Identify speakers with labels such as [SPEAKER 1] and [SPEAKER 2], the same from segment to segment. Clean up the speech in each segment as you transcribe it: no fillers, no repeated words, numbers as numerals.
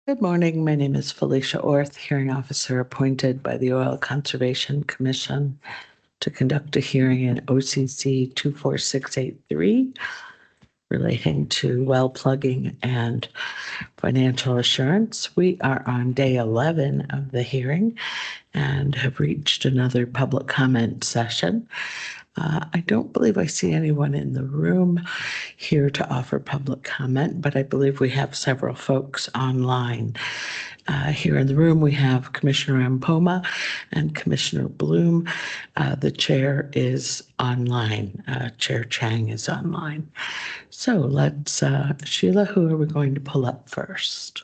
[SPEAKER 1] Good morning. My name is Felicia Orth, hearing officer appointed by the Oil Conservation Commission to conduct a hearing in OCC 24683 relating to well plugging and financial assurance. We are on day 11 of the hearing and have reached another public comment session. I don't believe I see anyone in the room here to offer public comment, but I believe we have several folks online. Here in the room, we have Commissioner Ampoma and Commissioner Bloom. The chair is online. Chair Chang is online. So let's, Sheila, who are we going to pull up first?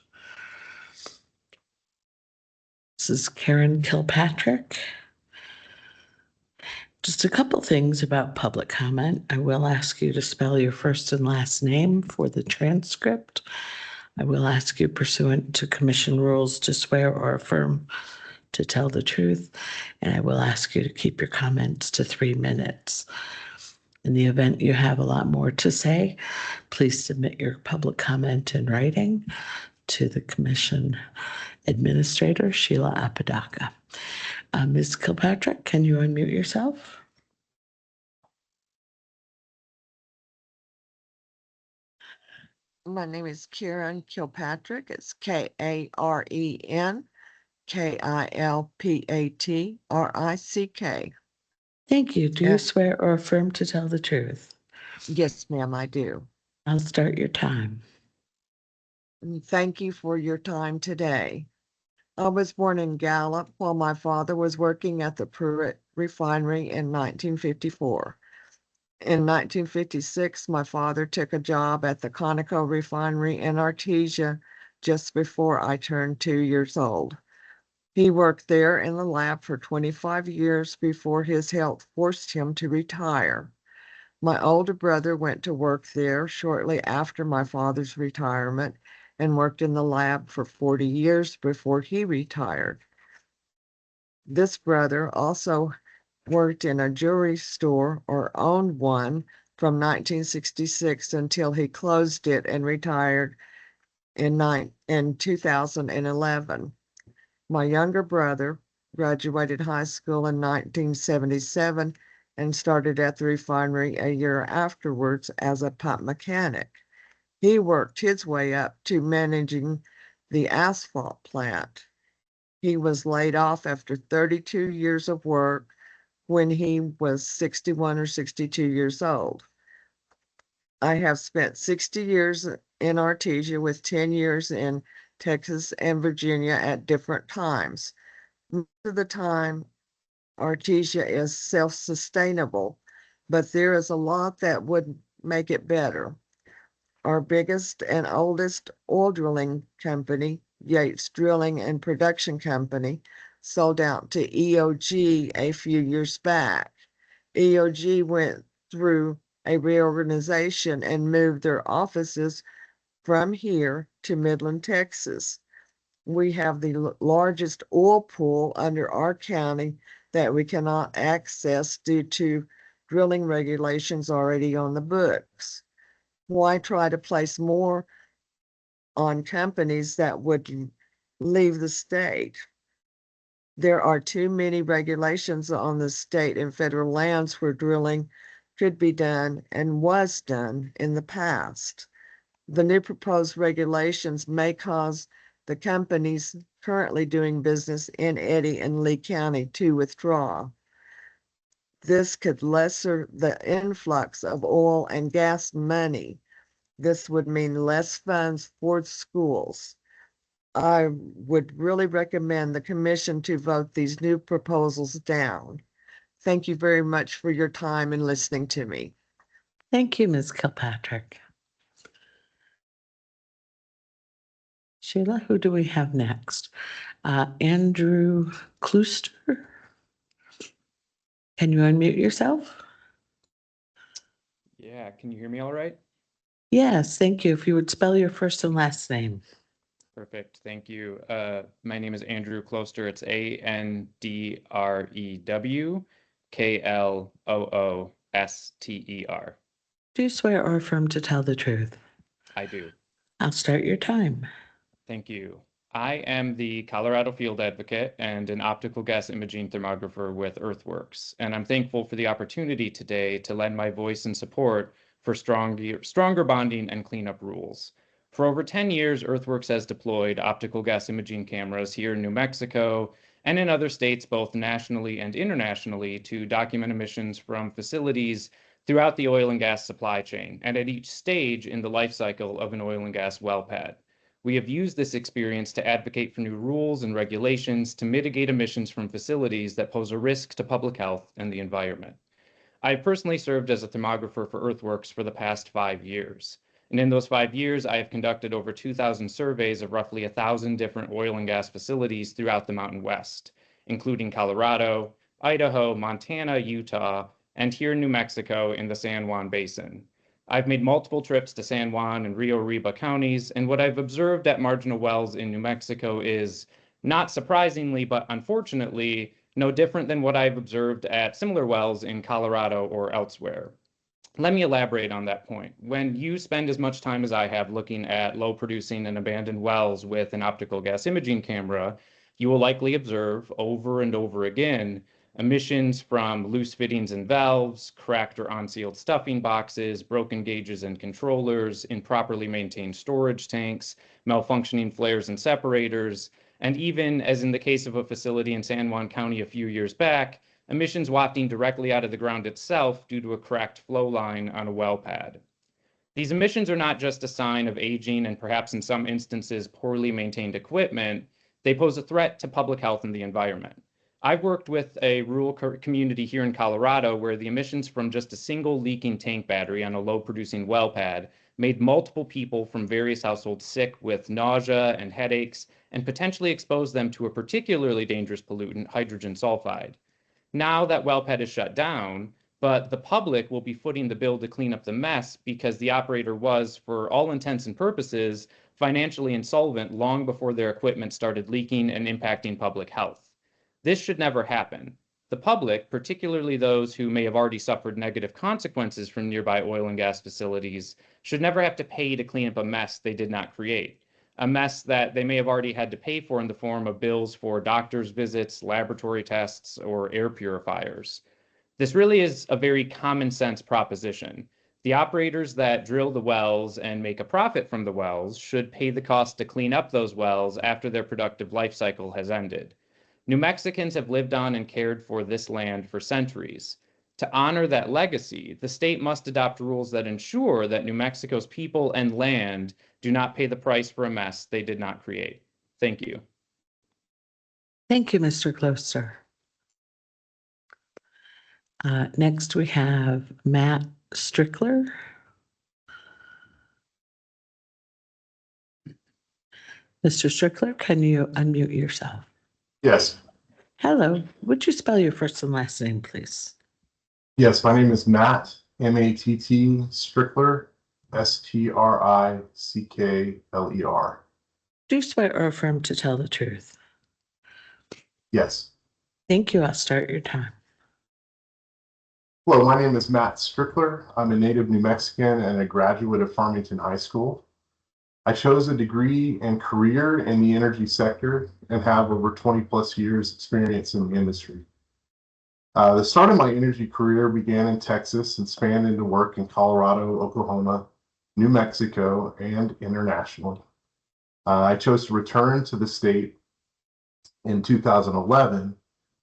[SPEAKER 1] This is Karen Kilpatrick. Just a couple things about public comment. I will ask you to spell your first and last name for the transcript. I will ask you pursuant to commission rules to swear or affirm to tell the truth, and I will ask you to keep your comments to 3 minutes. In the event you have a lot more to say, please submit your public comment in writing to the commission administrator, Sheila Apodaca. Ms. Kilpatrick, can you unmute yourself?
[SPEAKER 2] My name is Karen Kilpatrick. It's Karen Kilpatrick.
[SPEAKER 1] Thank you. Do you swear or affirm to tell the truth?
[SPEAKER 2] Yes, ma'am, I do.
[SPEAKER 1] I'll start your time.
[SPEAKER 2] And thank you for your time today. I was born in Gallup while my father was working at the Pruitt refinery in 1954. In 1956, my father took a job at the Conoco refinery in Artesia just before I turned 2 years old. He worked there in the lab for 25 years before his health forced him to retire. My older brother went to work there shortly after my father's retirement and worked in the lab for 40 years before he retired. This brother also worked in a jewelry store or owned one from 1966 until he closed it and retired in 2011. My younger brother graduated high school in 1977 and started at the refinery a year afterwards as a pump mechanic. He worked his way up to managing the asphalt plant. He was laid off after 32 years of work when he was 61 or 62 years old. I have spent 60 years in Artesia with 10 years in Texas and Virginia at different times. Most of the time, Artesia is self-sustainable, but there is a lot that would make it better. Our biggest and oldest oil drilling company, Yates Drilling and Production Company, sold out to EOG a few years back. EOG went through a reorganization and moved their offices from here to Midland, Texas. We have the largest oil pool under our county that we cannot access due to drilling regulations already on the books. Why try to place more on companies that would leave the state? There are too many regulations on the state and federal lands where drilling could be done and was done in the past. The new proposed regulations may cause the companies currently doing business in Eddy and Lee County to withdraw. This could lessen the influx of oil and gas money. This would mean less funds for schools. I would really recommend the commission to vote these new proposals down. Thank you very much for your time and listening to me.
[SPEAKER 1] Thank you, Ms. Kilpatrick. Sheila, who do we have next? Andrew Klooster. Can you unmute yourself?
[SPEAKER 3] Yeah, can you hear me all right?
[SPEAKER 1] Yes, thank you. If you would spell your first and last name.
[SPEAKER 3] Perfect, thank you. My name is Andrew Klooster. It's Andrew Klooster.
[SPEAKER 1] Do you swear or affirm to tell the truth?
[SPEAKER 3] I do.
[SPEAKER 1] I'll start your time.
[SPEAKER 3] Thank you. I am the Colorado field advocate and an optical gas imaging thermographer with Earthworks, and I'm thankful for the opportunity today to lend my voice and support for stronger bonding and cleanup rules. For over 10 years, Earthworks has deployed optical gas imaging cameras here in New Mexico and in other states, both nationally and internationally, to document emissions from facilities throughout the oil and gas supply chain and at each stage in the life cycle of an oil and gas well pad. We have used this experience to advocate for new rules and regulations to mitigate emissions from facilities that pose a risk to public health and the environment. I personally served as a thermographer for Earthworks for the past 5 years. And in those 5 years, I have conducted over 2,000 surveys of roughly 1,000 different oil and gas facilities throughout the Mountain West, including Colorado, Idaho, Montana, Utah, and here in New Mexico in the San Juan Basin. I've made multiple trips to San Juan and Rio Arriba counties, and what I've observed at marginal wells in New Mexico is, not surprisingly, but unfortunately, no different than what I've observed at similar wells in Colorado or elsewhere. Let me elaborate on that point. When you spend as much time as I have looking at low producing and abandoned wells with an optical gas imaging camera, you will likely observe over and over again emissions from loose fittings and valves, cracked or unsealed stuffing boxes, broken gauges and controllers, improperly maintained storage tanks, malfunctioning flares and separators, and even, as in the case of a facility in San Juan County a few years back, emissions wafting directly out of the ground itself due to a cracked flow line on a well pad. These emissions are not just a sign of aging and perhaps in some instances poorly maintained equipment, they pose a threat to public health and the environment. I've worked with a rural community here in Colorado where the emissions from just a single leaking tank battery on a low producing well pad made multiple people from various households sick with nausea and headaches and potentially exposed them to a particularly dangerous pollutant, hydrogen sulfide. Now that well pad is shut down, but the public will be footing the bill to clean up the mess because the operator was, for all intents and purposes, financially insolvent long before their equipment started leaking and impacting public health. This should never happen. The public, particularly those who may have already suffered negative consequences from nearby oil and gas facilities, should never have to pay to clean up a mess they did not create. A mess that they may have already had to pay for in the form of bills for doctor's visits, laboratory tests, or air purifiers. This really is a very common sense proposition. The operators that drill the wells and make a profit from the wells should pay the cost to clean up those wells after their productive life cycle has ended. New Mexicans have lived on and cared for this land for centuries. To honor that legacy, the state must adopt rules that ensure that New Mexico's people and land do not pay the price for a mess they did not create. Thank you.
[SPEAKER 1] Thank you, Mr. Closter. Next, we have Matt Strickler. Mr. Strickler, can you unmute yourself?
[SPEAKER 4] Yes.
[SPEAKER 1] Hello. Would you spell your first and last name, please?
[SPEAKER 4] Yes, my name is Matt, M-A-T-T, Strickler, S-T-R-I-C-K-L-E-R.
[SPEAKER 1] Do you swear or affirm to tell the truth?
[SPEAKER 4] Yes.
[SPEAKER 1] Thank you. I'll start your time.
[SPEAKER 4] Hello, my name is Matt Strickler. I'm a native New Mexican and a graduate of Farmington High School. I chose a degree and career in the energy sector and have over 20 plus years experience in the industry. The start of my energy career began in Texas and spanned into work in Colorado, Oklahoma, New Mexico, and internationally. I chose to return to the state in 2011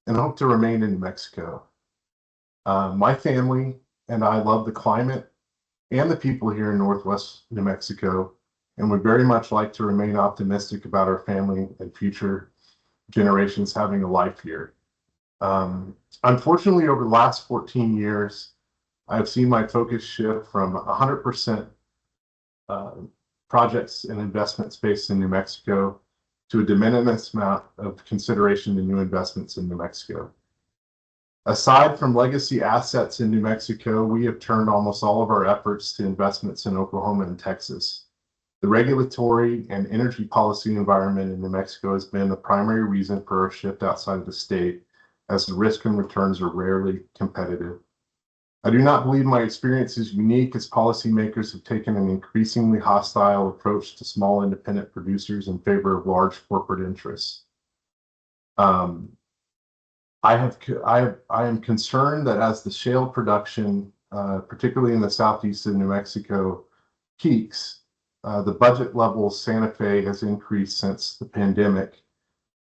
[SPEAKER 4] and hope to remain in New Mexico. My family and I love the climate and the people here in Northwest New Mexico, and would very much like to remain optimistic about our family and future generations having a life here. Unfortunately, over the last 14 years, I've seen my focus shift from 100% projects and investments based in New Mexico to a de minimis amount of consideration to new investments in New Mexico. Aside from legacy assets in New Mexico, we have turned almost all of our efforts to investments in Oklahoma and Texas. The regulatory and energy policy environment in New Mexico has been the primary reason for our shift outside of the state, as the risk and returns are rarely competitive. I do not believe my experience is unique, as policymakers have taken an increasingly hostile approach to small independent producers in favor of large corporate interests. I am concerned that as the shale production, particularly in the southeast of New Mexico, peaks, the budget level Santa Fe has increased since the pandemic.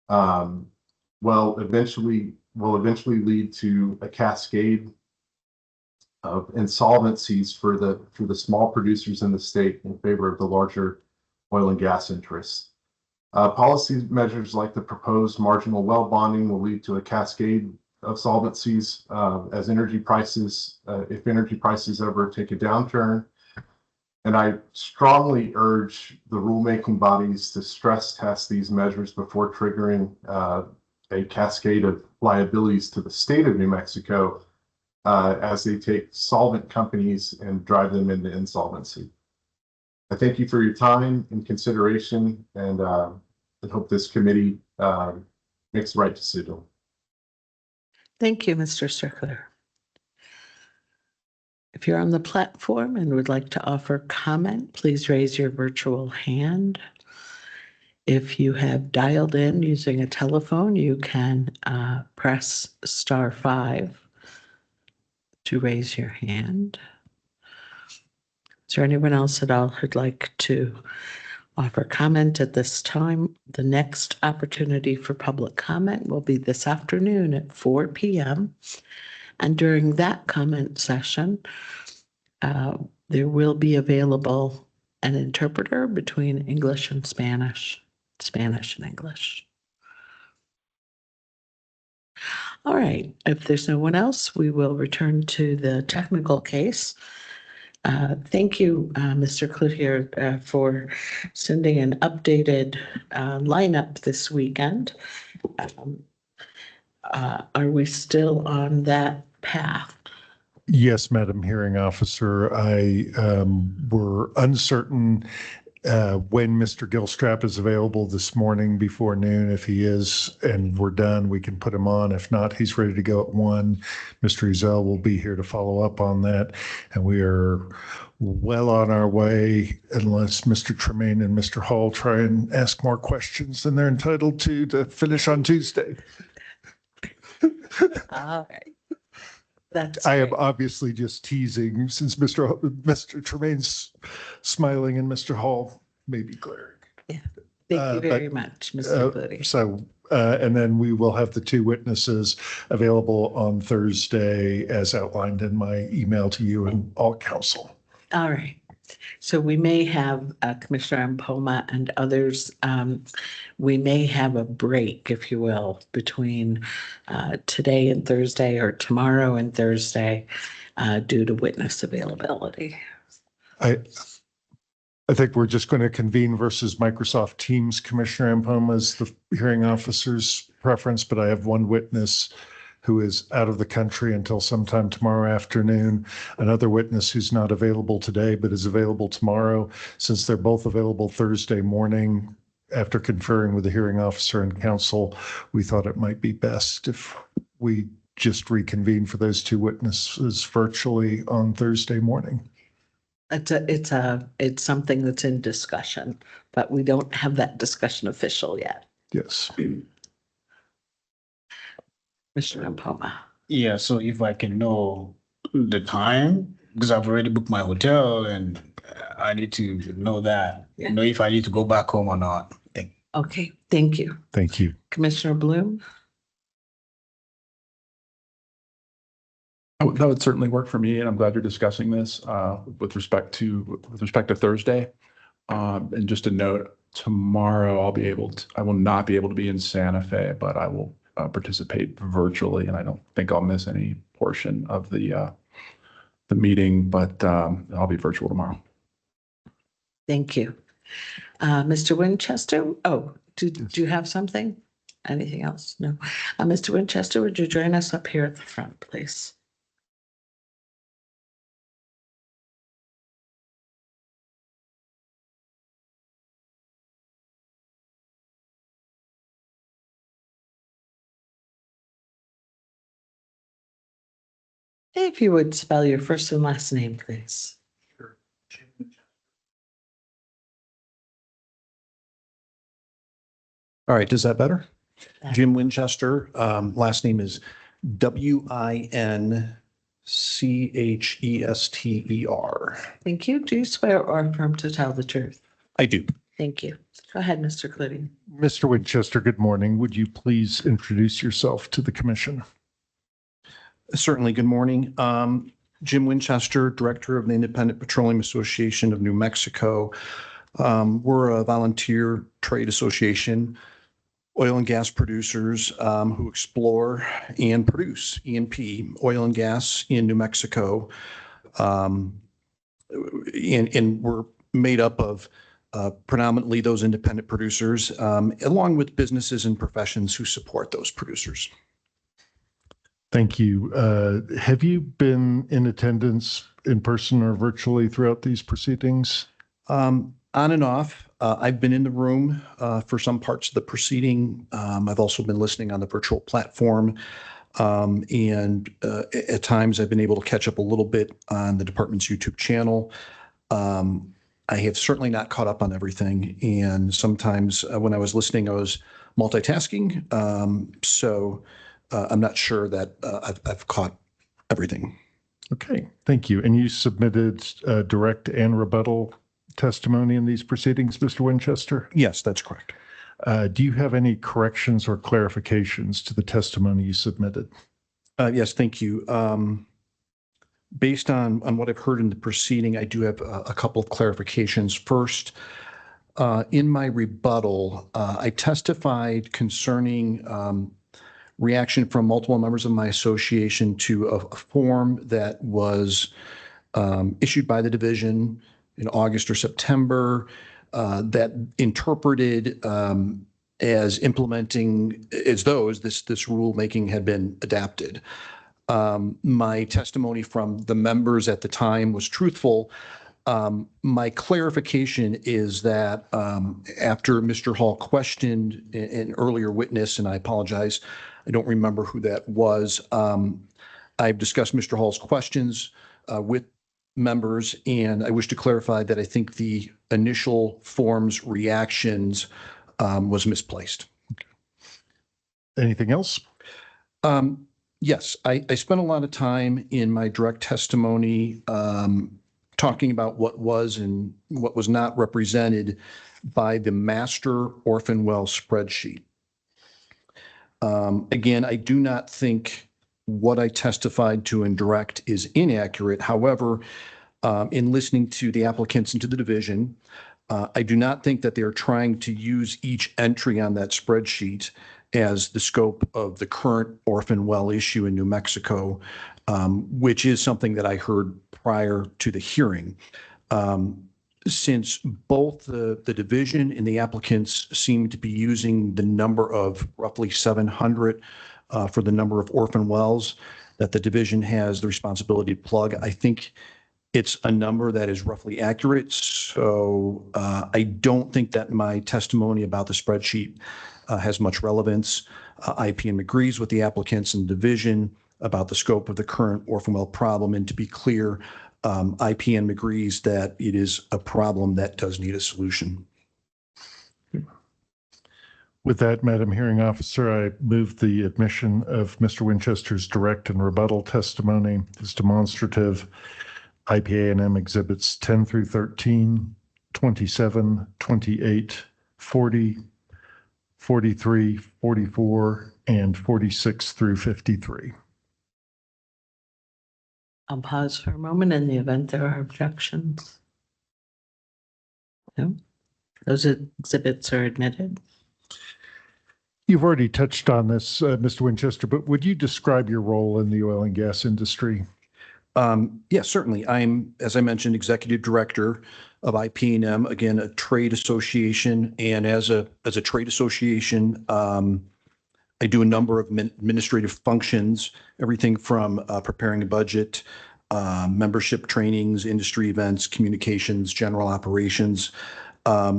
[SPEAKER 4] Will eventually lead to a cascade of insolvencies for the small producers in the state in favor of the larger oil and gas interests. Policy measures like the proposed marginal well bonding will lead to a cascade of solvencies as energy prices, if energy prices ever take a downturn. And I strongly urge the rulemaking bodies to stress test these measures before triggering a cascade of liabilities to the state of New Mexico as they take solvent companies and drive them into insolvency. I thank you for your time and consideration, and I hope this committee makes the right decision.
[SPEAKER 1] Thank you, Mr. Strickler. If you're on the platform and would like to offer comment, please raise your virtual hand. If you have dialed in using a telephone, you can press *5 to raise your hand. Is there anyone else at all who'd like to offer comment at this time? The next opportunity for public comment will be this afternoon at 4 p.m. And during that comment session, there will be available an interpreter between English and Spanish, Spanish and English. All right, if there's no one else, we will return to the technical case. Thank you, Mr. Cloutier, for sending an updated lineup this weekend. Are we still on that path?
[SPEAKER 5] Yes, Madam Hearing Officer. We're uncertain when Mr. Gilstrap is available this morning before noon. If he is and we're done, we can put him on. If not, he's ready to go at 1. Mr. Ezel will be here to follow up on that. And we are well on our way, unless Mr. Tremaine and Mr. Hall try and ask more questions than they're entitled to finish on Tuesday.
[SPEAKER 1] All right. That's
[SPEAKER 5] I am
[SPEAKER 1] great.
[SPEAKER 5] obviously just teasing, since Mr. Tremaine's smiling and Mr. Hall may be glaring.
[SPEAKER 1] Yeah. Thank you very much, Mr. Cloutier.
[SPEAKER 5] So, and then we will have the 2 witnesses available on Thursday, as outlined in my email to you and all council.
[SPEAKER 1] All right. So we may have Commissioner Ampoma and others. We may have a break, if you will, between today and Thursday, or tomorrow and Thursday, due to witness availability.
[SPEAKER 5] I think we're just going to convene versus Microsoft Teams. Commissioner Ampoma is the hearing officer's preference, but I have one witness who is out of the country until sometime tomorrow afternoon. Another witness who's not available today, but is available tomorrow. Since they're both available Thursday morning, after conferring with the hearing officer and council, we thought it might be best if we just reconvene for those 2 witnesses virtually on Thursday morning.
[SPEAKER 1] It's something that's in discussion, but we don't have that discussion official yet.
[SPEAKER 5] Yes.
[SPEAKER 1] Mr. Ampoma.
[SPEAKER 6] Yeah, so if I can know the time, because I've already booked my hotel and I need to know that,
[SPEAKER 1] Yeah.
[SPEAKER 6] know if I need to go back home or not.
[SPEAKER 1] Okay, thank you.
[SPEAKER 5] Thank you.
[SPEAKER 1] Commissioner Bloom?
[SPEAKER 7] Oh, that would certainly work for me, and I'm glad you're discussing this with respect to Thursday. And just a note, tomorrow I will not be able to be in Santa Fe, but I will participate virtually, and I don't think I'll miss any portion of the meeting, but I'll be virtual tomorrow.
[SPEAKER 1] Thank you. Mr. Winchester, do you have something? Anything else? No. Mr. Winchester, would you join us up here at the front, please? If you would spell your first and last name, please.
[SPEAKER 8] All right, is that better?
[SPEAKER 1] That-
[SPEAKER 8] Jim Winchester, last name is Winchester.
[SPEAKER 1] Thank you. Do you swear or affirm to tell the truth?
[SPEAKER 8] I do.
[SPEAKER 1] Thank you. Go ahead, Mr. Clutie.
[SPEAKER 5] Mr. Winchester, good morning. Would you please introduce yourself to the commission?
[SPEAKER 8] Certainly. Good morning. Jim Winchester, Director of the Independent Petroleum Association of New Mexico. We're a volunteer trade association, oil and gas producers who explore and produce E&P, oil and gas in New Mexico. And we're made up of predominantly those independent producers, along with businesses and professions who support those producers.
[SPEAKER 5] Thank you. Have you been in attendance in person or virtually throughout these proceedings?
[SPEAKER 8] On and off. I've been in the room for some parts of the proceeding. I've also been listening on the virtual platform. And at times I've been able to catch up a little bit on the department's YouTube channel. I have certainly not caught up on everything. And sometimes when I was listening, I was multitasking. So I'm not sure that I've caught everything.
[SPEAKER 5] Okay, thank you. And you submitted direct and rebuttal testimony in these proceedings, Mr. Winchester?
[SPEAKER 8] Yes, that's correct.
[SPEAKER 5] Do you have any corrections or clarifications to the testimony you submitted?
[SPEAKER 8] Yes, thank you. Based on what I've heard in the proceeding, I do have a couple of clarifications. First, in my rebuttal, I testified concerning reaction from multiple members of my association to a form that was issued by the division in August or September that interpreted as implementing as though this rulemaking had been adapted. My testimony from the members at the time was truthful. My clarification is that after Mr. Hall questioned an earlier witness, and I apologize, I don't remember who that was. I've discussed Mr. Hall's questions with members, and I wish to clarify that I think the initial form's reactions was misplaced.
[SPEAKER 5] Anything else?
[SPEAKER 8] Yes, I spent a lot of time in my direct testimony talking about what was and what was not represented by the master orphan well spreadsheet. Again, I do not think what I testified to in direct is inaccurate. However, in listening to the applicants and to the division, I do not think that they're trying to use each entry on that spreadsheet as the scope of the current orphan well issue in New Mexico, which is something that I heard prior to the hearing. Since both the division and the applicants seem to be using the number of roughly 700 for the number of orphan wells that the division has the responsibility to plug, I think it's a number that is roughly accurate. So I don't think that my testimony about the spreadsheet has much relevance. IPM agrees with the applicants and division about the scope of the current orphan well problem. And to be clear, IPM agrees that it is a problem that does need a solution.
[SPEAKER 5] With that, Madam Hearing Officer, I move the admission of Mr. Winchester's direct and rebuttal testimony as demonstrative. IPA&M exhibits 10 through 13, 27, 28, 40, 43, 44, and 46 through 53.
[SPEAKER 1] I'll pause for a moment in the event there are objections. No, those exhibits are admitted.
[SPEAKER 5] You've already touched on this, Mr. Winchester, but would you describe your role in the oil and gas industry?
[SPEAKER 8] Yes, certainly. I'm, as I mentioned, executive director of IPM, again, a trade association. And as a trade association, I do a number of administrative functions, everything from preparing a budget, membership trainings, industry events, communications, general operations.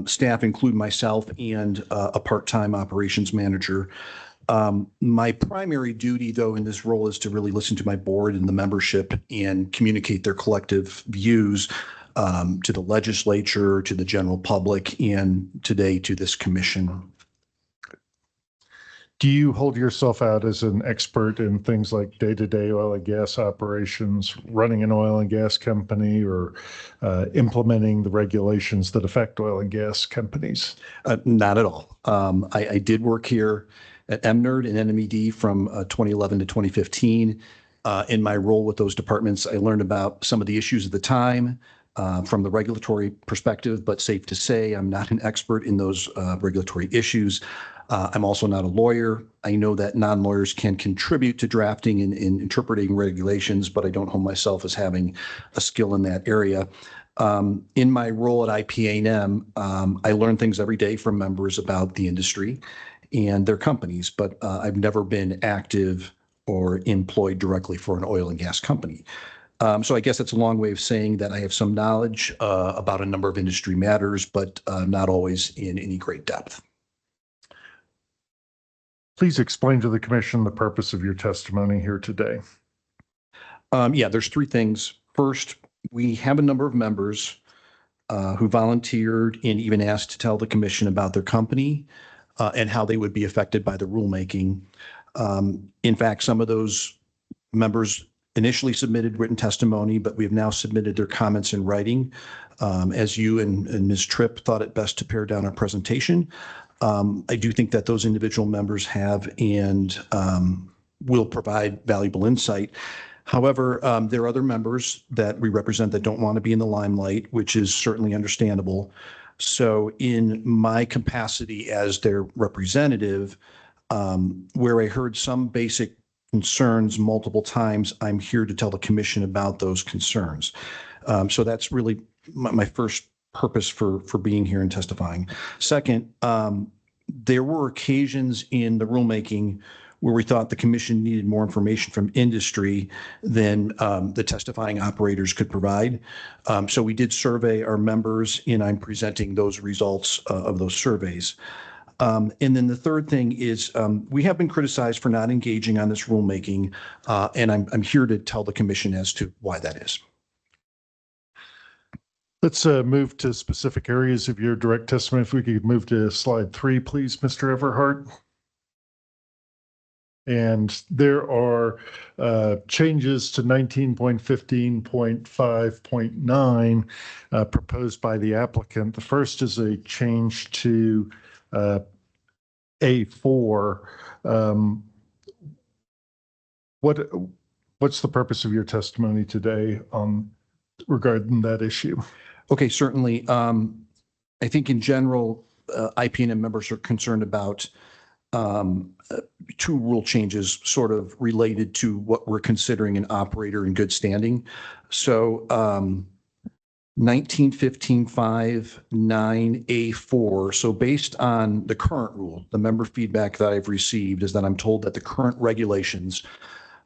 [SPEAKER 8] Staff include myself and a part-time operations manager. My primary duty, though, in this role is to really listen to my board and the membership and communicate their collective views to the legislature, to the general public, and today to this commission.
[SPEAKER 5] Do you hold yourself out as an expert in things like day-to-day oil and gas operations, running an oil and gas company, or implementing the regulations that affect oil and gas companies?
[SPEAKER 8] Not at all. I did work here at MNERD and NMED from 2011 to 2015. In my role with those departments, I learned about some of the issues at the time from the regulatory perspective, but safe to say I'm not an expert in those regulatory issues. I'm also not a lawyer. I know that non-lawyers can contribute to drafting and interpreting regulations, but I don't hold myself as having a skill in that area. In my role at IPA&M, I learn things every day from members about the industry and their companies, but I've never been active or employed directly for an oil and gas company. So I guess that's a long way of saying that I have some knowledge about a number of industry matters, but not always in any great depth.
[SPEAKER 5] Please explain to the commission the purpose of your testimony here today.
[SPEAKER 8] Yeah, there's three things. First, we have a number of members who volunteered and even asked to tell the commission about their company and how they would be affected by the rulemaking. In fact, some of those members initially submitted written testimony, but we have now submitted their comments in writing. As you and Ms. Tripp thought it best to pare down our presentation, I do think that those individual members have and will provide valuable insight. However, there are other members that we represent that don't want to be in the limelight, which is certainly understandable. So in my capacity as their representative, where I heard some basic concerns multiple times, I'm here to tell the commission about those concerns. So that's really my first purpose for being here and testifying. Second, there were occasions in the rulemaking where we thought the commission needed more information from industry than the testifying operators could provide. So we did survey our members, and I'm presenting those results of those surveys. And then the third thing is we have been criticized for not engaging on this rulemaking, and I'm here to tell the commission as to why that is.
[SPEAKER 5] Let's move to specific areas of your direct testimony. If we could move to slide 3, please, Mr. Everhart. And there are changes to 19.15.5.9 proposed by the applicant. The first is a change to A4. What's the purpose of your testimony today regarding that issue?
[SPEAKER 8] Okay, certainly. I think in general, IPA&M members are concerned about two rule changes sort of related to what we're considering an operator in good standing. So 1915.5.9A4. So based on the current rule, the member feedback that I've received is that I'm told that the current regulations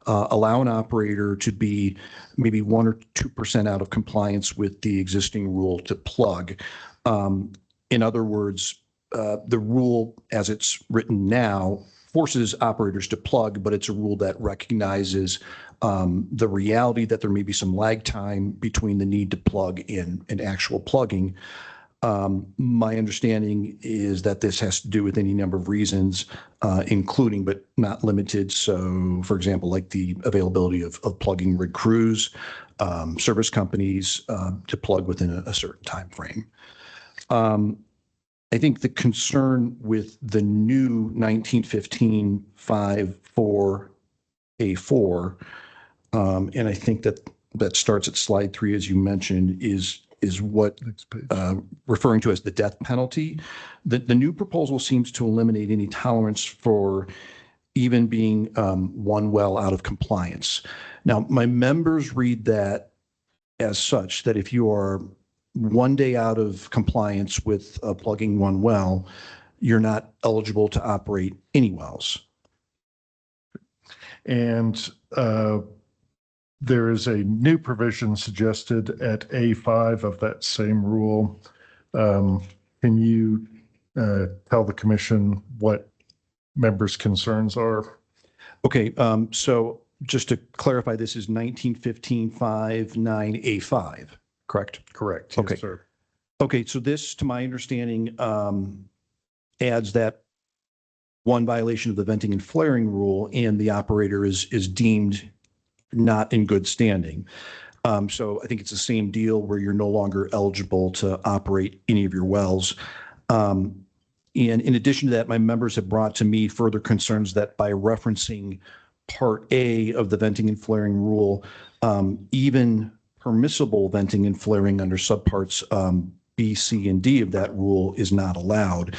[SPEAKER 8] allow an operator to be maybe 1 or 2% out of compliance with the existing rule to plug. In other words, the rule as it's written now forces operators to plug, but it's a rule that recognizes the reality that there may be some lag time between the need to plug in and actual plugging. My understanding is that this has to do with any number of reasons, including but not limited. So, for example, like the availability of plugging rig crews, service companies to plug within a certain time frame. I think the concern with the new 1915.5.4A4, and I think that starts at slide 3, as you mentioned, is what referring to as the death penalty. The new proposal seems to eliminate any tolerance for even being one well out of compliance. Now, my members read that as such that if you are 1 day out of compliance with plugging one well, you're not eligible to operate any wells.
[SPEAKER 5] And there is a new provision suggested at A5 of that same rule. Can you tell the commission what members' concerns are.
[SPEAKER 8] Okay, so just to clarify, this is 1915-59A5, correct?
[SPEAKER 5] Correct.
[SPEAKER 8] Okay.
[SPEAKER 5] Yes, sir.
[SPEAKER 8] Okay, so this, to my understanding, adds that one violation of the venting and flaring rule, and the operator is deemed not in good standing. So I think it's the same deal where you're no longer eligible to operate any of your wells. And in addition to that, my members have brought to me further concerns that by referencing Part A of the venting and flaring rule, even permissible venting and flaring under subparts B, C, and D of that rule is not allowed.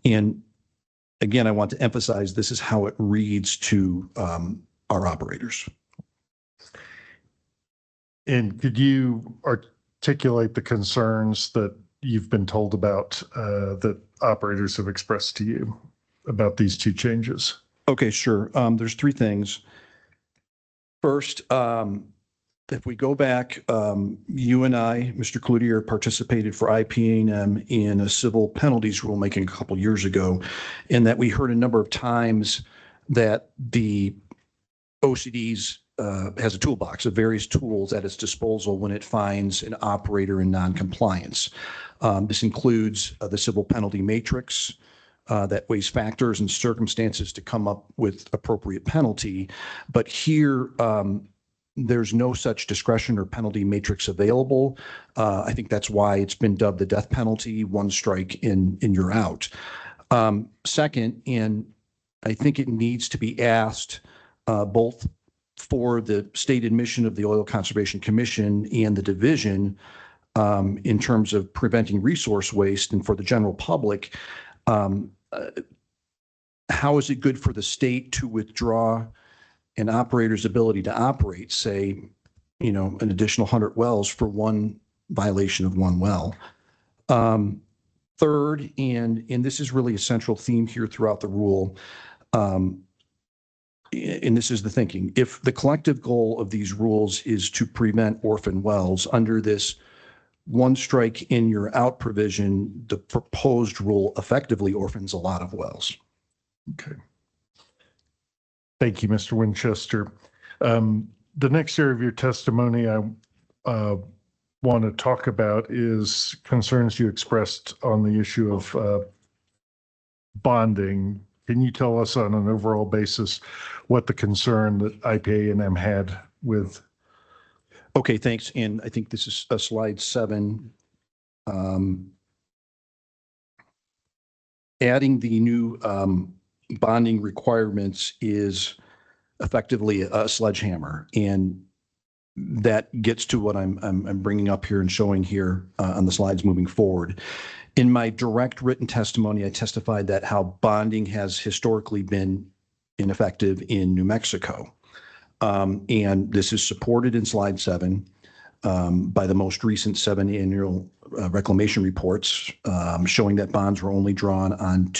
[SPEAKER 8] And again, I want to emphasize this is how it reads to our operators.
[SPEAKER 5] And could you articulate the concerns that you've been told about that operators have expressed to you about these two changes?
[SPEAKER 8] Okay, sure. There's three things. First, if we go back, you and I, Mr. Cloutier, participated for IPA&M in a civil penalties rulemaking a couple years ago, and that we heard a number of times that the OCD's has a toolbox of various tools at its disposal when it finds an operator in noncompliance. This includes the civil penalty matrix that weighs factors and circumstances to come up with appropriate penalty. But here, there's no such discretion or penalty matrix available. I think that's why it's been dubbed the death penalty, one strike and you're out. Second, and I think it needs to be asked both for the state admission of the Oil Conservation Commission and the division in terms of preventing resource waste, and for the general public, how is it good for the state to withdraw an operator's ability to operate, say, an additional 100 wells for one violation of one well? Third, and this is really a central theme here throughout the rule, and this is the thinking, if the collective goal of these rules is to prevent orphan wells, under this one strike in your out provision, the proposed rule effectively orphans a lot of wells.
[SPEAKER 5] Okay. Thank you, Mr. Winchester. The next area of your testimony I want to talk about is concerns you expressed on the issue of bonding. Can you tell us on an overall basis what the concern that IPA&M had with?
[SPEAKER 8] Okay, thanks. And I think this is slide 7. Adding the new bonding requirements is effectively a sledgehammer, and that gets to what I'm bringing up here and showing here on the slides moving forward. In my direct written testimony, I testified that how bonding has historically been ineffective in New Mexico. And this is supported in slide 7 by the most recent 7 annual reclamation reports showing that bonds were only drawn on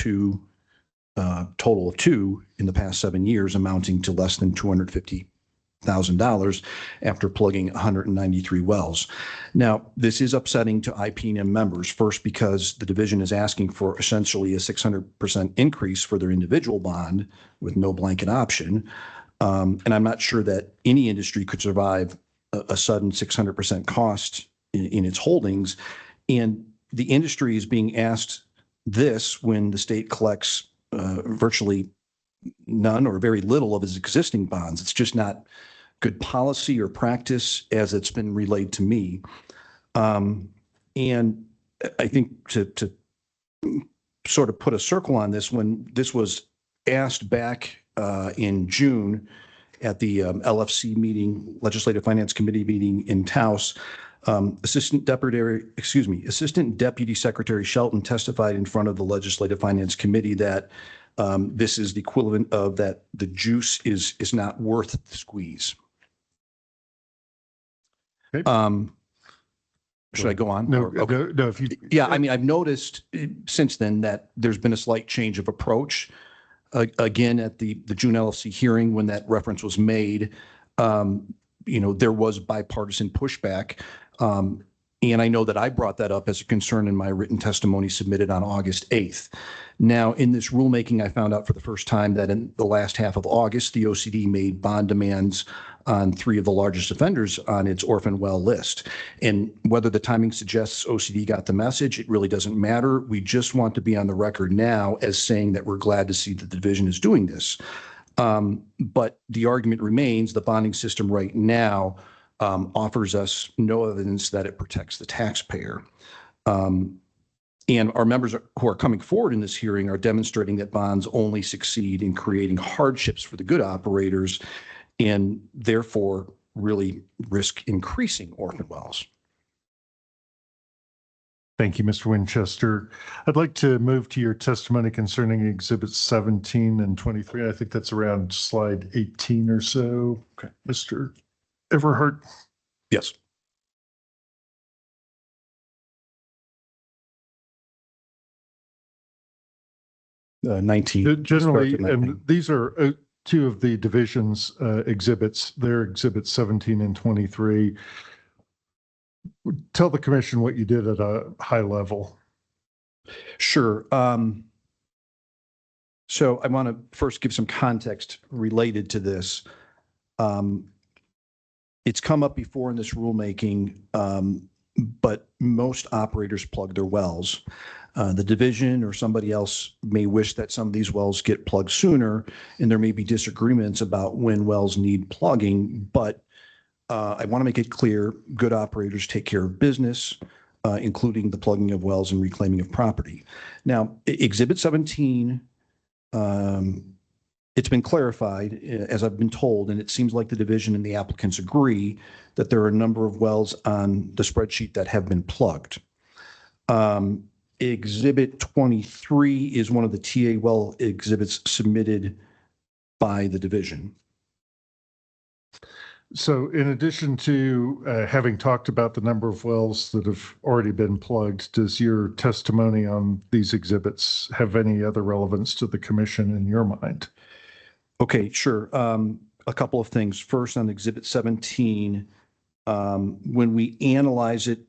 [SPEAKER 8] total of 2 in the past 7 years, amounting to less than $250,000 after plugging 193 wells. Now, this is upsetting to IPA&M members, first because the division is asking for essentially a 600% increase for their individual bond with no blanket option. And I'm not sure that any industry could survive a sudden 600% cost in its holdings. And the industry is being asked this when the state collects virtually none or very little of its existing bonds. It's just not good policy or practice as it's been relayed to me. And I think to sort of put a circle on this, when this was asked back in June at the LFC meeting, Legislative Finance Committee meeting in Taos, Assistant Deputy Secretary Shelton testified in front of the Legislative Finance Committee that this is the equivalent of that the juice is not worth the squeeze.
[SPEAKER 5] Okay.
[SPEAKER 8] Should I go on?
[SPEAKER 5] No,
[SPEAKER 8] Okay.
[SPEAKER 5] no, if you.
[SPEAKER 8] Yeah, I mean, I've noticed since then that there's been a slight change of approach. Again, at the June LFC hearing, when that reference was made, there was bipartisan pushback. And And I know that I brought that up as a concern in my written testimony submitted on August 8th. Now, in this rulemaking, I found out for the first time that in the last half of August, the OCD made bond demands on 3 of the largest offenders on its orphan well list. And whether the timing suggests OCD got the message, it really doesn't matter. We just want to be on the record now as saying that we're glad to see that the division is doing this. But the argument remains the bonding system right now offers us no evidence that it protects the taxpayer. And our members who are coming forward in this hearing are demonstrating that bonds only succeed in creating hardships for the good operators and therefore really risk increasing orphan wells.
[SPEAKER 5] Thank you, Mr. Winchester. I'd like to move to your testimony concerning exhibits 17 and 23. I think that's around slide 18 or so. Okay, Mr. Everhart.
[SPEAKER 8] Yes. Uh, 19.
[SPEAKER 5] Generally,
[SPEAKER 8] Starts at 19.
[SPEAKER 5] and these are 2 of the division's exhibits. They're exhibits 17 and 23. Tell the commission what you did at a high level.
[SPEAKER 8] Sure. So I want to first give some context related to this. It's come up before in this rulemaking, but most operators plug their wells. The division or somebody else may wish that some of these wells get plugged sooner, and there may be disagreements about when wells need plugging, but I want to make it clear, good operators take care of business, including the plugging of wells and reclaiming of property. Now, Exhibit 17, it's been clarified, as I've been told, and it seems like the division and the applicants agree that there are a number of wells on the spreadsheet that have been plugged. Exhibit 23 is one of the TA well exhibits submitted by the division.
[SPEAKER 5] So in addition to having talked about the number of wells that have already been plugged, does your testimony on these exhibits have any other relevance to the commission in your mind?
[SPEAKER 8] Okay, sure. A couple of things. First, on Exhibit 17, when we analyze it,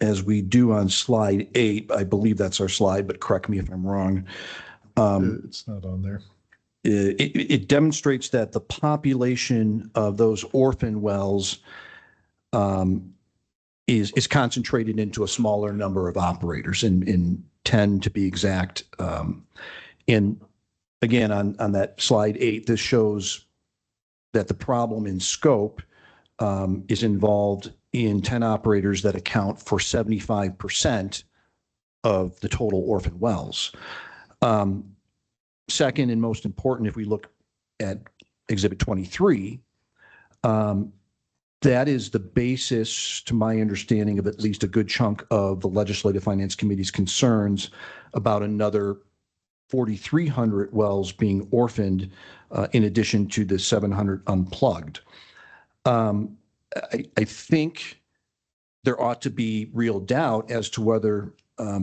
[SPEAKER 8] as we do on slide 8, I believe that's our slide, but correct me if I'm wrong.
[SPEAKER 5] It's not on there.
[SPEAKER 8] It demonstrates that the population of those orphan wells is concentrated into a smaller number of operators, in 10 to be exact. And again, on that slide 8, this shows that the problem in scope is involved in 10 operators that account for 75% of the total orphan wells. Second, and most important, if we look at Exhibit 23, that is the basis, to my understanding, of at least a good chunk of the Legislative Finance Committee's concerns about another 4,300 wells being orphaned in addition to the 700 unplugged. I think there ought to be real doubt as to whether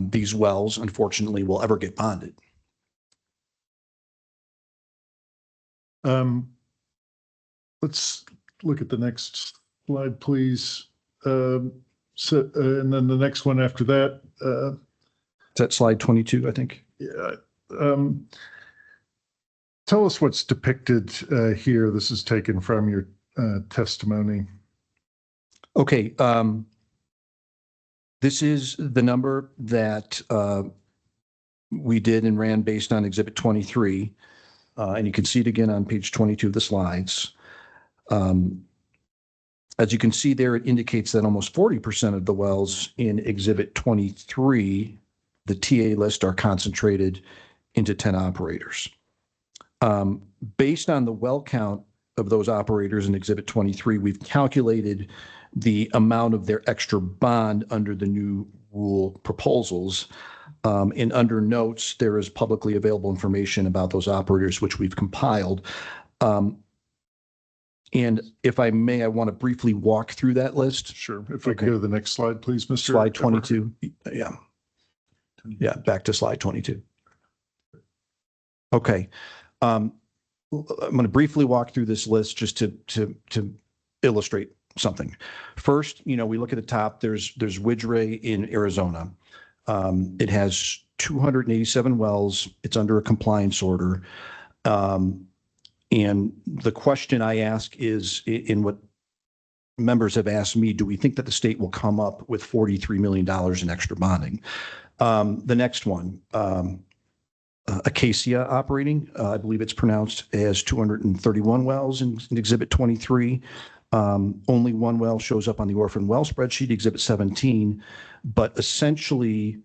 [SPEAKER 8] these wells, unfortunately, will ever get bonded.
[SPEAKER 5] Let's look at the next slide, please. And then the next one after that.
[SPEAKER 8] Is that slide 22, I think?
[SPEAKER 5] Yeah. Tell us what's depicted here. This is taken from your testimony.
[SPEAKER 8] Okay. This is the number that we did and ran based on Exhibit 23. And you can see it again on page 22 of the slides. As you can see there, it indicates that almost 40% of the wells in Exhibit 23, the TA list, are concentrated into 10 operators. Based on the well count of those operators in Exhibit 23, we've calculated the amount of their extra bond under the new rule proposals. And under notes, there is publicly available information about those operators, which we've compiled. And if I may, I want to briefly walk through that list.
[SPEAKER 5] Sure. If we could go to the next slide, please, Mr.
[SPEAKER 8] Slide 22. Yeah. Yeah, back to slide 22. Okay. I'm going to briefly walk through this list just to illustrate something. First, we look at the top, there's Widgray in Arizona. It has 287 wells. It's under a compliance order. And the question I ask is, in what members have asked me, do we think that the state will come up with $43 million in extra bonding? The next one, Acacia Operating, I believe it's pronounced as 231 wells in Exhibit 23. Only one well shows up on the orphan well spreadsheet, Exhibit 17, but essentially,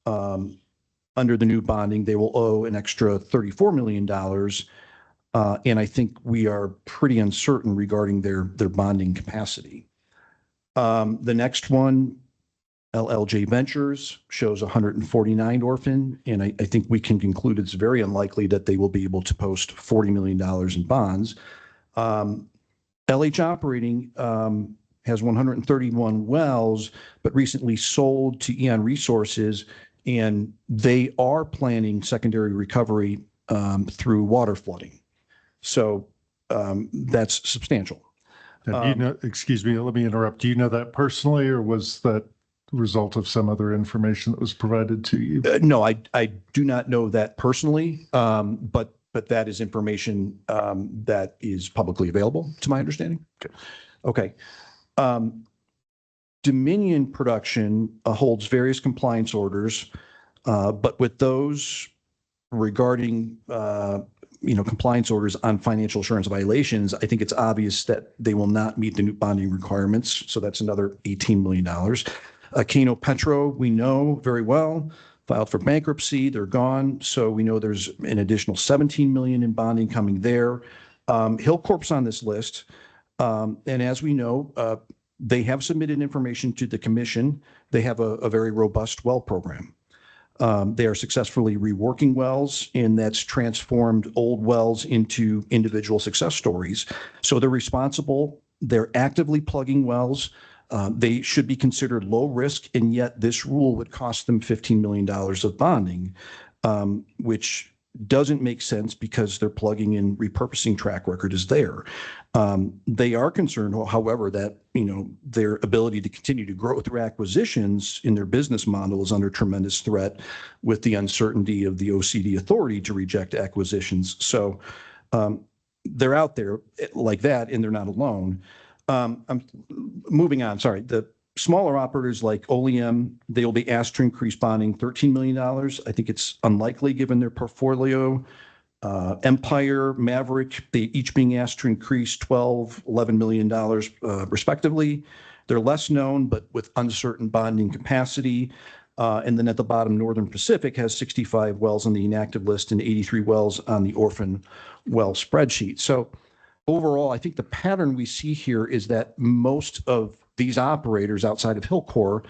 [SPEAKER 8] under the new bonding, they will owe an extra $34 million. And I think we are pretty uncertain regarding their bonding capacity. The next one, LLJ Ventures, shows 149 orphan, and I think we can conclude it's very unlikely that they will be able to post $40 million in bonds. LH Operating has 131 wells, but recently sold to Eon Resources, and they are planning secondary recovery through water flooding. So that's substantial.
[SPEAKER 5] And excuse me, let me interrupt. Do you know that personally, or was that result of some other information that was provided to you?
[SPEAKER 8] No, I do not know that personally, but that is information that is publicly available, to my understanding. Okay. Dominion Production holds various compliance orders, but with those regarding compliance orders on financial assurance violations, I think it's obvious that they will not meet the new bonding requirements. So that's another $18 million. Kano Petro, we know very well, filed for bankruptcy. They're gone. So we know there's an additional 17 million in bonding coming there. Hillcorp's on this list. And as we know, they have submitted information to the commission. They have a very robust well program. They are successfully reworking wells, and that's transformed old wells into individual success stories. So they're responsible. They're actively plugging wells. They should be considered low risk, and yet this rule would cost them $15 million of bonding, which doesn't make sense because their plugging and repurposing track record is there. They are concerned, however, that their ability to continue to grow through acquisitions in their business model is under tremendous threat with the uncertainty of the OCD authority to reject acquisitions. So they're out there like that, and they're not alone. I'm moving on. Sorry. The smaller operators like Oleum, they will be asked to increase bonding $13 million. I think it's unlikely given their portfolio. Empire, Maverick, they each being asked to increase $11 million respectively. They're less known, but with uncertain bonding capacity. And then at the bottom, Northern Pacific has 65 wells on the inactive list and 83 wells on the orphan well spreadsheet. So overall, I think the pattern we see here is that most of these operators outside of Hillcorp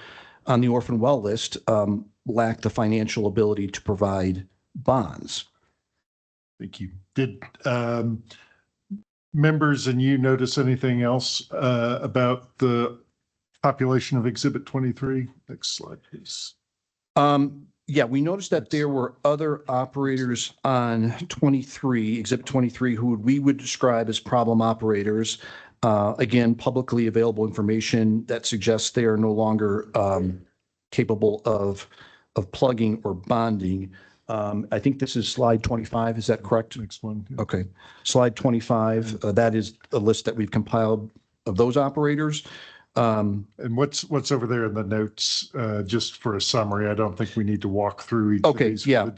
[SPEAKER 8] on the orphan well list lack the financial ability to provide bonds.
[SPEAKER 5] Thank you. Did members and you notice anything else about the population of Exhibit 23? Next slide, please.
[SPEAKER 8] Yeah, we noticed that there were other operators on 23, Exhibit 23, who we would describe as problem operators. Again, publicly available information that suggests they are no longer capable of plugging or bonding. I think this is slide 25. Is that correct?
[SPEAKER 5] Next one. Yeah.
[SPEAKER 8] Okay. Slide 25. That is a list that we've compiled of those operators.
[SPEAKER 5] And what's over there in the notes, just for a summary? I don't think we need to walk through each of these.
[SPEAKER 8] Yeah.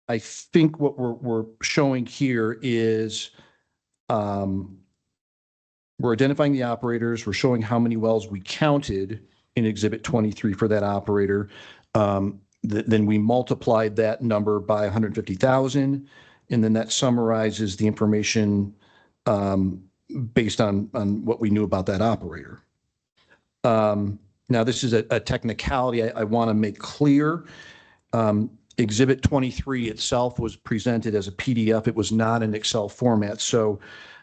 [SPEAKER 8] I think what we're showing here is we're identifying the operators. We're showing how many wells we counted in Exhibit 23 for that operator. Then we multiplied that number by 150,000, and then that summarizes the information based on what we knew about that operator. Now, this is a technicality I want to make clear. Exhibit 23 itself was presented as a PDF. It was not an Excel format, so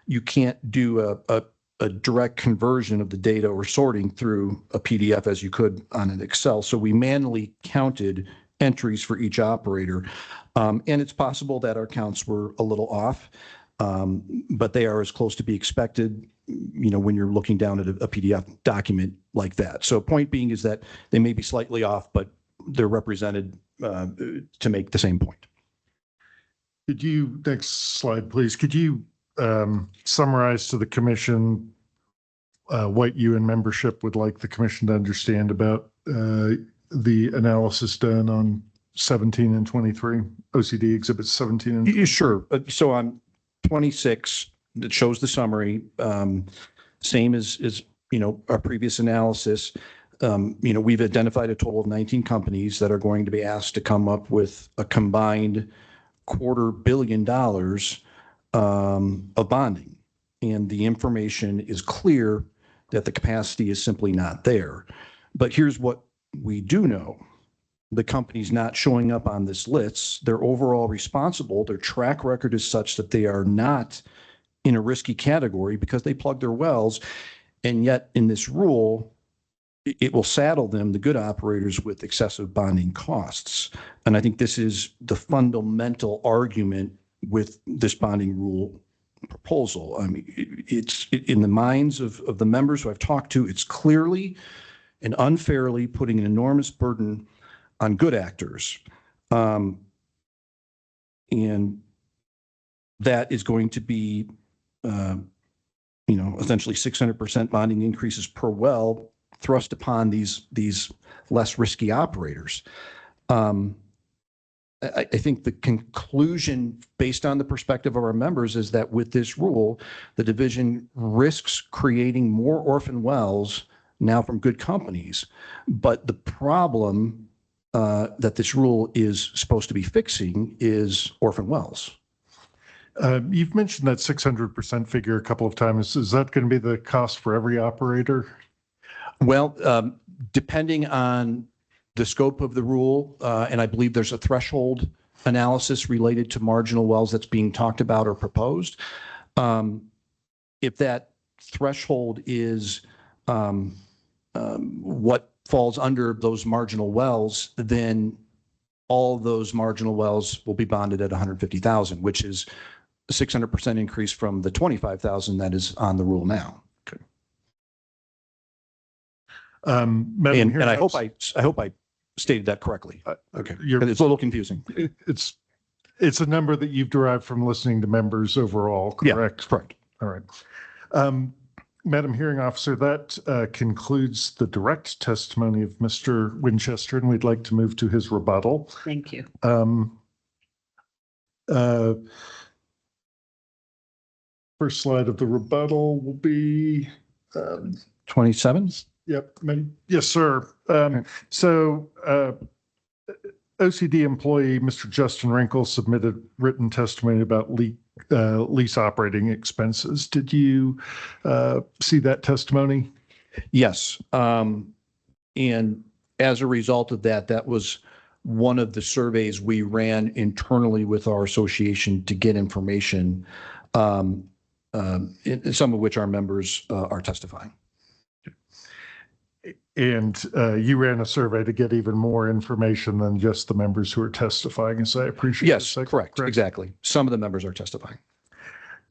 [SPEAKER 8] you can't do a direct conversion of the data or sorting through a PDF as you could on an Excel. So we manually counted entries for each operator. And it's possible that our counts were a little off. But they are as close to be expected, when you're looking down at a PDF document like that. So point being is that they may be slightly off, but they're represented to make the same point.
[SPEAKER 5] Could you, next slide, please, could you summarize to the commission what you and membership would like the commission to understand about the analysis done on 17 and 23, OCD exhibits 17 and 23?
[SPEAKER 8] Sure. So on 26, it shows the summary, same as our previous analysis. We've identified a total of 19 companies that are going to be asked to come up with a combined $250 million of bonding. And the information is clear that the capacity is simply not there. But here's what we do know. The company's not showing up on this list. They're overall responsible. Their track record is such that they are not in a risky category because they plug their wells. And yet in this rule, it will saddle them, the good operators, with excessive bonding costs. And I think this is the fundamental argument with this bonding rule proposal. I mean, it's in the minds of the members who I've talked to, it's clearly and unfairly putting an enormous burden on good actors. And that is going to be, essentially 600% bonding increases per well thrust upon these less risky operators. I think the conclusion based on the perspective of our members is that with this rule, the division risks creating more orphan wells now from good companies. But the problem that this rule is supposed to be fixing is orphan wells.
[SPEAKER 5] You've mentioned that 600% figure a couple of times. Is that going to be the cost for every operator?
[SPEAKER 8] Well, depending on the scope of the rule, and I believe there's a threshold analysis related to marginal wells that's being talked about or proposed. If that threshold is what falls under those marginal wells, then all of those marginal wells will be bonded at 150,000, which is a 600% increase from the 25,000 that is on the rule now.
[SPEAKER 5] Okay.
[SPEAKER 8] And I hope I stated that correctly. Okay, it's a little confusing.
[SPEAKER 5] It's a number that you've derived from listening to members overall, correct?
[SPEAKER 8] Yeah, correct.
[SPEAKER 5] All right. Madam Hearing Officer, that concludes the direct testimony of Mr. Winchester, and we'd like to move to his rebuttal.
[SPEAKER 1] Thank you.
[SPEAKER 5] First slide of the rebuttal will be
[SPEAKER 8] 27?
[SPEAKER 5] Yep. Yes, sir. So OCD employee, Mr. Justin Wrinkle, submitted written testimony about lease operating expenses. Did you see that testimony?
[SPEAKER 8] Yes. And as a result of that, that was one of the surveys we ran internally with our association to get information, some of which our members are testifying.
[SPEAKER 5] And you ran a survey to get even more information than just the members who are testifying, as I appreciate.
[SPEAKER 8] Yes, correct. Exactly. Some of the members are testifying.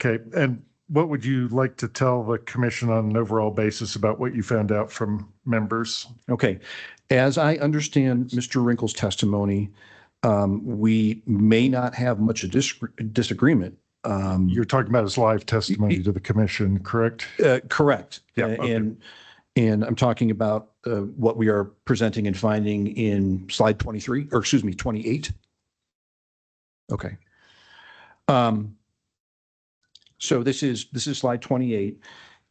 [SPEAKER 5] Okay. And what would you like to tell the commission on an overall basis about what you found out from members?
[SPEAKER 8] Okay. As I understand Mr. Wrinkle's testimony, we may not have much of disagreement.
[SPEAKER 5] You're talking about his live testimony to the commission, correct?
[SPEAKER 8] Correct.
[SPEAKER 5] Yeah. Okay.
[SPEAKER 8] And I'm talking about what we are presenting and finding in slide 23, or excuse me, 28. Okay. So this is slide 28,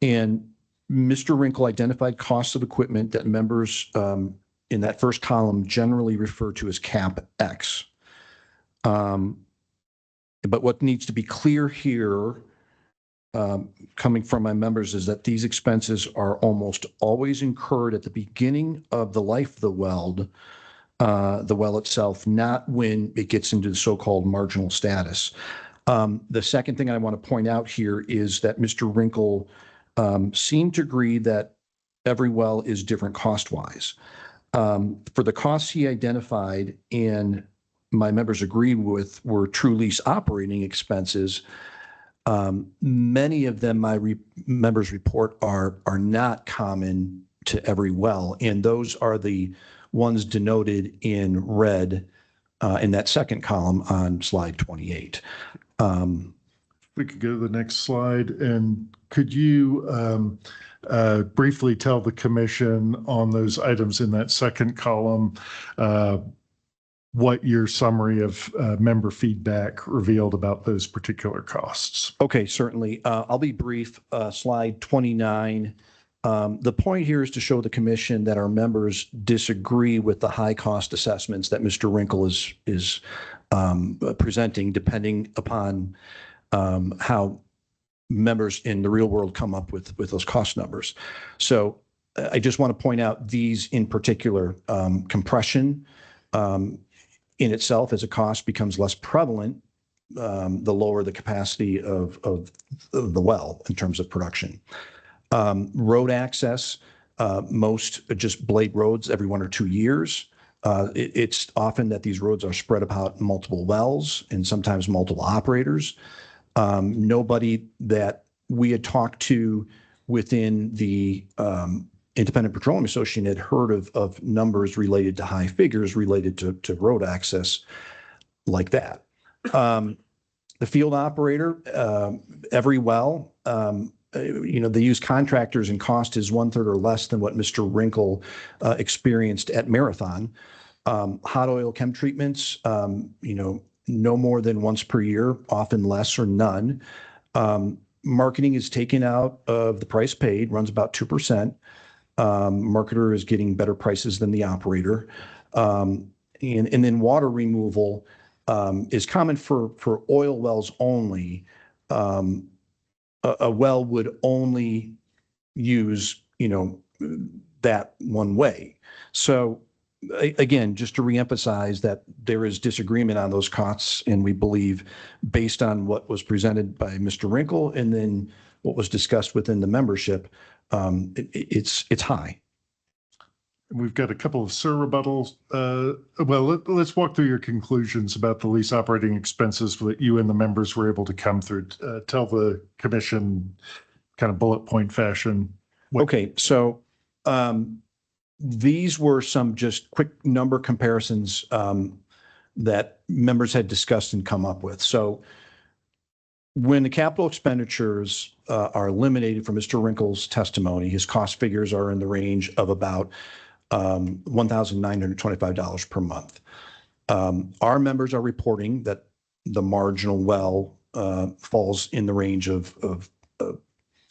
[SPEAKER 8] and Mr. Wrinkle identified costs of equipment that members in that first column generally refer to as CapEx. But what needs to be clear here, coming from my members, is that these expenses are almost always incurred at the beginning of the life of the well itself, not when it gets into the so-called marginal status. The second thing I want to point out here is that Mr. Wrinkle seemed to agree that every well is different cost-wise. For the costs he identified and my members agreed with were true lease operating expenses. Many of them, members report, are not common to every well, and those are the ones denoted in red in that second column on slide 28.
[SPEAKER 5] We could go to the next slide, and could you briefly tell the commission on those items in that second column what your summary of member feedback revealed about those particular costs?
[SPEAKER 8] Okay, certainly. I'll be brief. Slide 29. The point here is to show the commission that our members disagree with the high cost assessments that Mr. Wrinkle is presenting, depending upon how members in the real world come up with those cost numbers. So I just want to point out these in particular. Compression in itself as a cost becomes less prevalent the lower the capacity of the well in terms of production. Road access, most just blade roads every 1 or 2 years. It's often that these roads are spread about multiple wells and sometimes multiple operators. Nobody that we had talked to within the Independent Petroleum Association had heard of numbers related to high figures related to road access like that. The field operator, every well, they use contractors and cost is 1/3 or less than what Mr. Wrinkle experienced at Marathon. Hot oil chem treatments, no more than once per year, often less or none. Marketing is taken out of the price paid, runs about 2%. Marketer is getting better prices than the operator. And then water removal is common for oil wells only. A well would only use, that one way. So again, just to reemphasize that there is disagreement on those costs, and we believe based on what was presented by Mr. Wrinkle and then what was discussed within the membership, it's high.
[SPEAKER 5] We've got a couple of SIR rebuttals. Let's walk through your conclusions about the lease operating expenses that you and the members were able to come through. Tell the commission kind of bullet point fashion.
[SPEAKER 8] Okay, so these were some just quick number comparisons that members had discussed and come up with. So when the capital expenditures are eliminated from Mr. Wrinkle's testimony, his cost figures are in the range of about $1,925 per month. Our members are reporting that the marginal well falls in the range of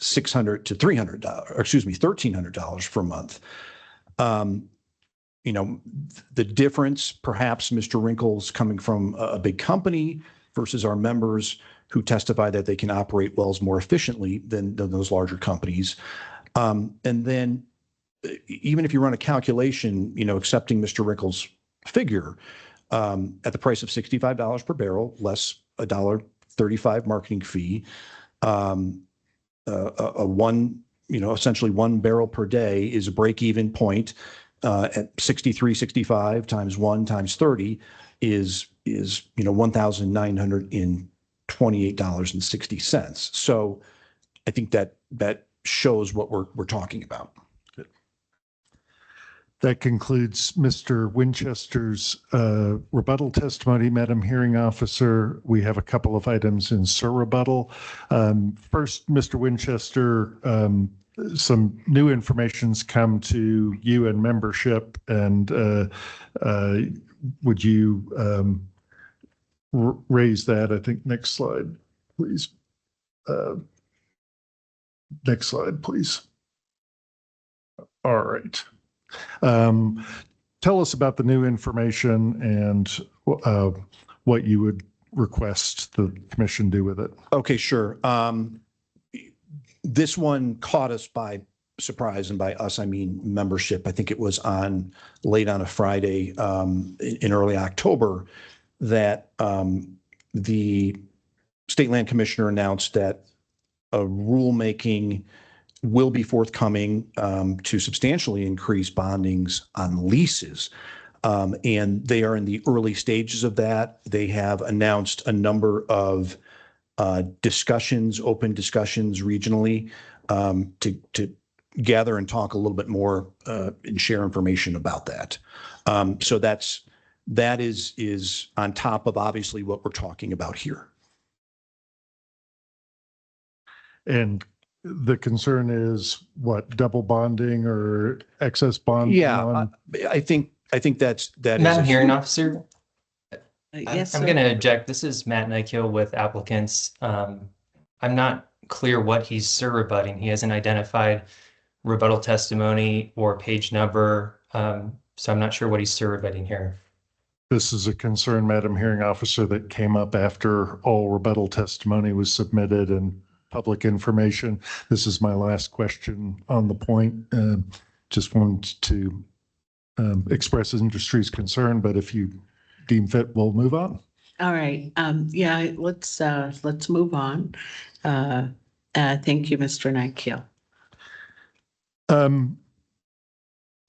[SPEAKER 8] $600 to $300, or excuse me, $1,300 per month. The difference, perhaps Mr. Wrinkle's coming from a big company versus our members who testify that they can operate wells more efficiently than those larger companies. And then even if you run a calculation, accepting Mr. Wrinkle's figure at the price of $65 per barrel, less a $1.35 marketing fee, essentially 1 barrel per day is a break-even point at 63.65 times 1 times 30 is $1,928.60. So I think that shows what we're talking about.
[SPEAKER 5] That concludes Mr. Winchester's rebuttal testimony. Madam Hearing Officer, we have a couple of items in SIR rebuttal. First, Mr. Winchester, some new information's come to you and membership, and would you raise that? I think next slide, please. Next slide, please. All right. Tell us about the new information and what you would request the commission do with it.
[SPEAKER 8] Okay, sure. This one caught us by surprise, and by us, I mean membership. I think it was late on a Friday in early October that the State Land Commissioner announced that a rulemaking will be forthcoming to substantially increase bondings on leases. And they are in the early stages of that. They have announced a number of discussions, open discussions regionally, to gather and talk a little bit more and share information about that. So that is on top of obviously what we're talking about here.
[SPEAKER 5] And the concern is what, double bonding or excess bonding?
[SPEAKER 8] Yeah, I think that is
[SPEAKER 9] Madam Hearing Officer,
[SPEAKER 1] Yes,
[SPEAKER 9] I'm
[SPEAKER 1] sir.
[SPEAKER 9] going to object. This is Matt Nykiel with applicants. I'm not clear what he's rebutting. He hasn't identified rebuttal testimony or page number, so I'm not sure what he's rebutting here.
[SPEAKER 5] This is a concern, Madam Hearing Officer, that came up after all rebuttal testimony was submitted and public information. This is my last question on the point. Just wanted to express industry's concern, but if you deem fit, we'll move on.
[SPEAKER 1] All right. Yeah, let's move on. Thank you, Mr. Nykiel.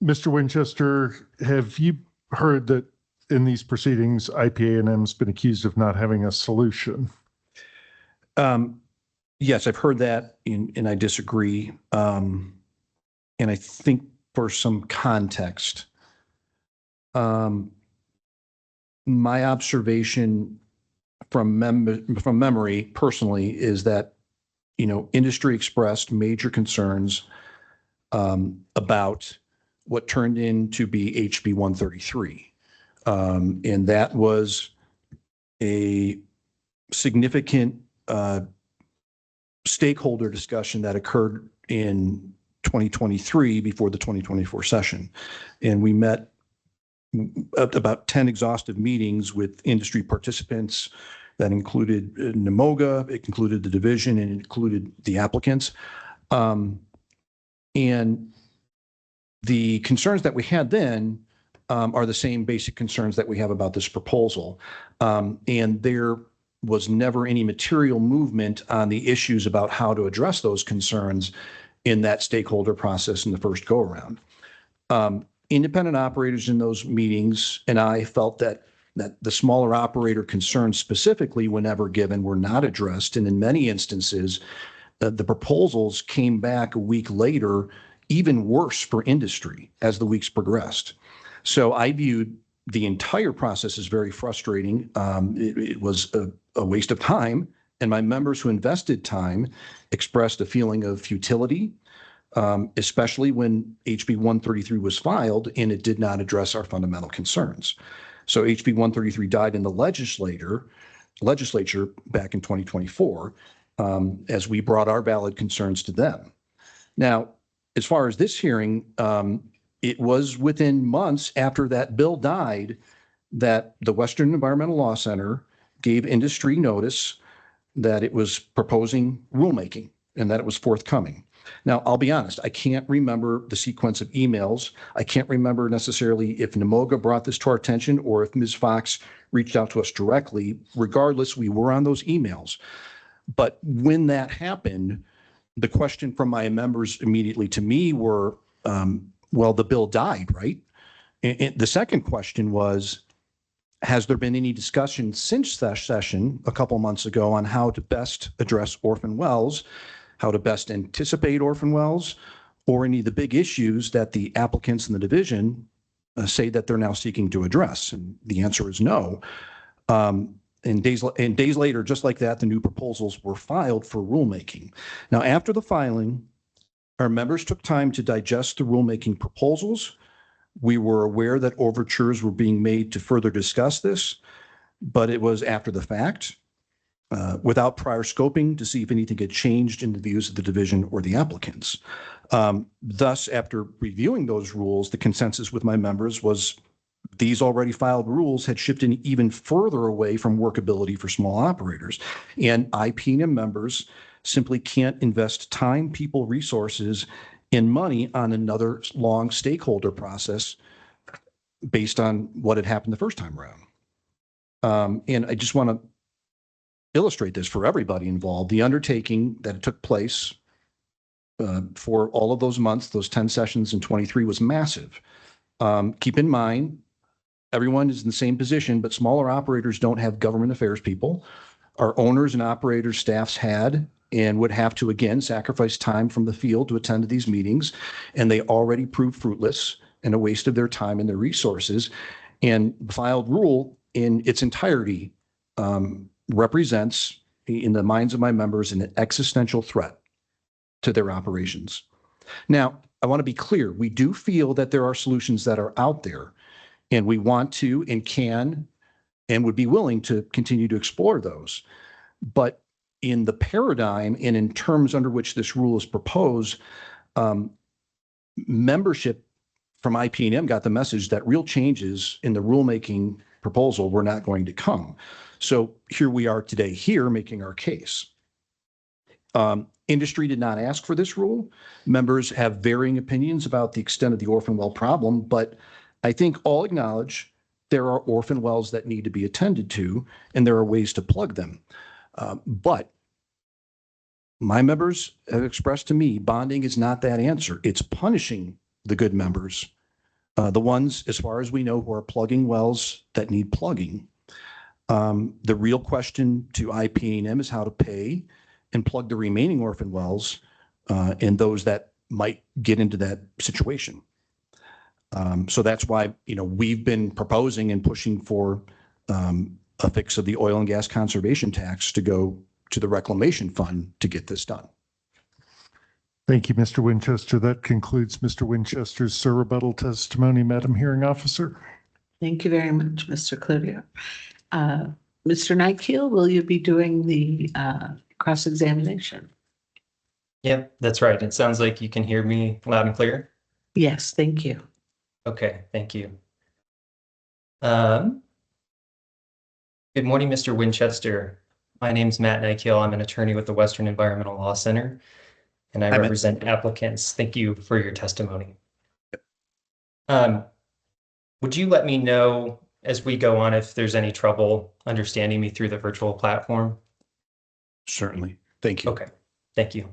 [SPEAKER 5] Mr. Winchester, have you heard that in these proceedings, IPA&M's been accused of not having a solution?
[SPEAKER 8] Yes, I've heard that, and I disagree. And I think for some context, my observation from memory personally is that, industry expressed major concerns about what turned into be HB 133. And that was a significant stakeholder discussion that occurred in 2023 before the 2024 session. And we met about 10 exhaustive meetings with industry participants that included NMOGA, it included the division, and it included the applicants. And the concerns that we had then are the same basic concerns that we have about this proposal. And there was never any material movement on the issues about how to address those concerns in that stakeholder process in the first go around. Independent operators in those meetings and I felt that the smaller operator concerns specifically, whenever given, were not addressed. And in many instances, the proposals came back a week later, even worse for industry as the weeks progressed. So I viewed the entire process as very frustrating. It was a waste of time. And my members who invested time expressed a feeling of futility, especially when HB 133 was filed and it did not address our fundamental concerns. So HB 133 died in the legislature back in 2024 as we brought our valid concerns to them. Now, as far as this hearing, it was within months after that bill died that the Western Environmental Law Center gave industry notice that it was proposing rulemaking and that it was forthcoming. Now, I'll be honest, I can't remember the sequence of emails. I can't remember necessarily if NMOGA brought this to our attention or if Ms. Fox reached out to us directly. Regardless, we were on those emails. But when that happened, the question from my members immediately to me were, well, the bill died, right? And the second question was, has there been any discussion since that session a couple months ago on how to best address orphan wells, how to best anticipate orphan wells, or any of the big issues that the applicants in the division say that they're now seeking to address? And the answer is no. And days later, just like that, the new proposals were filed for rulemaking. Now, after the filing, our members took time to digest the rulemaking proposals. We were aware that overtures were being made to further discuss this, but it was after the fact, without prior scoping to see if anything had changed in the views of the division or the applicants. Thus, after reviewing those rules, the consensus with my members was these already filed rules had shifted even further away from workability for small operators. And IPM members simply can't invest time, people, resources, and money on another long stakeholder process based on what had happened the first time around. And I just want to illustrate this for everybody involved. The undertaking that took place for all of those months, those 10 sessions in 23, was massive. Keep in mind, everyone is in the same position, but smaller operators don't have government affairs people. our owners and operators staffs had and would have to again sacrifice time from the field to attend to these meetings. And they already proved fruitless and a waste of their time and their resources. And the filed rule in its entirety represents, in the minds of my members, an existential threat to their operations. Now, I want to be clear. We do feel that there are solutions that are out there, and we want to and can and would be willing to continue to explore those. But in the paradigm and in terms under which this rule is proposed, membership from IPM got the message that real changes in the rulemaking proposal were not going to come. So here we are today here making our case. Industry did not ask for this rule. Members have varying opinions about the extent of the orphan well problem, but I think all acknowledge there are orphan wells that need to be attended to, and there are ways to plug them. But my members have expressed to me, bonding is not that answer. It's punishing the good members, the ones, as far as we know, who are plugging wells that need plugging. The real question to IPM is how to pay and plug the remaining orphan wells and those that might get into that situation. So that's why, we've been proposing and pushing for a fix of the oil and gas conservation tax to go to the reclamation fund to get this done.
[SPEAKER 5] Thank you, Mr. Winchester. That concludes Mr. Winchester's rebuttal testimony. Madam Hearing Officer.
[SPEAKER 1] Thank you very much, Mr. Cloutier. Mr. Nykiel, will you be doing the cross-examination?
[SPEAKER 9] Yep, that's right. It sounds like you can hear me loud and clear.
[SPEAKER 1] Yes, thank you.
[SPEAKER 9] Okay, thank you. Good morning, Mr. Winchester. My name's Matt Nykiel. I'm an attorney with the Western Environmental Law Center, and I represent applicants. Thank you for your testimony. Would you let me know as we go on if there's any trouble understanding me through the virtual platform?
[SPEAKER 8] Certainly. Thank you.
[SPEAKER 9] Okay, thank you.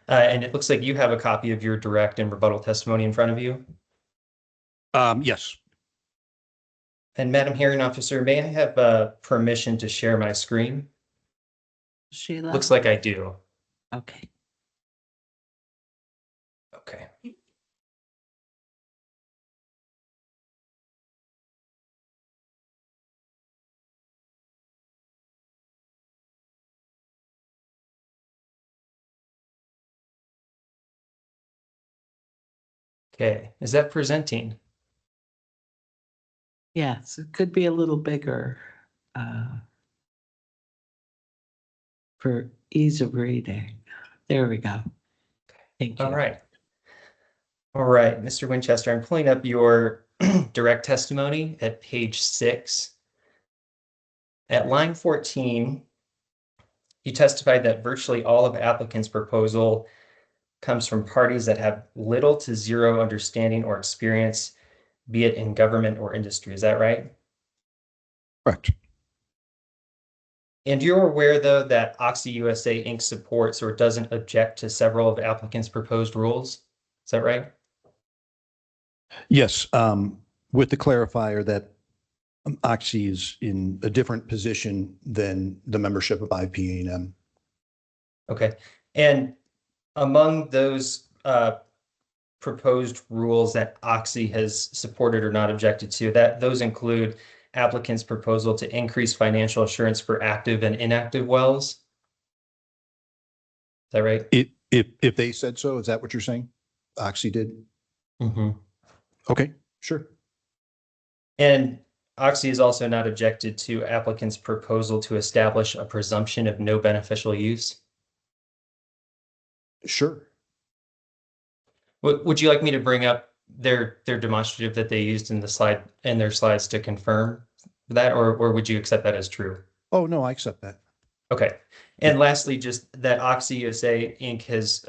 [SPEAKER 9] And it looks like you have a copy of your direct and rebuttal testimony in front of you.
[SPEAKER 8] Yes.
[SPEAKER 9] And Madam Hearing Officer, may I have permission to share my screen?
[SPEAKER 1] Sheila?
[SPEAKER 9] Looks like I do.
[SPEAKER 1] Okay.
[SPEAKER 9] Okay. Okay, is that presenting?
[SPEAKER 1] Yes, it could be a little bigger for ease of reading. There we go. Thank you.
[SPEAKER 9] All right. All right, Mr. Winchester, I'm pulling up your direct testimony at page 6. At line 14, you testified that virtually all of applicants' proposal comes from parties that have little to zero understanding or experience, be it in government or industry. Is that right?
[SPEAKER 8] Correct.
[SPEAKER 9] And you're aware, though, that Oxy USA Inc. supports or doesn't object to several of the applicants' proposed rules. Is that right?
[SPEAKER 8] Yes, with the clarifier that Oxy is in a different position than the membership of IPM.
[SPEAKER 9] Okay. And among those proposed rules that Oxy has supported or not objected to, those include applicants' proposal to increase financial assurance for active and inactive wells. Is that right?
[SPEAKER 8] If they said so, is that what you're saying? Oxy did?
[SPEAKER 9] Mm-hmm.
[SPEAKER 8] Okay, sure.
[SPEAKER 9] And Oxy has also not objected to applicants' proposal to establish a presumption of no beneficial use.
[SPEAKER 8] Sure.
[SPEAKER 9] Would you like me to bring up their demonstrative that they used in their slides to confirm that, or would you accept that as true?
[SPEAKER 8] Oh, no, I accept that.
[SPEAKER 9] Okay. And lastly, just that Oxy USA Inc. has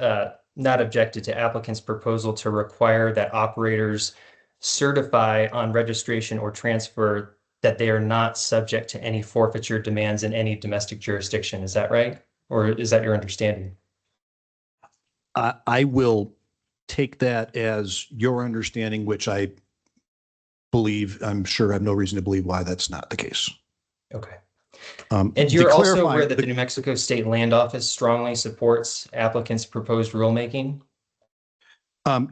[SPEAKER 9] not objected to applicants' proposal to require that operators certify on registration or transfer that they are not subject to any forfeiture demands in any domestic jurisdiction. Is that right? Or is that your understanding?
[SPEAKER 8] I will take that as your understanding, which I believe, I'm sure I have no reason to believe why that's not the case.
[SPEAKER 9] Okay. And
[SPEAKER 8] To
[SPEAKER 9] you're also
[SPEAKER 8] clarify,
[SPEAKER 9] aware that the New Mexico State Land Office strongly supports applicants' proposed rulemaking?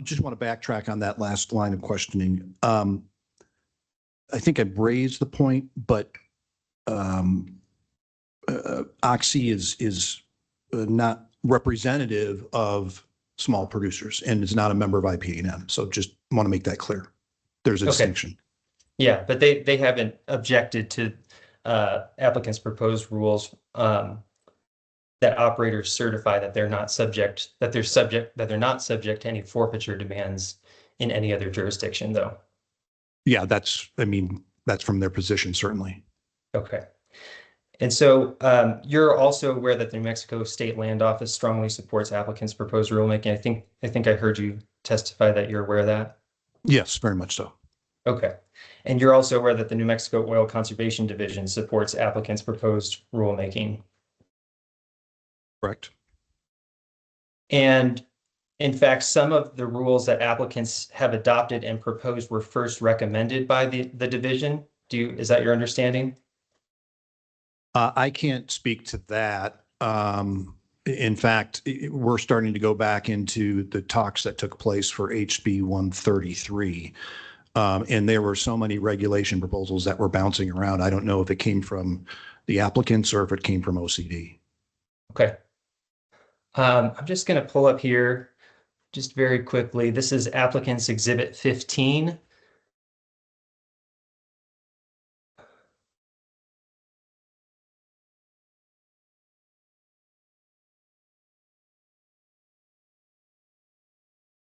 [SPEAKER 8] Just want to backtrack on that last line of questioning. I think I've raised the point, but OCC is not representative of small producers and is not a member of IPA&M. So just want to make that clear. There's a distinction.
[SPEAKER 9] Yeah, but they haven't objected to applicants' proposed rules that operators certify that they're not subject to any forfeiture demands in any other jurisdiction, though.
[SPEAKER 8] Yeah, that's from their position, certainly.
[SPEAKER 9] Okay. And so you're also aware that the New Mexico State Land Office strongly supports applicants' proposed rulemaking. I think I heard you testify that you're aware of that.
[SPEAKER 8] Yes, very much so.
[SPEAKER 9] Okay. And you're also aware that the New Mexico Oil Conservation Division supports applicants' proposed rulemaking.
[SPEAKER 8] Correct.
[SPEAKER 9] And in fact, some of the rules that applicants have adopted and proposed were first recommended by the division. Is that your understanding?
[SPEAKER 8] I can't speak to that. In fact, we're starting to go back into the talks that took place for HB 133. And there were so many regulation proposals that were bouncing around. I don't know if it came from the applicants or if it came from OCD.
[SPEAKER 9] Okay. I'm just going to pull up here just very quickly. This is applicants exhibit 15.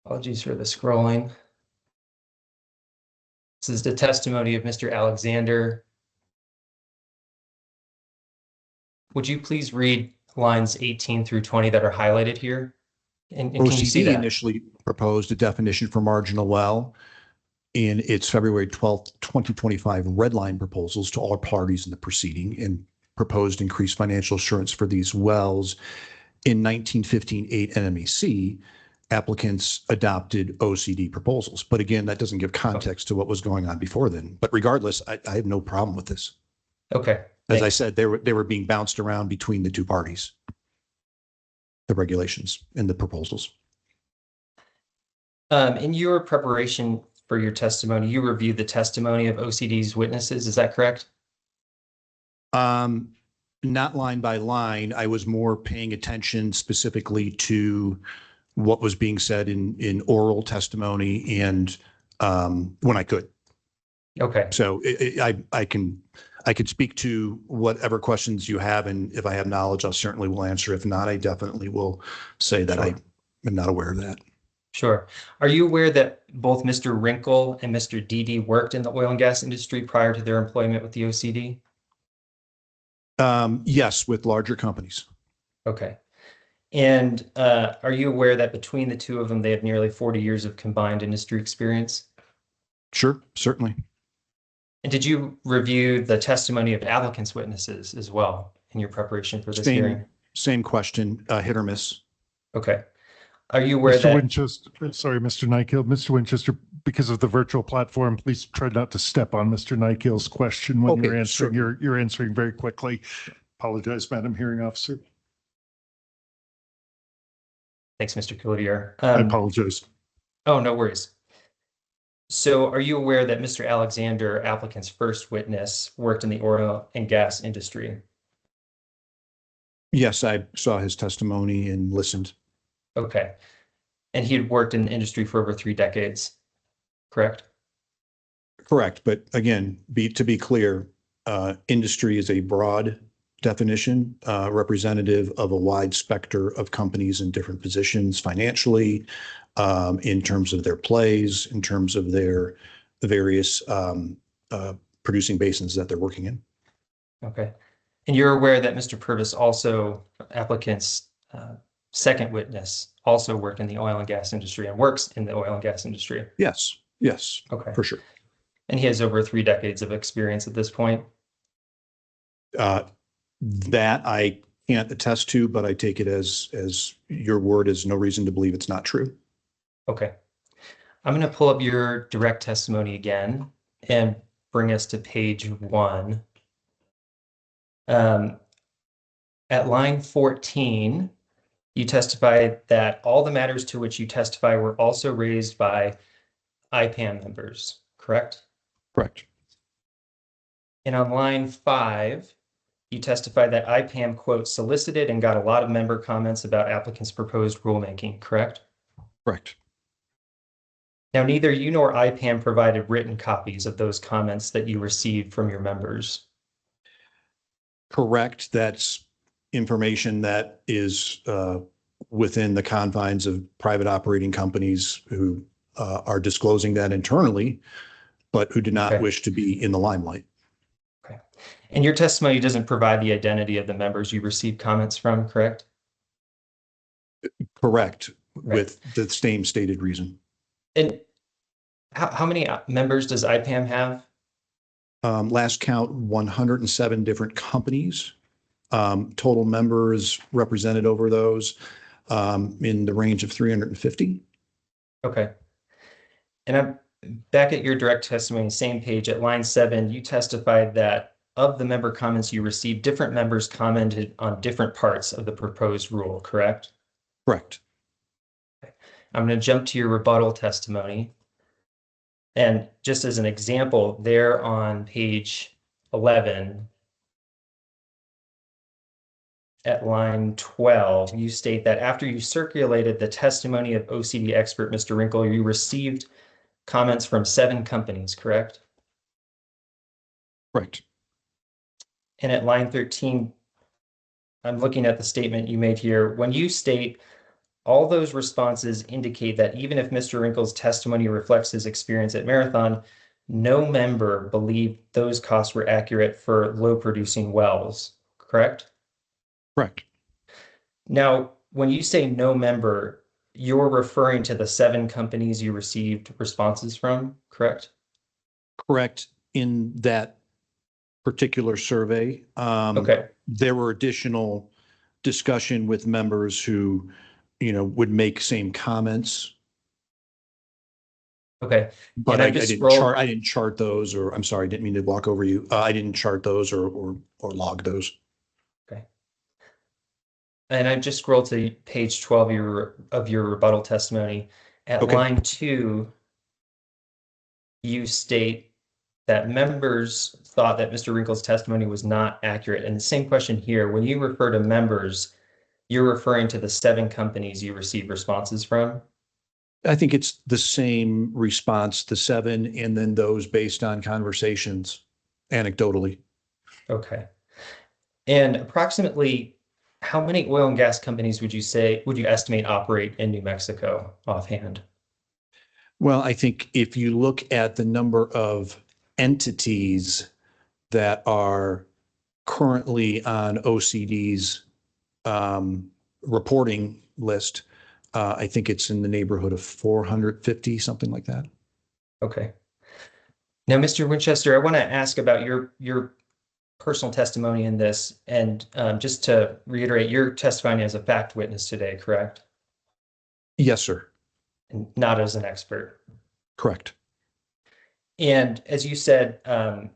[SPEAKER 9] Apologies for the scrolling. This is the testimony of Mr. Alexander. Would you please read lines 18 through 20 that are highlighted here? And can you see
[SPEAKER 8] OCD
[SPEAKER 9] that?
[SPEAKER 8] initially proposed a definition for marginal well in its February 12th, 2025 red line proposals to all parties in the proceeding and proposed increased financial assurance for these wells. In 1915-8 NMEC, applicants adopted OCD proposals. But again, that doesn't give context to what was going on before then. But regardless, I have no problem with this.
[SPEAKER 9] Okay.
[SPEAKER 8] As I said, they were being bounced around between the two parties, the regulations and the proposals.
[SPEAKER 9] In your preparation for your testimony, you reviewed the testimony of OCD's witnesses. Is that correct?
[SPEAKER 8] Not line by line. I was more paying attention specifically to what was being said in oral testimony and when I could.
[SPEAKER 9] Okay.
[SPEAKER 8] So I could speak to whatever questions you have, and if I have knowledge, I'll certainly will answer. If not, I definitely will say that I am not aware of that.
[SPEAKER 9] Sure. Are you aware that both Mr. Wrinkle and Mr. Dede worked in the oil and gas industry prior to their employment with the OCD?
[SPEAKER 8] Yes, with larger companies.
[SPEAKER 9] Okay. And are you aware that between the two of them, they have nearly 40 years of combined industry experience?
[SPEAKER 8] Sure, certainly.
[SPEAKER 9] And did you review the testimony of applicants' witnesses as well in your preparation for this hearing?
[SPEAKER 8] Same question, hit or miss.
[SPEAKER 9] Okay. Are you aware
[SPEAKER 5] Mr. Winchester, sorry, Mr. Nykiel, Mr. Winchester, because of the virtual platform, please try not to step on Mr. Nykiel's question when you're answering.
[SPEAKER 8] Sure.
[SPEAKER 5] You're answering very quickly. Apologize, Madam Hearing Officer.
[SPEAKER 9] Thanks, Mr. Cloutier.
[SPEAKER 5] I apologize.
[SPEAKER 9] Oh, no worries. So are you aware that Mr. Alexander, applicant's first witness, worked in the oil and gas industry?
[SPEAKER 8] Yes, I saw his testimony and listened.
[SPEAKER 9] Okay. And he had worked in the industry for over 3 decades, correct?
[SPEAKER 8] Correct. But again, to be clear, industry is a broad definition, representative of a wide spectrum of companies in different positions financially, in terms of their plays, in terms of their various producing basins that they're working in.
[SPEAKER 9] Okay. And you're aware that Mr. Purvis, also applicant's second witness, also worked in the oil and gas industry and works in the oil and gas industry?
[SPEAKER 8] Yes,
[SPEAKER 9] Okay.
[SPEAKER 8] for sure.
[SPEAKER 9] And he has over 3 decades of experience at this point?
[SPEAKER 8] That I can't attest to, but I take it as your word is no reason to believe it's not true.
[SPEAKER 9] Okay. I'm going to pull up your direct testimony again and bring us to page 1. At line 14, you testified that all the matters to which you testify were also raised by IPAM members, correct?
[SPEAKER 8] Correct.
[SPEAKER 9] And on line 5, you testified that IPAM, quote, solicited and got a lot of member comments about applicants' proposed rulemaking, correct?
[SPEAKER 8] Correct.
[SPEAKER 9] Now, neither you nor IPAM provided written copies of those comments that you received from your members.
[SPEAKER 8] Correct. That's information that is within the confines of private operating companies who are disclosing that internally, but who do not
[SPEAKER 9] Okay.
[SPEAKER 8] wish to be in the limelight.
[SPEAKER 9] Okay. And your testimony doesn't provide the identity of the members you received comments from, correct?
[SPEAKER 8] Correct,
[SPEAKER 9] Right.
[SPEAKER 8] with the same stated reason.
[SPEAKER 9] And how many members does IPAM have?
[SPEAKER 8] Last count, 107 different companies. Total members represented over those in the range of 350.
[SPEAKER 9] Okay. And I'm back at your direct testimony, same page at line 7, you testified that of the member comments you received, different members commented on different parts of the proposed rule, correct?
[SPEAKER 8] Correct.
[SPEAKER 9] I'm going to jump to your rebuttal testimony. And just as an example, there on page 11, at line 12, you state that after you circulated the testimony of OCD expert Mr. Wrinkle, you received comments from 7 companies, correct?
[SPEAKER 8] Correct.
[SPEAKER 9] And at line 13, I'm looking at the statement you made here. When you state all those responses indicate that even if Mr. Wrinkle's testimony reflects his experience at Marathon, no member believed those costs were accurate for low producing wells, correct?
[SPEAKER 8] Correct.
[SPEAKER 9] Now, when you say no member, you're referring to the 7 companies you received responses from, correct?
[SPEAKER 8] Correct. In that particular survey,
[SPEAKER 9] Okay.
[SPEAKER 8] there were additional discussion with members who, would make same comments.
[SPEAKER 9] Okay.
[SPEAKER 8] But
[SPEAKER 9] And
[SPEAKER 8] I
[SPEAKER 9] I'm just
[SPEAKER 8] didn't chart those, or I'm sorry, I didn't mean to walk over you. I didn't chart those or log those.
[SPEAKER 9] Okay. And I just scrolled to page 12 of your rebuttal testimony. At
[SPEAKER 8] Okay.
[SPEAKER 9] line 2, you state that members thought that Mr. Wrinkle's testimony was not accurate. And the same question here, when you refer to members, you're referring to the 7 companies you received responses from?
[SPEAKER 8] I think it's the same response, the 7, and then those based on conversations anecdotally.
[SPEAKER 9] Okay. And approximately how many oil and gas companies would you estimate operate in New Mexico offhand?
[SPEAKER 8] Well, I think if you look at the number of entities that are currently on OCD's reporting list, I think it's in the neighborhood of 450, something like that.
[SPEAKER 9] Okay. Now, Mr. Winchester, I want to ask about your personal testimony in this. And just to reiterate, you're testifying as a fact witness today, correct?
[SPEAKER 8] Yes, sir.
[SPEAKER 9] And not as an expert.
[SPEAKER 8] Correct.
[SPEAKER 9] And as you said, the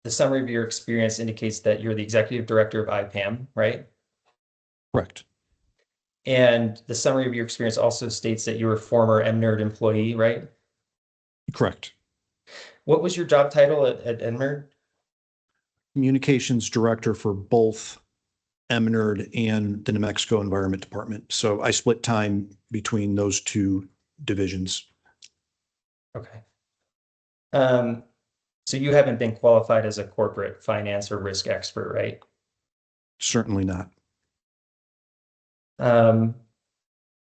[SPEAKER 9] summary of your experience indicates that you're the executive director of IPAM, right?
[SPEAKER 8] Correct.
[SPEAKER 9] And the summary of your experience also states that you were a former MNerd employee, right?
[SPEAKER 8] Correct.
[SPEAKER 9] What was your job title at MNerd?
[SPEAKER 8] Communications director for both MNerd and the New Mexico Environment Department. So I split time between those 2 divisions.
[SPEAKER 9] Okay. So you haven't been qualified as a corporate finance or risk expert, right?
[SPEAKER 8] Certainly not.
[SPEAKER 9] I'm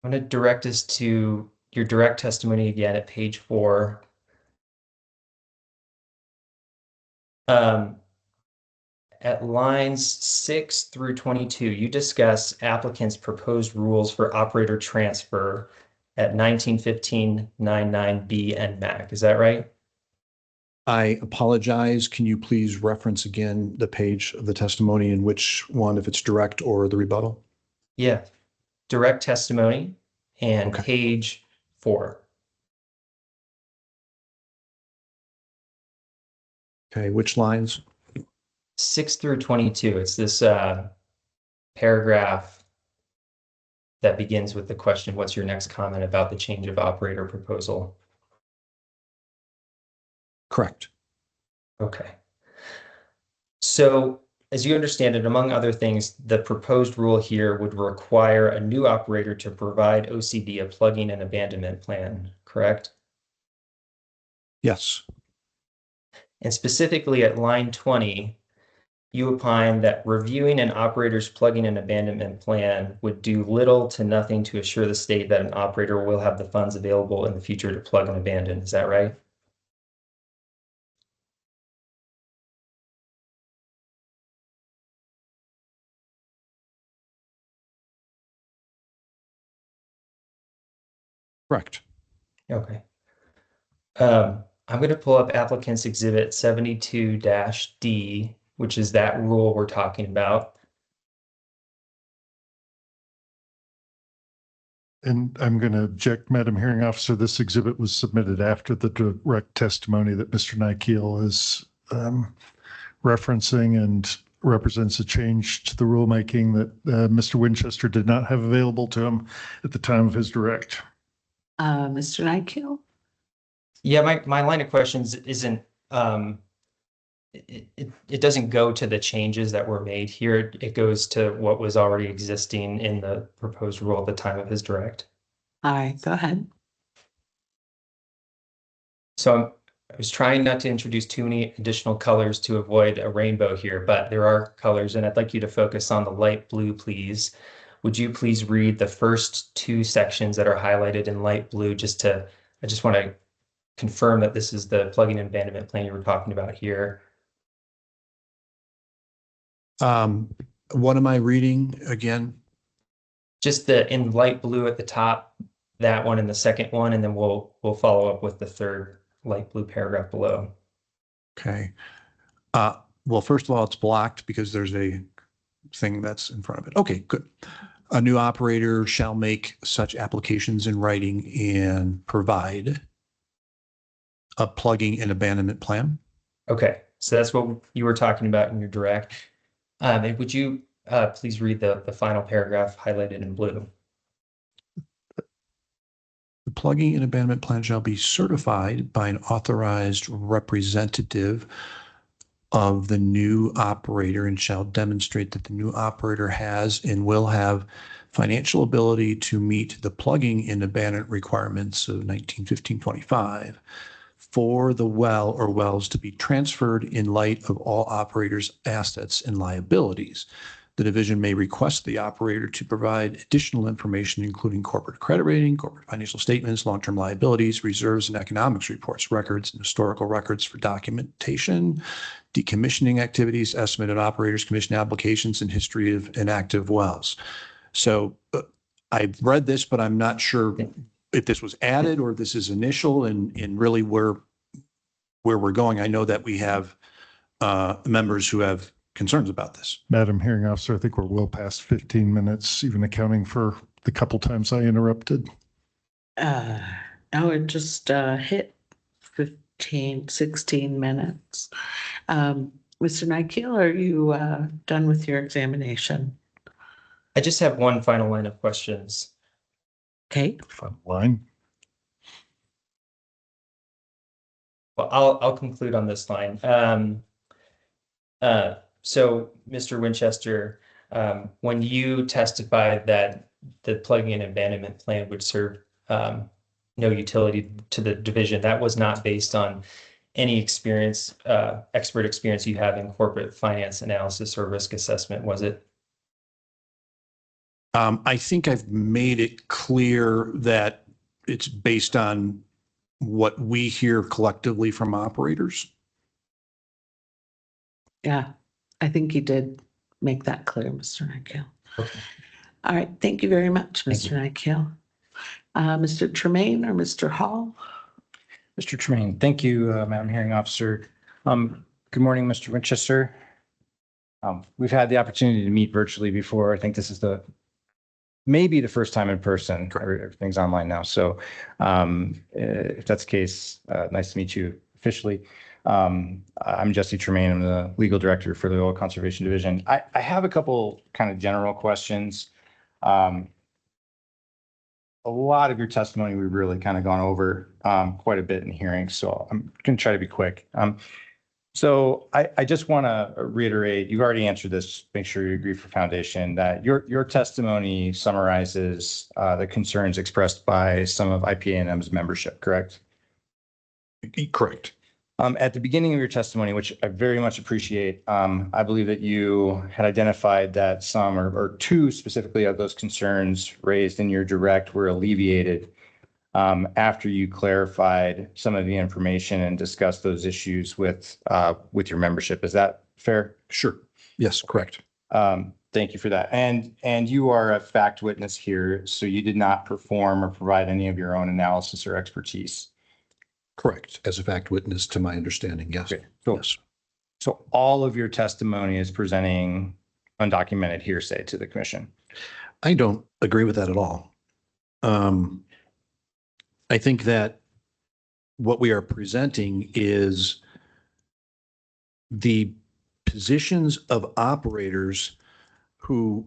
[SPEAKER 9] going to direct us to your direct testimony again at page 4. At lines 6 through 22, you discuss applicants' proposed rules for operator transfer at 1915-99B and MAC. Is that right?
[SPEAKER 8] I apologize. Can you please reference again the page of the testimony in which one, if it's direct or the rebuttal?
[SPEAKER 9] Yeah. Direct testimony and
[SPEAKER 8] Okay.
[SPEAKER 9] page 4.
[SPEAKER 8] Okay, which lines?
[SPEAKER 9] 6 through 22. It's this paragraph that begins with the question, what's your next comment about the change of operator proposal?
[SPEAKER 8] Correct.
[SPEAKER 9] Okay. So as you understand it, among other things, the proposed rule here would require a new operator to provide OCD a plugging and abandonment plan, correct?
[SPEAKER 8] Yes.
[SPEAKER 9] And specifically at line 20, you opine that reviewing an operator's plugging and abandonment plan would do little to nothing to assure the state that an operator will have the funds available in the future to plug and abandon. Is that right?
[SPEAKER 8] Correct.
[SPEAKER 9] Okay. I'm going to pull up applicant's exhibit 72-D, which is that rule we're talking about.
[SPEAKER 5] And I'm going to object, Madam Hearing Officer, this exhibit was submitted after the direct testimony that Mr. Nykiel is referencing and represents a change to the rulemaking that Mr. Winchester did not have available to him at the time of his direct.
[SPEAKER 1] Mr. Nykiel?
[SPEAKER 9] Yeah, my line of questions isn't, it doesn't go to the changes that were made here. It goes to what was already existing in the proposed rule at the time of his direct.
[SPEAKER 1] All right, go ahead.
[SPEAKER 9] So I was trying not to introduce too many additional colors to avoid a rainbow here, but there are colors, and I'd like you to focus on the light blue, please. Would you please read the first two sections that are highlighted in light blue I just want to confirm that this is the plugging and abandonment plan you were talking about here.
[SPEAKER 8] What am I reading again?
[SPEAKER 9] Just in light blue at the top, that one and the second one, and then we'll follow up with the third light blue paragraph below.
[SPEAKER 8] Okay. Well, first of all, it's blocked because there's a thing that's in front of it. Okay, good. A new operator shall make such applications in writing and provide a plugging and abandonment plan.
[SPEAKER 9] Okay, so that's what you were talking about in your direct. And would you please read the final paragraph highlighted in blue?
[SPEAKER 8] The plugging and abandonment plan shall be certified by an authorized representative of the new operator and shall demonstrate that the new operator has and will have financial ability to meet the plugging and abandonment requirements of 1915-25 for the well or wells to be transferred in light of all operators' assets and liabilities. The division may request the operator to provide additional information, including corporate credit rating, corporate financial statements, long-term liabilities, reserves and economics reports, records and historical records for documentation, decommissioning activities, estimated operators, commission applications, and history of inactive wells. So I've read this, but I'm not sure if this was added or this is initial and really where we're going. I know that we have members who have concerns about this.
[SPEAKER 5] Madam Hearing Officer, I think we're well past 15 minutes, even accounting for the couple times I interrupted.
[SPEAKER 1] No, it just hit 16 minutes. Mr. Nykiel, are you done with your examination?
[SPEAKER 9] I just have one final line of questions.
[SPEAKER 1] Okay.
[SPEAKER 5] Fun line.
[SPEAKER 9] Well, I'll conclude on this line. So, Mr. Winchester, when you testified that the plugging and abandonment plan would serve no utility to the division, that was not based on any experience, expert experience you have in corporate finance analysis or risk assessment, was it?
[SPEAKER 8] I think I've made it clear that it's based on what we hear collectively from operators.
[SPEAKER 1] Yeah, I think you did make that clear, Mr. Nykiel.
[SPEAKER 9] Okay.
[SPEAKER 1] All right, thank you very much, Mr. Nykiel. Mr. Tremaine or Mr. Hall?
[SPEAKER 10] Mr. Tremaine, thank you, Madam Hearing Officer. Good morning, Mr. Winchester. We've had the opportunity to meet virtually before. I think this is maybe the first time in person. Everything's online now. So if that's the case, nice to meet you officially. I'm Jesse Tremaine. I'm the legal director for the Oil Conservation Division. I have a couple kind of general questions. A lot of your testimony, we've really kind of gone over quite a bit in hearings, so I'm going to try to be quick. So I just want to reiterate, you've already answered this, make sure you agree for foundation, that your testimony summarizes the concerns expressed by some of IPA&M's membership, correct?
[SPEAKER 8] Correct.
[SPEAKER 10] At the beginning of your testimony, which I very much appreciate, I believe that you had identified that some or two specifically of those concerns raised in your direct were alleviated after you clarified some of the information and discussed those issues with your membership. Is that fair?
[SPEAKER 8] Sure. Yes, correct.
[SPEAKER 10] Thank you for that. And you are a fact witness here, so you did not perform or provide any of your own analysis or expertise.
[SPEAKER 8] Correct. As a fact witness, to my understanding, yes.
[SPEAKER 10] Okay. So,
[SPEAKER 8] Yes.
[SPEAKER 10] so all of your testimony is presenting undocumented hearsay to the commission.
[SPEAKER 8] I don't agree with that at all. I think that what we are presenting is the positions of operators who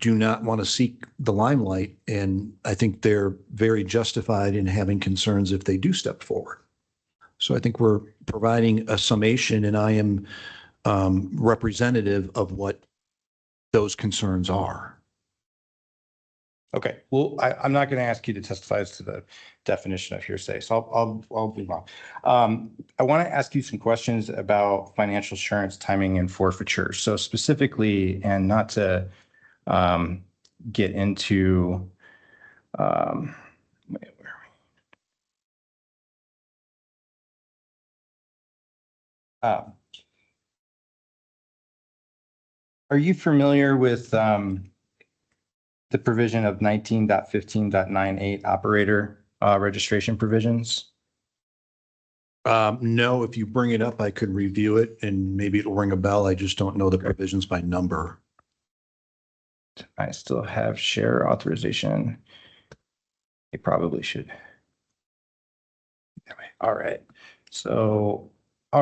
[SPEAKER 8] do not want to seek the limelight, and I think they're very justified in having concerns if they do step forward. So I think we're providing a summation, and I am representative of what those concerns are.
[SPEAKER 10] Okay, well, I'm not going to ask you to testify as to the definition of hearsay, so I'll move on. I want to ask you some questions about financial assurance, timing, and forfeiture. So specifically, and not to get into wait, where are we? Are you familiar with the provision of 19.15.98 operator registration provisions?
[SPEAKER 8] No, if you bring it up, I could review it and maybe it'll ring a bell. I just don't know the provisions by number.
[SPEAKER 10] I still have share authorization. It probably should. All right. So,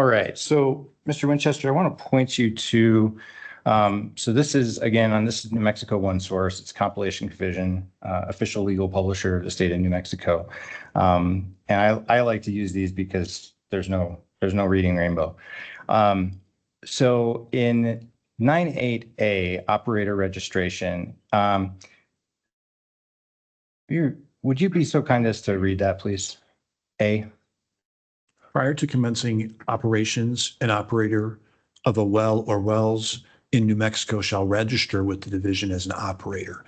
[SPEAKER 10] Mr. Winchester, I want to point you to, so this is, again, this is New Mexico One Source. It's compilation division, official legal publisher of the state of New Mexico. And I like to use these because there's no reading rainbow. So in 9.8A operator registration, would you be so kind as to read that, please? A.
[SPEAKER 8] Prior to commencing operations, an operator of a well or wells in New Mexico shall register with the division as an operator.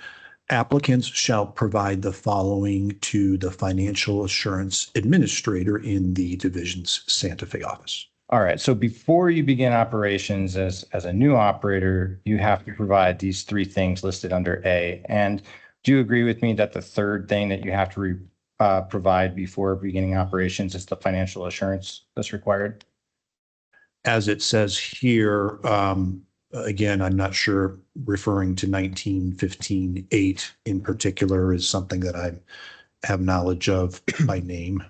[SPEAKER 8] Applicants shall provide the following to the financial assurance administrator in the division's Santa Fe office.
[SPEAKER 10] All right. So before you begin operations as a new operator, you have to provide these three things listed under A. And do you agree with me that the third thing that you have to provide before beginning operations is the financial assurance that's required?
[SPEAKER 8] As it says here, again, I'm not sure, referring to 1915-8 in particular is something that I have knowledge of by name.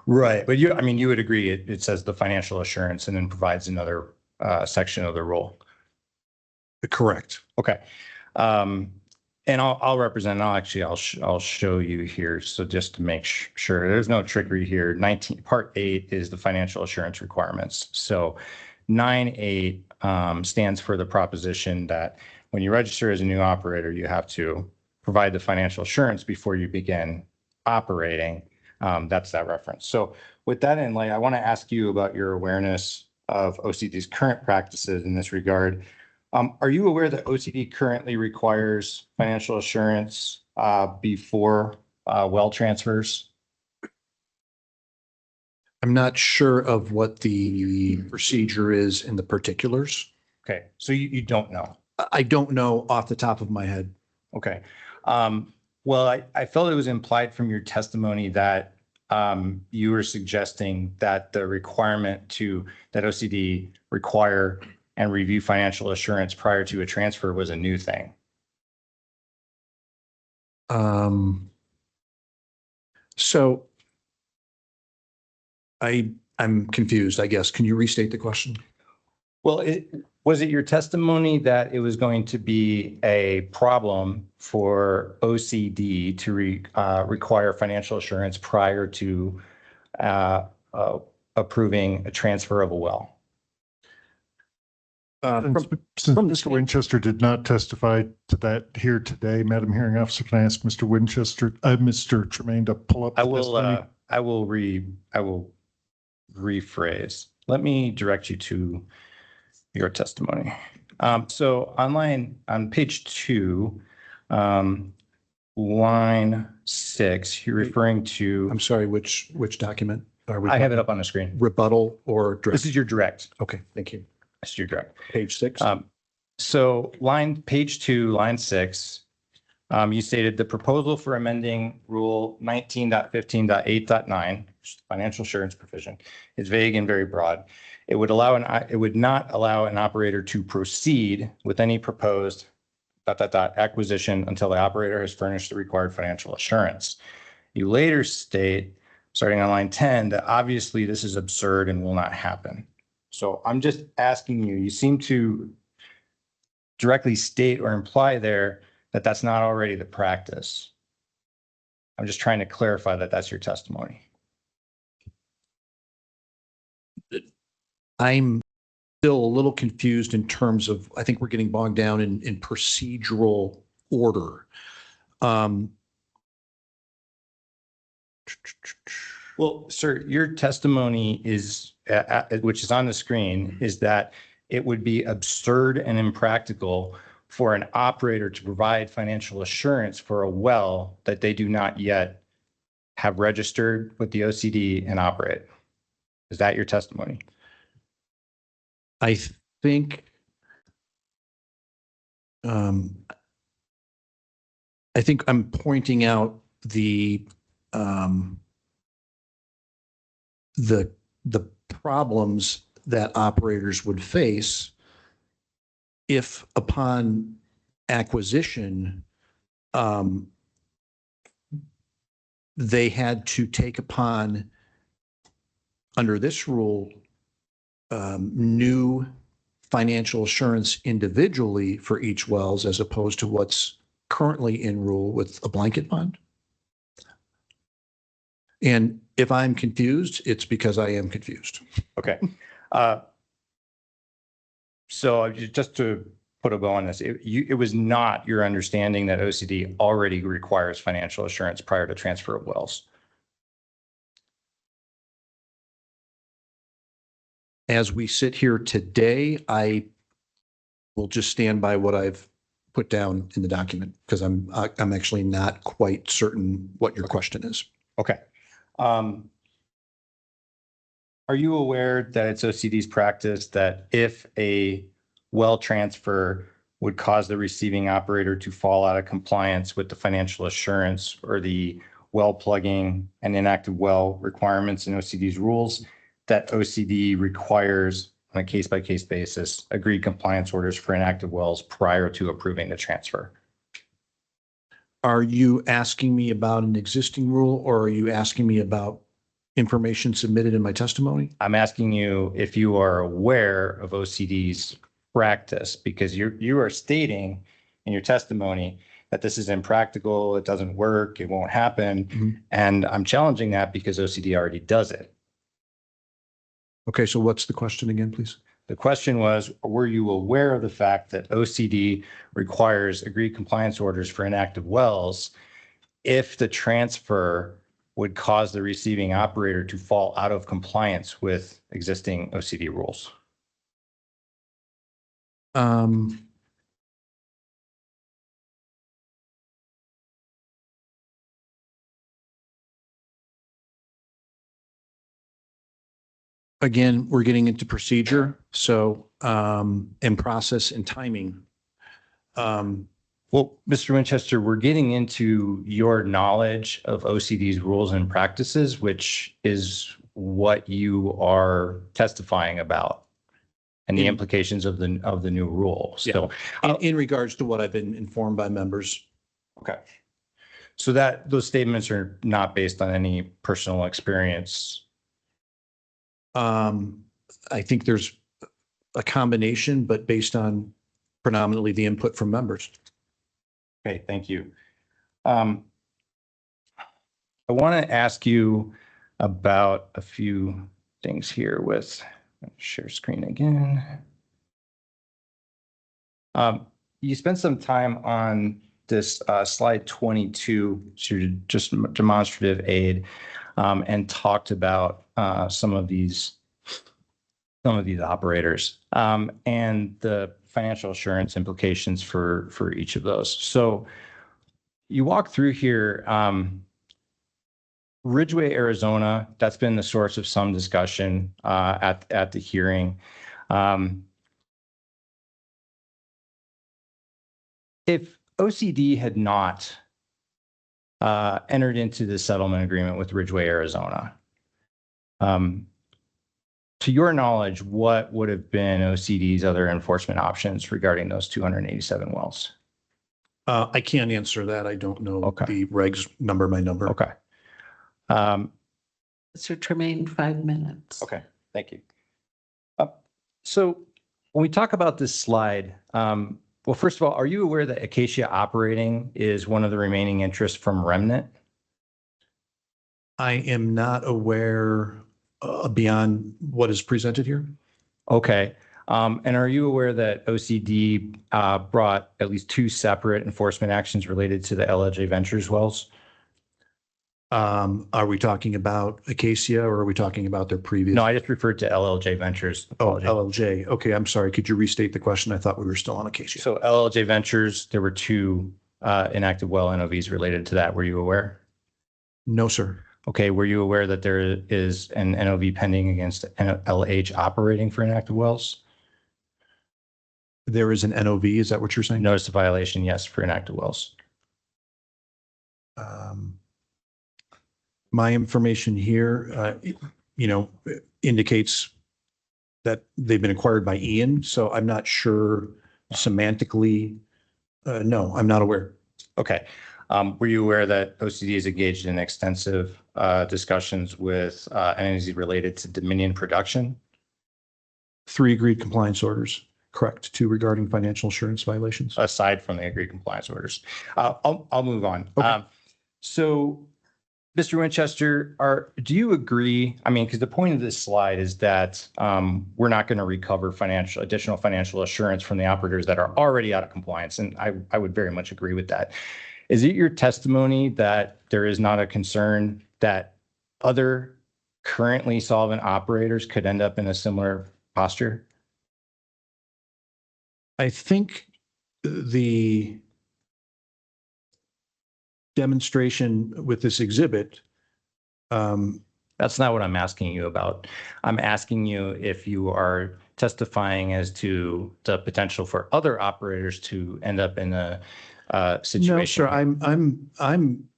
[SPEAKER 10] Right. But you would agree it says the financial assurance and then provides another section of the role.
[SPEAKER 8] Correct.
[SPEAKER 10] Okay. And I'll represent, I'll show you here. So just to make sure there's no trickery here, part 8 is the financial assurance requirements. So 9.8 stands for the proposition that when you register as a new operator, you have to provide the financial assurance before you begin operating. That's that reference. So with that in mind, I want to ask you about your awareness of OCD's current practices in this regard. Are you aware that OCD currently requires financial assurance before well transfers?
[SPEAKER 8] I'm not sure of what the procedure is in the particulars.
[SPEAKER 10] Okay, so you don't know.
[SPEAKER 8] I don't know off the top of my head.
[SPEAKER 10] Okay. Well, I felt it was implied from your testimony that you were suggesting that the requirement that OCD require and review financial assurance prior to a transfer was a new thing.
[SPEAKER 8] So I I'm confused, I guess. Can you restate the question?
[SPEAKER 10] Well, was it your testimony that it was going to be a problem for OCD to require financial assurance prior to approving a transfer of a well?
[SPEAKER 5] Since Mr. Winchester did not testify to that here today, Madam Hearing Officer, can I ask Mr. Winchester, Mr. Tremaine to pull up the testimony?
[SPEAKER 10] I will rephrase. Let me direct you to your testimony. So online on page 2, line 6, you're referring to.
[SPEAKER 8] I'm sorry, which document are we?
[SPEAKER 10] I have it up on the screen.
[SPEAKER 8] Rebuttal or direct?
[SPEAKER 10] This is your direct.
[SPEAKER 8] Okay, thank you.
[SPEAKER 10] This is your direct.
[SPEAKER 8] Page 6.
[SPEAKER 10] So page 2, line 6, you stated the proposal for amending rule 19.15.8.9, financial assurance provision, is vague and very broad. It would not allow an operator to proceed with any proposed ... acquisition until the operator has furnished the required financial assurance. You later state, starting on line 10, that obviously this is absurd and will not happen. So I'm just asking you, you seem to directly state or imply there that that's not already the practice. I'm just trying to clarify that that's your testimony.
[SPEAKER 8] I'm still a little confused in terms of, I think we're getting bogged down in procedural order.
[SPEAKER 10] Well, sir, your testimony is, which is on the screen, is that it would be absurd and impractical for an operator to provide financial assurance for a well that they do not yet have registered with the OCD and operate. Is that your testimony?
[SPEAKER 8] I think I'm pointing out the problems that operators would face if upon acquisition they had to take upon, under this rule, new financial assurance individually for each wells as opposed to what's currently in rule with a blanket fund. And if I'm confused, it's because I am confused.
[SPEAKER 10] Okay. So just to put a bow on this, it was not your understanding that OCD already requires financial assurance prior to transfer of wells.
[SPEAKER 8] As we sit here today, I will just stand by what I've put down in the document because I'm actually not quite certain what your question is.
[SPEAKER 10] Okay. Are you aware that it's OCD's practice that if a well transfer would cause the receiving operator to fall out of compliance with the financial assurance or the well plugging and inactive well requirements in OCD's rules, that OCD requires on a case-by-case basis agreed compliance orders for inactive wells prior to approving the transfer?
[SPEAKER 8] Are you asking me about an existing rule or are you asking me about information submitted in my testimony?
[SPEAKER 10] I'm asking you if you are aware of OCD's practice, because you are stating in your testimony that this is impractical, it doesn't work, it won't happen.
[SPEAKER 8] Mm-hmm.
[SPEAKER 10] And I'm challenging that because OCD already does it.
[SPEAKER 8] Okay, so what's the question again, please?
[SPEAKER 10] The question was, were you aware of the fact that OCD requires agreed compliance orders for inactive wells if the transfer would cause the receiving operator to fall out of compliance with existing OCD rules?
[SPEAKER 8] Again, we're getting into procedure, so and process and timing.
[SPEAKER 10] Well, Mr. Winchester, we're getting into your knowledge of OCD's rules and practices, which is what you are testifying about and the implications of the new rule. So
[SPEAKER 8] in regards to what I've been informed by members.
[SPEAKER 10] Okay. So those statements are not based on any personal experience
[SPEAKER 8] I think there's a combination, but based on predominantly the input from members.
[SPEAKER 10] Okay, thank you. I want to ask you about a few things here with share screen again. You spent some time on this slide 22, so your just demonstrative aid, and talked about some of these operators and the financial assurance implications for each of those. So you walk through here, Ridgeway, Arizona, that's been the source of some discussion at the hearing. If OCD had not entered into the settlement agreement with Ridgeway, Arizona, to your knowledge, what would have been OCD's other enforcement options regarding those 287 wells?
[SPEAKER 8] I can't answer that. I don't know
[SPEAKER 10] Okay.
[SPEAKER 8] the regs number by number.
[SPEAKER 10] Okay.
[SPEAKER 1] Mr. Tremaine, 5 minutes.
[SPEAKER 10] Okay, thank you. So when we talk about this slide, well, first of all, are you aware that Acacia Operating is one of the remaining interests from Remnant?
[SPEAKER 8] I am not aware beyond what is presented here.
[SPEAKER 10] Okay. And are you aware that OCD brought at least 2 separate enforcement actions related to the LLJ Ventures wells?
[SPEAKER 8] Are we talking about Acacia or are we talking about their previous?
[SPEAKER 10] No, I just referred to LLJ Ventures.
[SPEAKER 8] Oh,
[SPEAKER 10] Apologies.
[SPEAKER 8] LLJ. Okay, I'm sorry. Could you restate the question? I thought we were still on Acacia.
[SPEAKER 10] So LLJ Ventures, there were 2 inactive well NOVs related to that. Were you aware?
[SPEAKER 8] No, sir.
[SPEAKER 10] Okay, were you aware that there is an NOV pending against LH Operating for inactive wells?
[SPEAKER 8] There is an NOV. Is that what you're saying?
[SPEAKER 10] Notice of violation, yes, for inactive wells.
[SPEAKER 8] My information here, indicates that they've been acquired by Ian, so I'm not sure semantically. No, I'm not aware.
[SPEAKER 10] Okay. Were you aware that OCD is engaged in extensive discussions with entities related to Dominion production?
[SPEAKER 8] 3 agreed compliance orders, correct. 2 regarding financial assurance violations.
[SPEAKER 10] Aside from the agreed compliance orders. I'll move on.
[SPEAKER 8] Okay.
[SPEAKER 10] So, Mr. Winchester, do you agree? I mean, because the point of this slide is that we're not going to recover additional financial assurance from the operators that are already out of compliance. And I would very much agree with that. Is it your testimony that there is not a concern that other currently solvent operators could end up in a similar posture?
[SPEAKER 8] I think the demonstration with this exhibit.
[SPEAKER 10] That's not what I'm asking you about. I'm asking you if you are testifying as to the potential for other operators to end up in a situation.
[SPEAKER 8] No, sir. I'm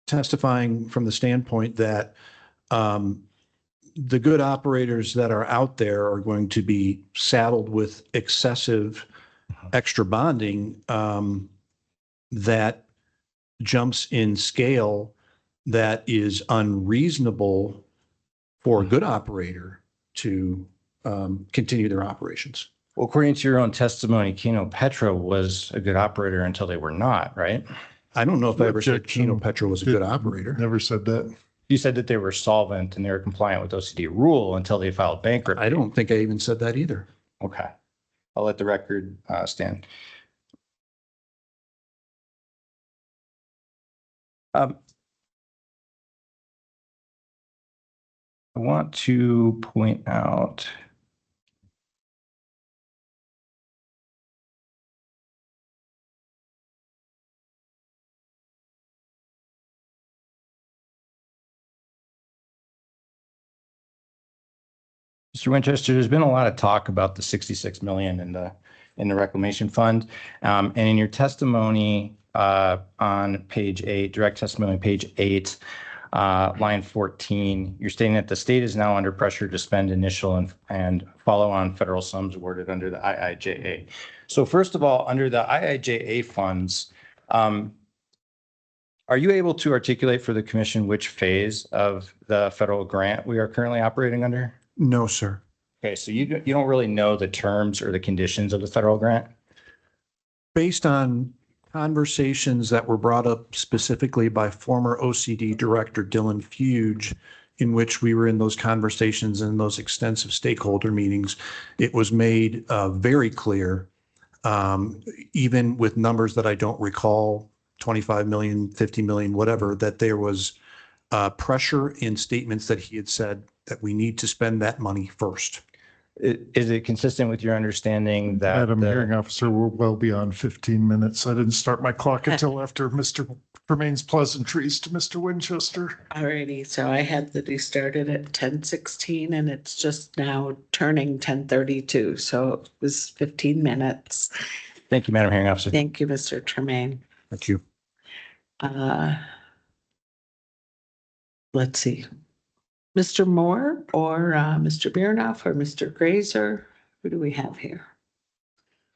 [SPEAKER 8] testifying from the standpoint that the good operators that are out there are going to be saddled with excessive extra bonding that jumps in scale that is unreasonable for a good operator to continue their operations.
[SPEAKER 10] Well, according to your own testimony, Keno Petra was a good operator until they were not, right?
[SPEAKER 8] I don't know if I ever said
[SPEAKER 5] Objection.
[SPEAKER 8] Keno Petra was a good operator.
[SPEAKER 5] Never said that.
[SPEAKER 10] You said that they were solvent and they were compliant with OCD rule until they filed bankruptcy.
[SPEAKER 8] I don't think I even said that either.
[SPEAKER 10] Okay. I'll let the record stand. I want to point out Mr. Winchester, there's been a lot of talk about the 66 million in the reclamation fund. And in your testimony on page 8, direct testimony, page 8, line 14, you're stating that the state is now under pressure to spend initial and follow-on federal sums awarded under the IIJA. So first of all, under the IIJA funds, are you able to articulate for the commission which phase of the federal grant we are currently operating under?
[SPEAKER 8] No, sir.
[SPEAKER 10] Okay, so you don't really know the terms or the conditions of the federal grant?
[SPEAKER 8] Based on conversations that were brought up specifically by former OCD Director Dylan Fuge, in which we were in those conversations and those extensive stakeholder meetings, it was made very clear, even with numbers that I don't recall, 25 million, 50 million, whatever, that there was pressure in statements that he had said that we need to spend that money first.
[SPEAKER 10] Is it consistent with your understanding that
[SPEAKER 5] Madam Hearing Officer, we're well beyond 15 minutes. I didn't start my clock until after Mr. Tremaine's pleasantries to Mr. Winchester.
[SPEAKER 1] Alrighty, so I had that he started at 10:16 and it's just now turning 10:32, so it was 15 minutes.
[SPEAKER 10] Thank you, Madam Hearing Officer.
[SPEAKER 1] Thank you, Mr. Tremaine.
[SPEAKER 8] Thank you.
[SPEAKER 1] Let's see. Mr. Moore or Mr. Biernoff or Mr. Grazer? Who do we have here?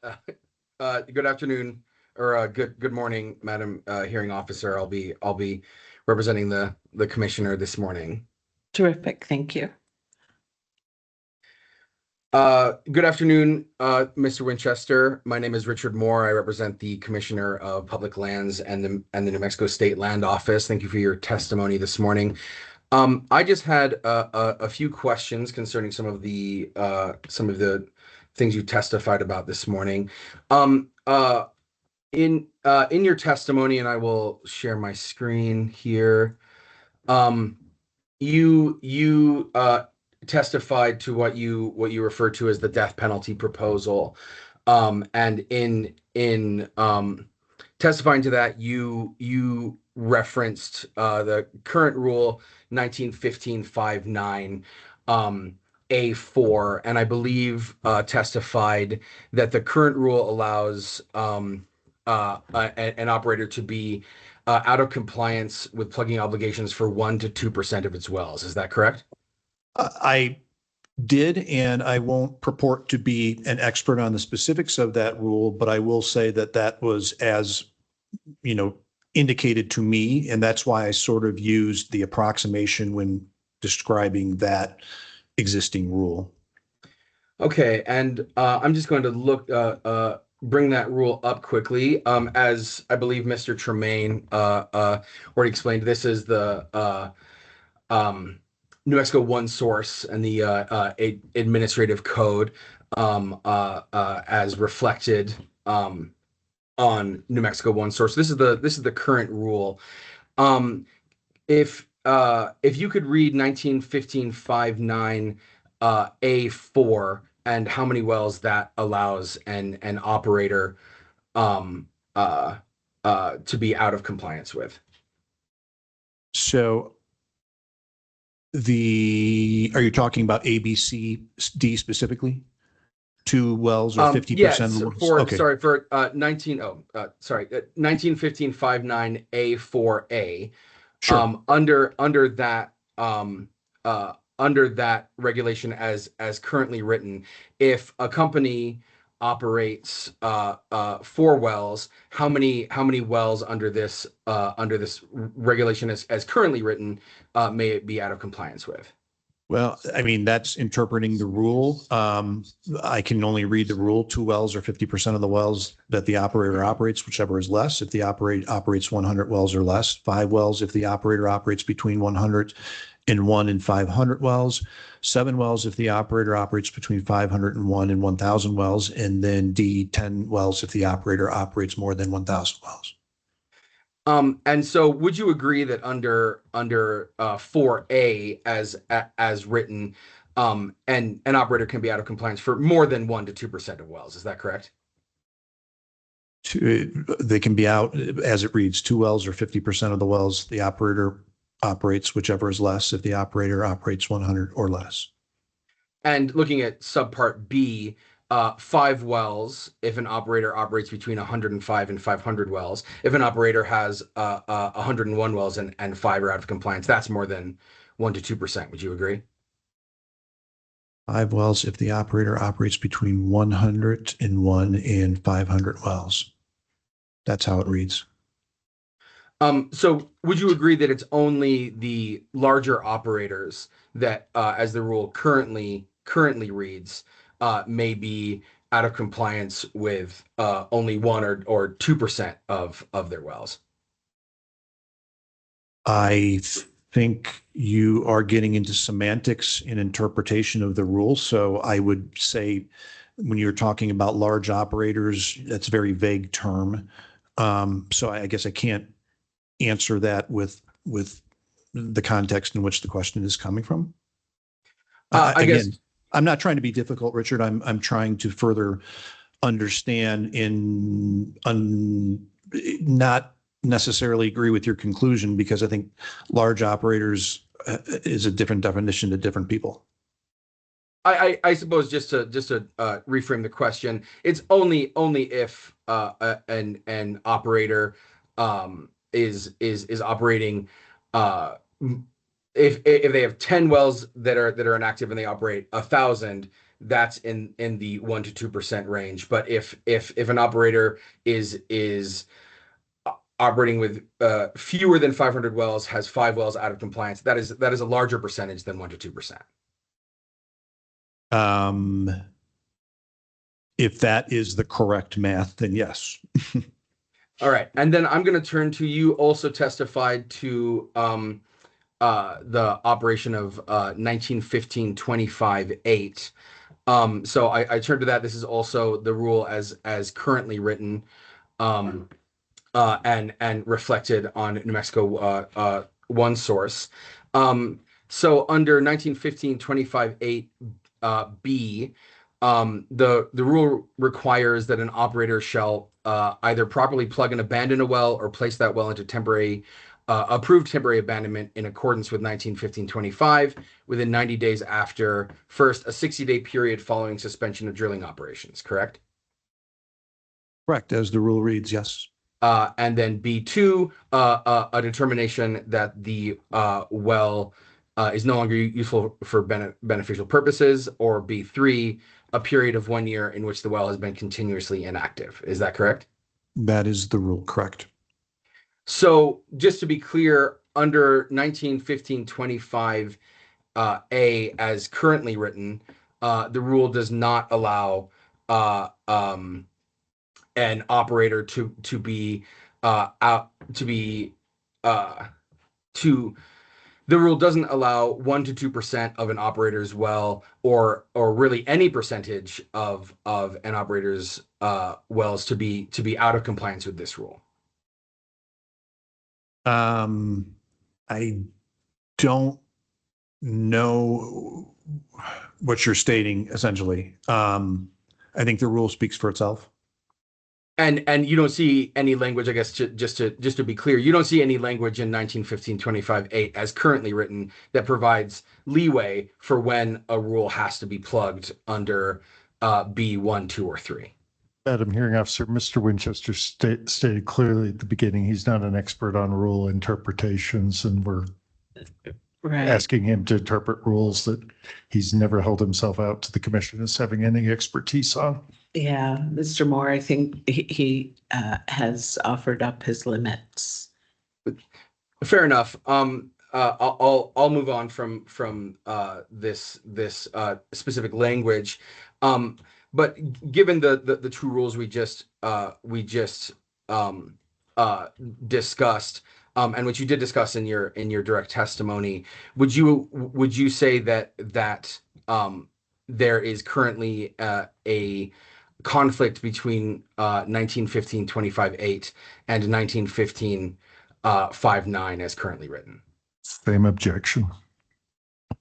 [SPEAKER 11] Good afternoon, or good morning, Madam Hearing Officer. I'll be representing the commissioner this morning.
[SPEAKER 1] Terrific, thank you.
[SPEAKER 11] Good afternoon, Mr. Winchester. My name is Richard Moore. I represent the Commissioner of Public Lands and the New Mexico State Land Office. Thank you for your testimony this morning. I just had a few questions concerning some of the things you testified about this morning. In your testimony, and I will share my screen here. You testified to what you refer to as the death penalty proposal, and in testifying to that, you referenced the current rule 1915-59 A4, and I believe testified that the current rule allows an operator to be out of compliance with plugging obligations for 1 to 2% of its wells. Is that correct?
[SPEAKER 8] I did, and I won't purport to be an expert on the specifics of that rule, but I will say that that was as, indicated to me, and that's why I sort of used the approximation when describing that existing rule.
[SPEAKER 11] Okay, and I'm just going to bring that rule up quickly. As I believe Mr. Tremaine already explained, this is the New Mexico One Source and the administrative code as reflected on New Mexico One Source. This is the current rule. If you could read 1915-59 A4 and how many wells that allows an operator to be out of compliance with.
[SPEAKER 8] So are you talking about ABCD specifically? 2 wells or 50%
[SPEAKER 11] yes,
[SPEAKER 8] of the wells?
[SPEAKER 11] for
[SPEAKER 8] Okay.
[SPEAKER 11] sorry, for 1915-59 A4A.
[SPEAKER 8] Sure.
[SPEAKER 11] Under that regulation as currently written, if a company operates 4 wells, how many wells under this regulation as currently written may it be out of compliance with?
[SPEAKER 8] Well, I mean, that's interpreting the rule. I can only read the rule: 2 wells or 50% of the wells that the operator operates, whichever is less. If the operator operates 100 wells or less, 5 wells if the operator operates between 101 and 500 wells, 7 wells if the operator operates between 501 and 1,000 wells, and then D, 10 wells if the operator operates more than 1,000 wells.
[SPEAKER 11] And so would you agree that under 4A as written, an operator can be out of compliance for more than 1 to 2% of wells? Is that correct?
[SPEAKER 8] They can be out as it reads: 2 wells or 50% of the wells the operator operates, whichever is less if the operator operates 100 or less.
[SPEAKER 11] And looking at subpart B, 5 wells if an operator operates between 105 and 500 wells. If an operator has 101 wells and 5 are out of compliance, that's more than 1 to 2%. Would you agree?
[SPEAKER 8] 5 wells if the operator operates between 101 and 500 wells. That's how it reads.
[SPEAKER 11] So would you agree that it's only the larger operators that, as the rule currently reads, may be out of compliance with only 1 or 2% of their wells?
[SPEAKER 8] I think you are getting into semantics in interpretation of the rule. So I would say when you're talking about large operators, that's a very vague term. So I guess I can't answer that with the context in which the question is coming from.
[SPEAKER 11] I guess.
[SPEAKER 8] Again, I'm not trying to be difficult, Richard. I'm trying to further understand not necessarily agree with your conclusion, because I think large operators is a different definition to different people.
[SPEAKER 11] I suppose just to reframe the question, it's only if an operator is operating, if they have 10 wells that are inactive and they operate 1,000, that's in the 1 to 2% range. But if an operator is operating with fewer than 500 wells, has 5 wells out of compliance, that is a larger percentage than 1 to 2%.
[SPEAKER 8] If that is the correct math, then yes.
[SPEAKER 11] All right. And then I'm going to turn to you. Also testified to the operation of 1915-25-8. So I turn to that. This is also the rule as currently written and reflected on New Mexico One Source. So under 1915-25-8 B, the rule requires that an operator shall either properly plug and abandon a well or place that well into approved temporary abandonment in accordance with 1915-25 within 90 days after first a 60-day period following suspension of drilling operations, correct?
[SPEAKER 8] Correct, as the rule reads, yes.
[SPEAKER 11] And then B2, a determination that the well is no longer useful for beneficial purposes, or B3, a period of 1 year in which the well has been continuously inactive. Is that correct?
[SPEAKER 8] That is the rule, correct.
[SPEAKER 11] So just to be clear, under 1915-25 A as currently written, the rule does not allow an operator to the rule doesn't allow 1 to 2% of an operator's well, or really any percentage of an operator's wells to be out of compliance with this rule.
[SPEAKER 8] I don't know what you're stating, essentially. I think the rule speaks for itself.
[SPEAKER 11] And you don't see any language, I guess, just to be clear, you don't see any language in 1915-25-8 as currently written that provides leeway for when a rule has to be plugged under B1, 2, or 3.
[SPEAKER 5] Madam Hearing Officer, Mr. Winchester stated clearly at the beginning he's not an expert on rule interpretations, and we're asking him to interpret rules that he's never held himself out to the commission as having any expertise on.
[SPEAKER 1] Yeah, Mr. Moore, I think he has offered up his limits.
[SPEAKER 11] Fair enough. I'll move on from this specific language. But given the two rules we just discussed, and which you did discuss in your direct testimony, would you say that there is currently a conflict between 1915-25-8 and 1915-5-9 as currently written?
[SPEAKER 5] Same objection.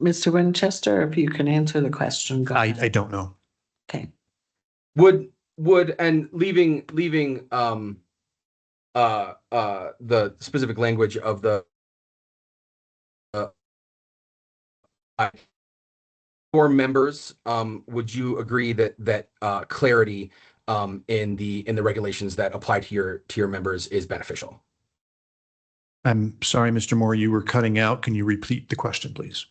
[SPEAKER 1] Mr. Winchester, if you can answer the question, go ahead.
[SPEAKER 8] I don't know.
[SPEAKER 1] Okay.
[SPEAKER 11] Would and leaving the specific language of the your members, would you agree that clarity in the regulations that apply to your members is beneficial?
[SPEAKER 8] I'm sorry, Mr. Moore, you were cutting out. Can you repeat the question, please?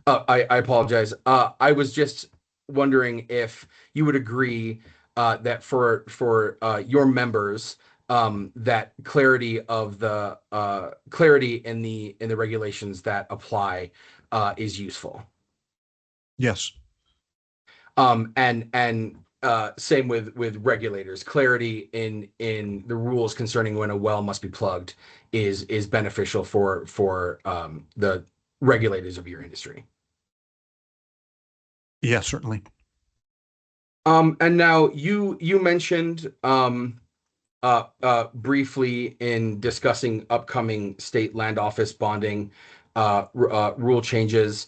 [SPEAKER 11] I apologize. I was just wondering if you would agree that for your members, that clarity of the clarity in the regulations that apply is useful.
[SPEAKER 8] Yes.
[SPEAKER 11] And same with regulators. Clarity in the rules concerning when a well must be plugged is beneficial for the regulators of your industry.
[SPEAKER 8] Yeah, certainly.
[SPEAKER 11] And now you mentioned briefly in discussing upcoming state land office bonding rule changes,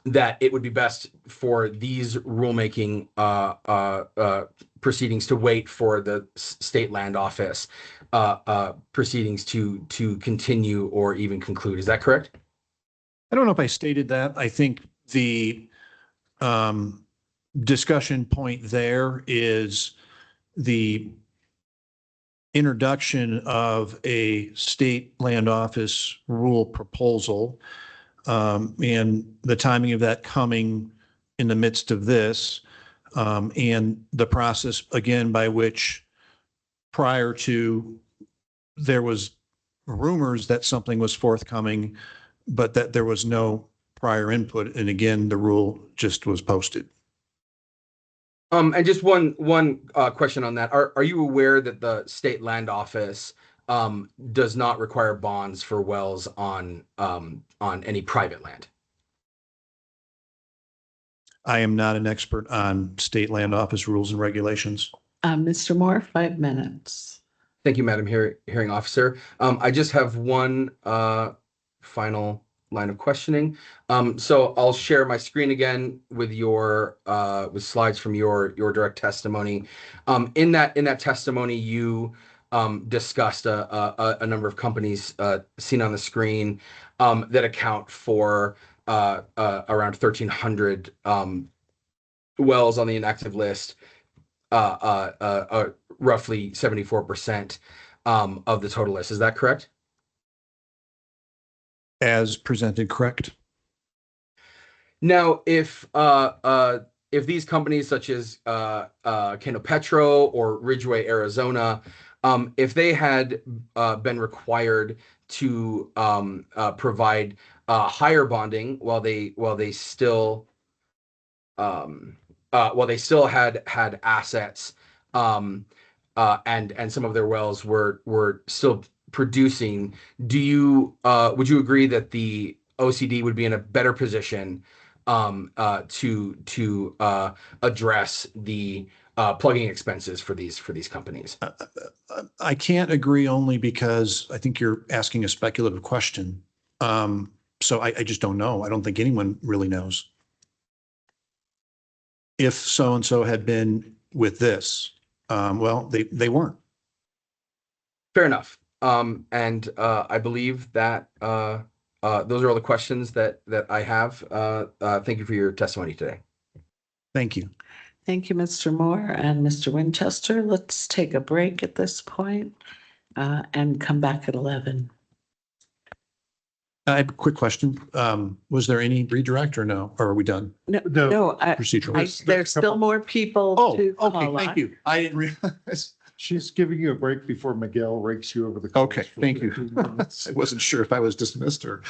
[SPEAKER 11] that it would be best for these rulemaking proceedings to wait for the state land office proceedings to continue or even conclude. Is that correct?
[SPEAKER 8] I don't know if I stated that. I think the discussion point there is the introduction of a state land office rule proposal, and the timing of that coming in the midst of this, and the process again by which prior to there was rumors that something was forthcoming, but that there was no prior input. And again, the rule just was posted.
[SPEAKER 11] And just one question on that. Are you aware that the state land office does not require bonds for wells on any private land?
[SPEAKER 8] I am not an expert on state land office rules and regulations.
[SPEAKER 1] Mr. Moore, 5 minutes.
[SPEAKER 11] Thank you, Madam Hearing Officer. I just have one final line of questioning. So I'll share my screen again with your with slides from your direct testimony. In that testimony, you discussed a number of companies seen on the screen that account for around 1,300 wells on the inactive list, roughly 74% of the total list. Is that correct?
[SPEAKER 8] As presented, correct?
[SPEAKER 11] Now, if these companies such as Canopetro or Ridgeway, Arizona, if they had been required to provide higher bonding while they still had assets, and some of their wells were still producing, would you agree that the OCD would be in a better position to address the plugging expenses for these companies?
[SPEAKER 8] I can't agree only because I think you're asking a speculative question. So I just don't know. I don't think anyone really knows. If so-and-so had been with this, well, they weren't.
[SPEAKER 11] Fair enough. And I believe that those are all the questions that I have. Thank you for your testimony today.
[SPEAKER 8] Thank you.
[SPEAKER 1] Thank you, Mr. Moore and Mr. Winchester. Let's take a break at this point, and come back at 11.
[SPEAKER 8] I have a quick question. Was there any redirect or no? Or are we done?
[SPEAKER 1] No,
[SPEAKER 8] Procedural.
[SPEAKER 1] there's still more people
[SPEAKER 8] Oh,
[SPEAKER 1] to call
[SPEAKER 8] okay,
[SPEAKER 1] on.
[SPEAKER 8] thank you. I didn't realize.
[SPEAKER 5] She's giving you a break before Miguel rakes you over the coals.
[SPEAKER 8] Okay, thank you. I wasn't sure if I was dismissed or.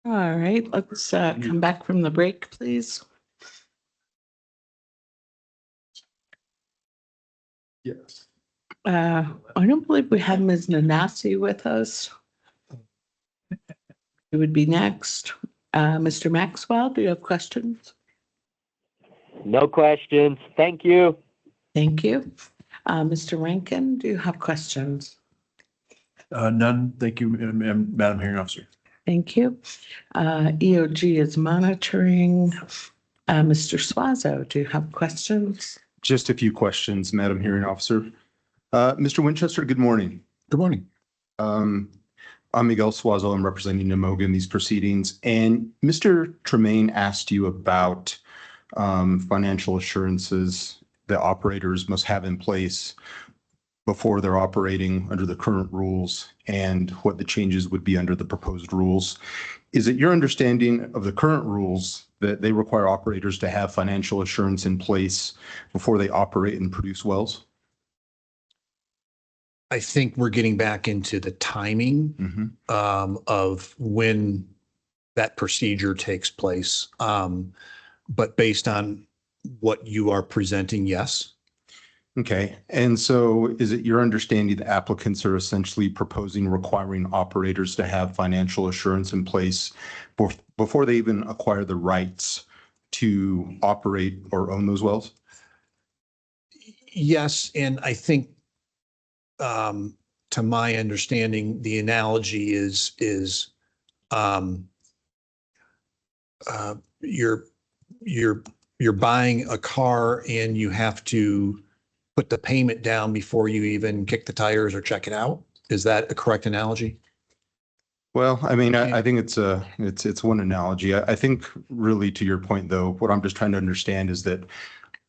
[SPEAKER 1] All right, let's come back from the break, please.
[SPEAKER 7] Yes.
[SPEAKER 1] I don't believe we have Ms. Nanasi with us. It would be next. Mr. Maxwell, do you have questions?
[SPEAKER 12] No questions. Thank you.
[SPEAKER 1] Thank you. Mr. Rankin, do you have questions?
[SPEAKER 13] None. Thank you, Madam Hearing Officer.
[SPEAKER 1] Thank you. EOG is monitoring. Mr. Swazo, do you have questions?
[SPEAKER 14] Just a few questions, Madam Hearing Officer. Mr. Winchester, good morning.
[SPEAKER 8] Good morning.
[SPEAKER 14] I'm Miguel Suazo. I'm representing Namoga in these proceedings. And Mr. Tremaine asked you about financial assurances that operators must have in place before they're operating under the current rules and what the changes would be under the proposed rules. Is it your understanding of the current rules that they require operators to have financial assurance in place before they operate and produce wells?
[SPEAKER 8] I think we're getting back into the timing of when that procedure takes place. But based on what you are presenting, yes.
[SPEAKER 14] Okay. And so is it your understanding that applicants are essentially proposing requiring operators to have financial assurance in place before they even acquire the rights to operate or own those wells?
[SPEAKER 8] Yes, and I think to my understanding, the analogy is you're buying a car and you have to put the payment down before you even kick the tires or check it out. Is that a correct analogy?
[SPEAKER 14] Well, I mean, I think it's one analogy. I think really to your point, though, what I'm just trying to understand is that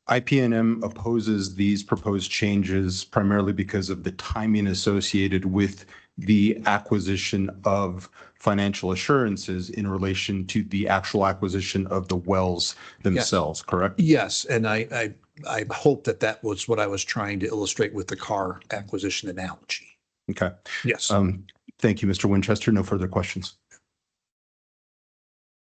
[SPEAKER 14] IPNM opposes these proposed changes primarily because of the timing associated with the acquisition of financial assurances in relation to the actual acquisition of the wells themselves, correct?
[SPEAKER 8] Yes, and I hope that was what I was trying to illustrate with the car acquisition analogy.
[SPEAKER 14] Okay.
[SPEAKER 8] Yes.
[SPEAKER 14] Thank you, Mr. Winchester. No further questions.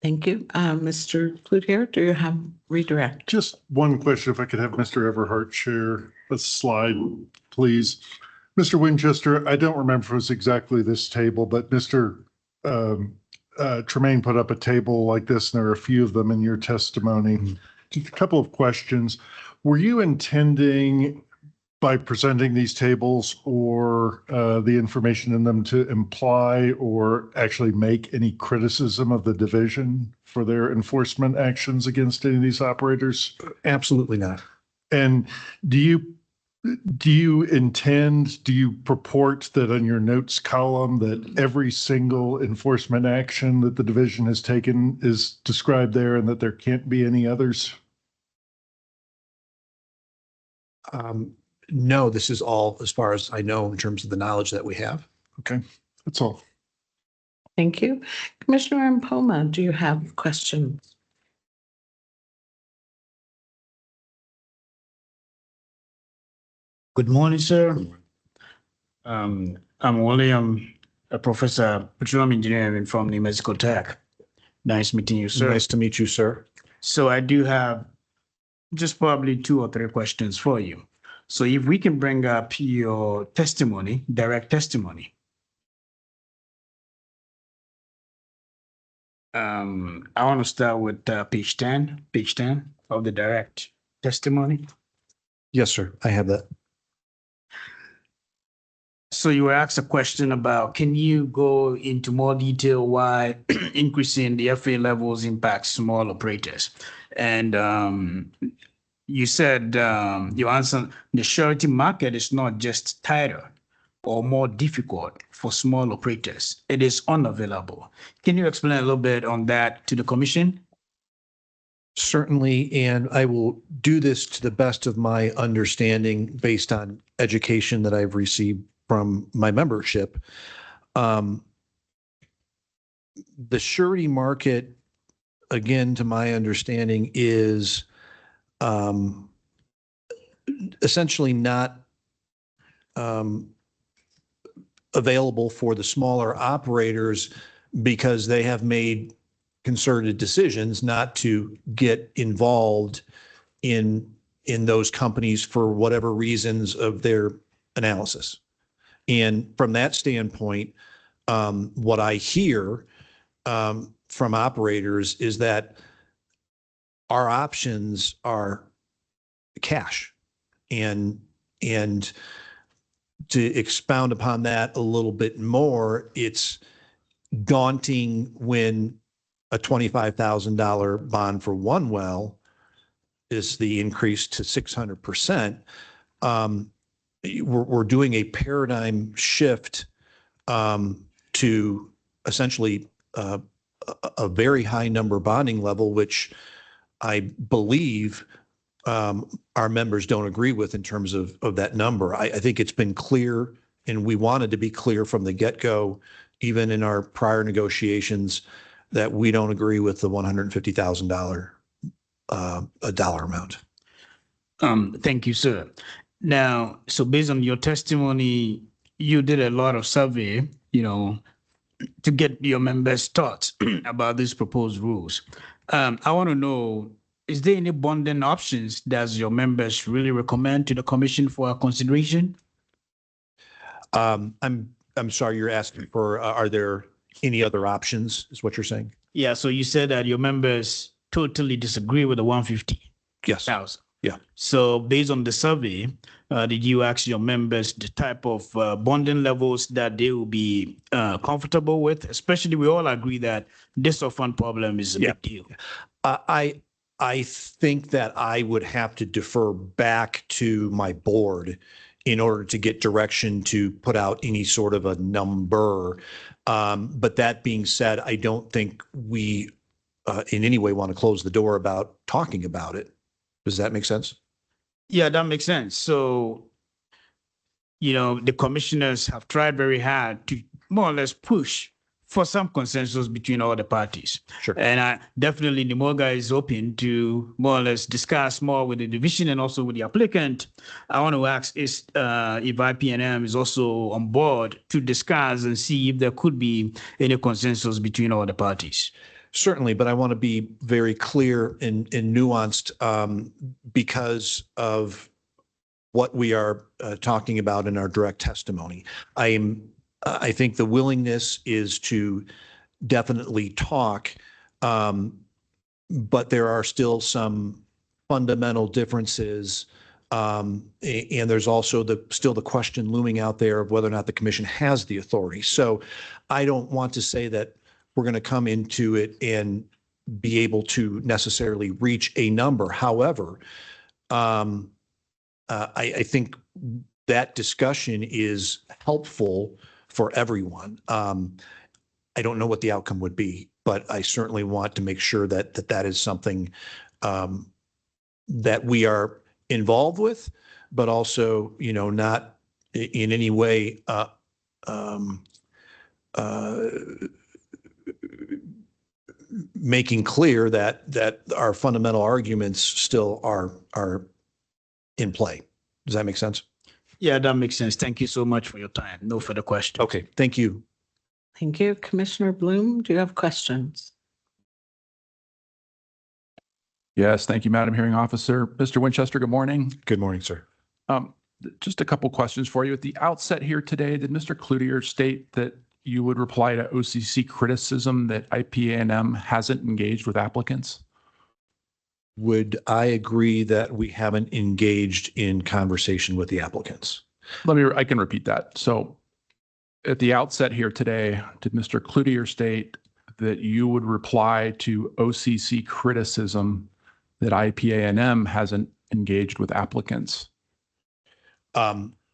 [SPEAKER 1] Thank you. Mr. Cloutier, do you have redirect?
[SPEAKER 5] Just one question, if I could have Mr. Everhart share a slide, please. Mr. Winchester, I don't remember if it was exactly this table, but Mr. Tremaine put up a table like this, and there are a few of them in your testimony. Just a couple of questions. Were you intending, by presenting these tables or the information in them, to imply or actually make any criticism of the division for their enforcement actions against any of these operators?
[SPEAKER 8] Absolutely not.
[SPEAKER 5] And do you purport that on your notes column that every single enforcement action that the division has taken is described there and that there can't be any others?
[SPEAKER 8] No, this is all as far as I know in terms of the knowledge that we have.
[SPEAKER 5] Okay, that's all.
[SPEAKER 1] Thank you. Commissioner Mpoma, do you have questions?
[SPEAKER 6] Good morning, sir. I'm William, a professor, petroleum engineering from New Mexico Tech. Nice meeting you, sir.
[SPEAKER 8] Nice to meet you, sir.
[SPEAKER 6] So I do have just probably 2 or 3 questions for you. So if we can bring up your testimony, direct testimony. I want to start with page 10 of the direct testimony.
[SPEAKER 8] Yes, sir. I have that.
[SPEAKER 6] So you were asked a question about, can you go into more detail why increasing the FA levels impacts small operators? And you said, you answered, the surety market is not just tighter or more difficult for small operators. It is unavailable. Can you explain a little bit on that to the commission?
[SPEAKER 8] Certainly, and I will do this to the best of my understanding based on education that I've received from my membership. The surety market, again, to my understanding, is essentially not available for the smaller operators because they have made concerted decisions not to get involved in those companies for whatever reasons of their analysis. And from that standpoint, what I hear from operators is that our options are cash. And to expound upon that a little bit more, it's daunting when a $25,000 bond for one well is the increase to 600%. We're doing a paradigm shift to essentially a very high number bonding level, which I believe our members don't agree with in terms of that number. I think it's been clear, and we wanted to be clear from the get-go, even in our prior negotiations, that we don't agree with the $150,000 dollar amount.
[SPEAKER 6] Thank you, sir. Now, so based on your testimony, you did a lot of survey, to get your members' thoughts about these proposed rules. I want to know, is there any bonding options that your members really recommend to the commission for consideration?
[SPEAKER 8] I'm sorry, you're asking for, are there any other options, is what you're saying?
[SPEAKER 6] Yeah, so you said that your members totally disagree with the 150,000.
[SPEAKER 8] Yes. Yeah.
[SPEAKER 6] So based on the survey, did you ask your members the type of bonding levels that they will be comfortable with? Especially, we all agree that this fund problem is a big deal.
[SPEAKER 8] I think that I would have to defer back to my board in order to get direction to put out any sort of a number. But that being said, I don't think we in any way want to close the door about talking about it. Does that make sense?
[SPEAKER 6] Yeah, that makes sense. So, the commissioners have tried very hard to more or less push for some consensus between all the parties.
[SPEAKER 8] Sure.
[SPEAKER 6] And definitely the MOGA is open to more or less discuss more with the division and also with the applicant. I want to ask if IPNM is also on board to discuss and see if there could be any consensus between all the parties.
[SPEAKER 8] Certainly, but I want to be very clear and nuanced because of what we are talking about in our direct testimony. I think the willingness is to definitely talk, but there are still some fundamental differences. And there's also still the question looming out there of whether or not the commission has the authority. So I don't want to say that we're going to come into it and be able to necessarily reach a number. However, I think that discussion is helpful for everyone. I don't know what the outcome would be, but I certainly want to make sure that that is something that we are involved with, but also, not in any way making clear that our fundamental arguments still are in play. Does that make sense?
[SPEAKER 6] Yeah, that makes sense. Thank you so much for your time. No further questions.
[SPEAKER 8] Okay, thank you.
[SPEAKER 1] Thank you. Commissioner Bloom, do you have questions?
[SPEAKER 7] Yes, thank you, Madam Hearing Officer. Mr. Winchester, good morning.
[SPEAKER 8] Good morning, sir.
[SPEAKER 7] Just a couple questions for you. At the outset here today, did Mr. Cloutier state that you would reply to OCC criticism that IPA&M hasn't engaged with applicants?
[SPEAKER 8] Would I agree that we haven't engaged in conversation with the applicants?
[SPEAKER 7] I can repeat that. So at the outset here today, did Mr. Cloutier state that you would reply to OCC criticism that IPA&M hasn't engaged with applicants?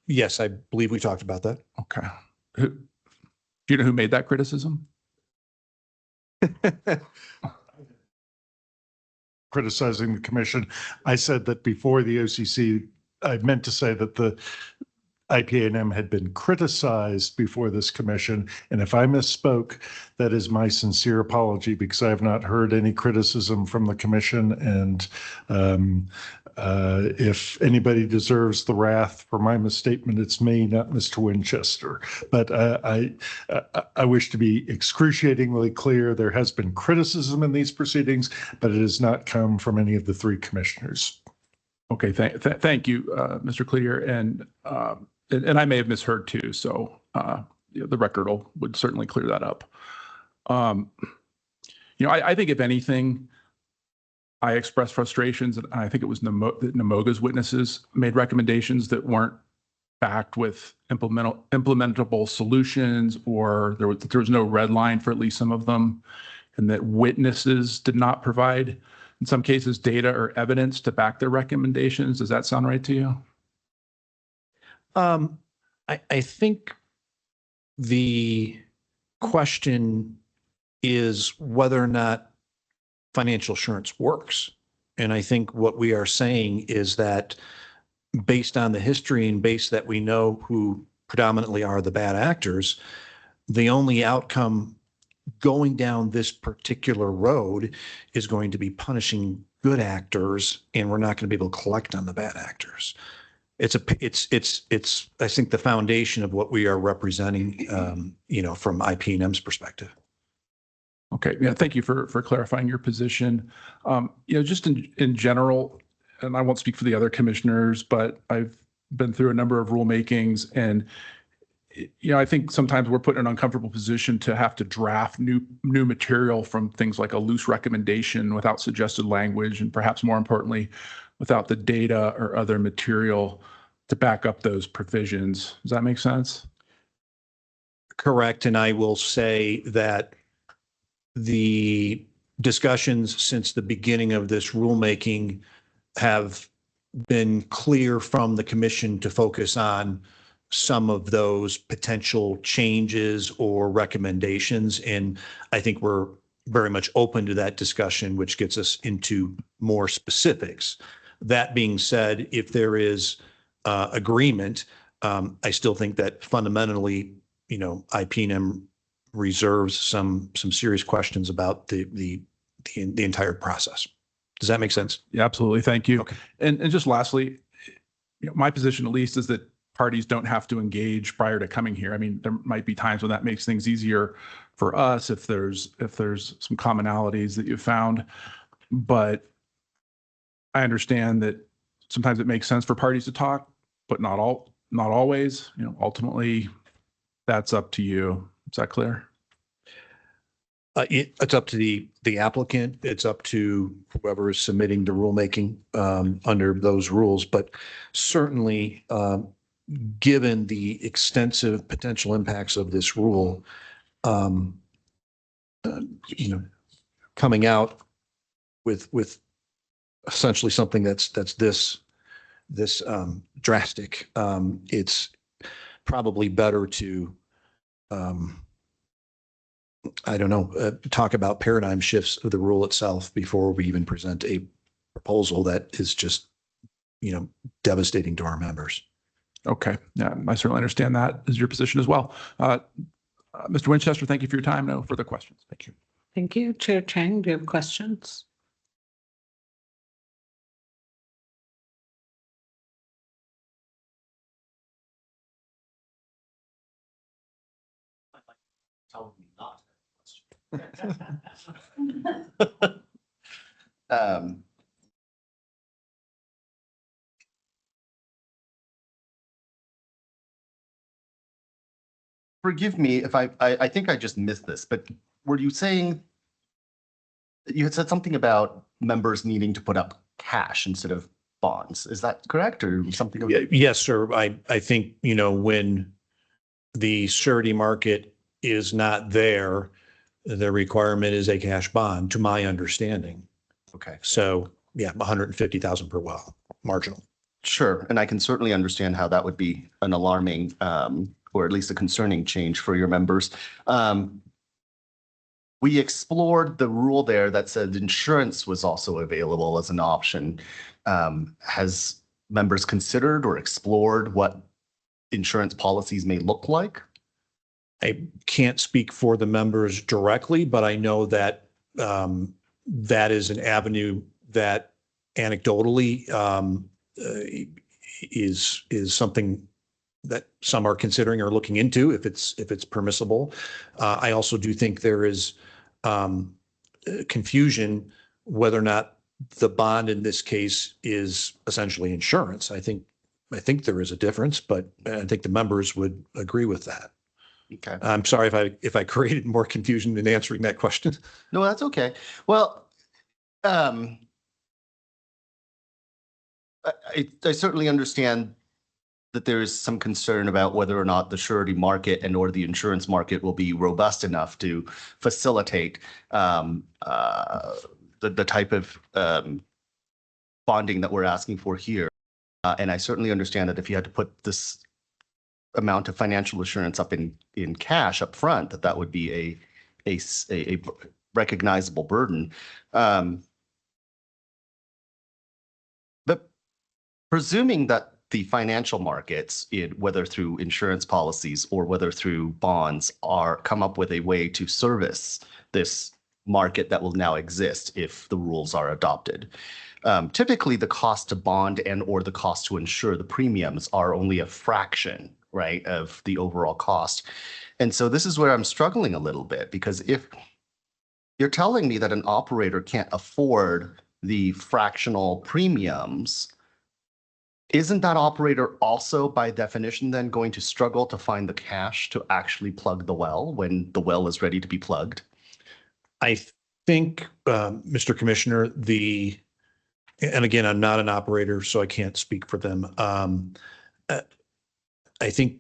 [SPEAKER 8] Yes, I believe we talked about that.
[SPEAKER 7] Okay. Do you know who made that criticism?
[SPEAKER 5] Criticizing the commission. I said that before the OCC, I meant to say that the IPA&M had been criticized before this commission. And if I misspoke, that is my sincere apology, because I have not heard any criticism from the commission. And If anybody deserves the wrath for my misstatement, it's me, not Mr. Winchester. But I wish to be excruciatingly clear. There has been criticism in these proceedings, but it has not come from any of the three commissioners.
[SPEAKER 7] Okay, thank you, Mr. Clear, and I may have misheard too, so the record would certainly clear that up. I think if anything, I expressed frustrations, and I think it was that Namoga's witnesses made recommendations that weren't backed with implementable solutions, or there was no red line for at least some of them, and that witnesses did not provide, in some cases, data or evidence to back their recommendations. Does that sound right to you?
[SPEAKER 8] I think the question is whether or not financial assurance works. And I think what we are saying is that based on the history and based that we know who predominantly are the bad actors, the only outcome going down this particular road is going to be punishing good actors, and we're not going to be able to collect on the bad actors. It's I think the foundation of what we are representing, from IP&M's perspective.
[SPEAKER 7] Okay, yeah, thank you for clarifying your position. Just in general, and I won't speak for the other commissioners, but I've been through a number of rulemakings, and I think sometimes we're put in an uncomfortable position to have to draft new material from things like a loose recommendation without suggested language, and perhaps more importantly, without the data or other material to back up those provisions. Does that make sense?
[SPEAKER 8] Correct. And I will say that the discussions since the beginning of this rulemaking have been clear from the commission to focus on some of those potential changes or recommendations. And I think we're very much open to that discussion, which gets us into more specifics. That being said, if there is agreement, I still think that fundamentally, IP&M reserves some serious questions about the entire process. Does that make sense?
[SPEAKER 7] Yeah, absolutely. Thank you.
[SPEAKER 8] Okay.
[SPEAKER 7] And just lastly, my position at least is that parties don't have to engage prior to coming here. I mean, there might be times when that makes things easier for us if there's some commonalities that you've found, but I understand that sometimes it makes sense for parties to talk, but not always. Ultimately, that's up to you. Is that clear?
[SPEAKER 8] It's up to the applicant. It's up to whoever is submitting the rulemaking under those rules. But certainly, given the extensive potential impacts of this rule, coming out with essentially something that's this drastic, it's probably better to talk about paradigm shifts of the rule itself before we even present a proposal that is just, devastating to our members.
[SPEAKER 7] Okay. Yeah, I certainly understand that is your position as well. Mr. Winchester, thank you for your time. No further questions. Thank you.
[SPEAKER 1] Thank you. Chair Chang, do you have questions?
[SPEAKER 15] Forgive me if I think I just missed this, but were you saying you had said something about members needing to put up cash instead of bonds? Is that correct, or something?
[SPEAKER 8] Yes, sir. I think, when the surety market is not there, the requirement is a cash bond, to my understanding.
[SPEAKER 15] Okay.
[SPEAKER 8] So yeah, 150,000 per well, marginal.
[SPEAKER 15] Sure. And I can certainly understand how that would be an alarming, or at least a concerning change for your members. We explored the rule there that said insurance was also available as an option. Has members considered or explored what insurance policies may look like?
[SPEAKER 8] I can't speak for the members directly, but I know that that is an avenue that anecdotally is something that some are considering or looking into if it's permissible. I also do think there is confusion whether or not the bond in this case is essentially insurance. I think there is a difference, but I think the members would agree with that.
[SPEAKER 15] Okay.
[SPEAKER 8] I'm sorry if I created more confusion in answering that question.
[SPEAKER 15] No, that's okay. Well, I certainly understand that there is some concern about whether or not the surety market and or the insurance market will be robust enough to facilitate the type of bonding that we're asking for here. And I certainly understand that if you had to put this amount of financial assurance up in cash up front, that would be a recognizable burden. But presuming that the financial markets, whether through insurance policies or whether through bonds, come up with a way to service this market that will now exist if the rules are adopted. Typically, the cost to bond and or the cost to insure, the premiums, are only a fraction, right, of the overall cost. And so this is where I'm struggling a little bit, because if you're telling me that an operator can't afford the fractional premiums, isn't that operator also by definition then going to struggle to find the cash to actually plug the well when the well is ready to be plugged?
[SPEAKER 8] I think, Mr. Commissioner, and again, I'm not an operator, so I can't speak for them. I think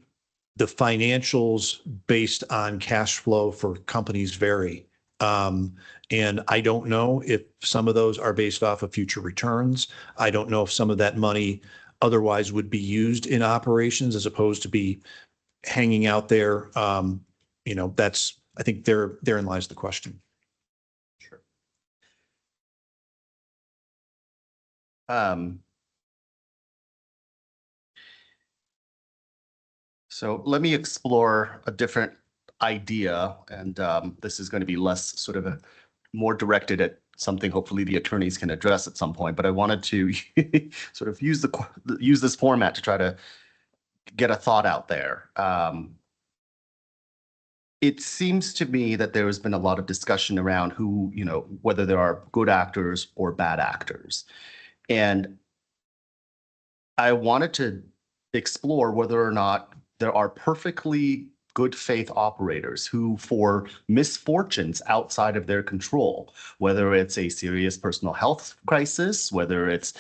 [SPEAKER 8] the financials based on cash flow for companies vary. And I don't know if some of those are based off of future returns. I don't know if some of that money otherwise would be used in operations as opposed to be hanging out there. I think therein lies the question.
[SPEAKER 15] Sure. So let me explore a different idea, and this is going to be less sort of more directed at something hopefully the attorneys can address at some point. But I wanted to sort of use this format to try to get a thought out there. It seems to me that there has been a lot of discussion around whether there are good actors or bad actors. And I wanted to explore whether or not there are perfectly good faith operators who, for misfortunes outside of their control, whether it's a serious personal health crisis, whether it's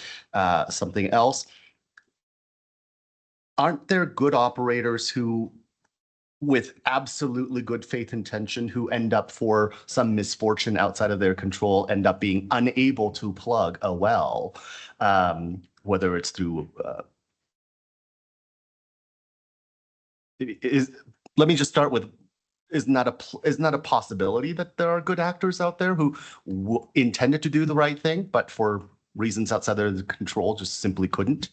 [SPEAKER 15] something else, aren't there good operators who, with absolutely good faith intention, who end up, for some misfortune outside of their control, end up being unable to plug a well, whether it's through let me just start with, isn't that a possibility that there are good actors out there who intended to do the right thing, but for reasons outside their control just simply couldn't?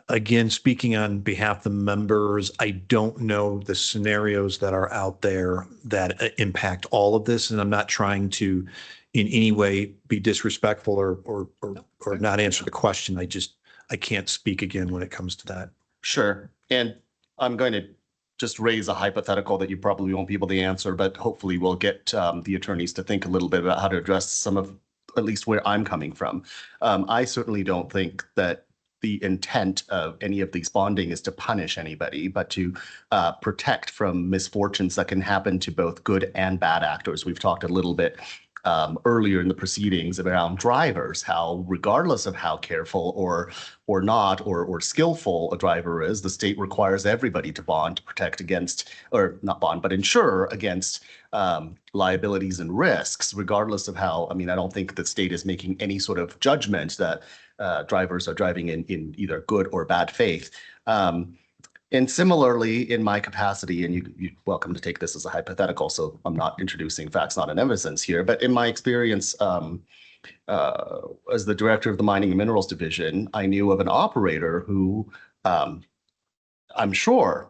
[SPEAKER 8] Again, speaking on behalf of the members, I don't know the scenarios that are out there that impact all of this, and I'm not trying to in any way be disrespectful or not answer the question. I can't speak again when it comes to that.
[SPEAKER 15] Sure. And I'm going to just raise a hypothetical that you probably won't be able to answer, but hopefully we'll get the attorneys to think a little bit about how to address some of, at least where I'm coming from. I certainly don't think that the intent of any of these bonding is to punish anybody, but to protect from misfortunes that can happen to both good and bad actors. We've talked a little bit earlier in the proceedings around drivers, how regardless of how careful or not or skillful a driver is, the state requires everybody to bond to protect against, or not bond, but insure against liabilities and risks, regardless of how. I mean, I don't think the state is making any sort of judgment that drivers are driving in either good or bad faith. And similarly, in my capacity, and you're welcome to take this as a hypothetical, so I'm not introducing facts, not an evidence here, but in my experience as the director of the Mining and Minerals Division, I knew of an operator who I'm sure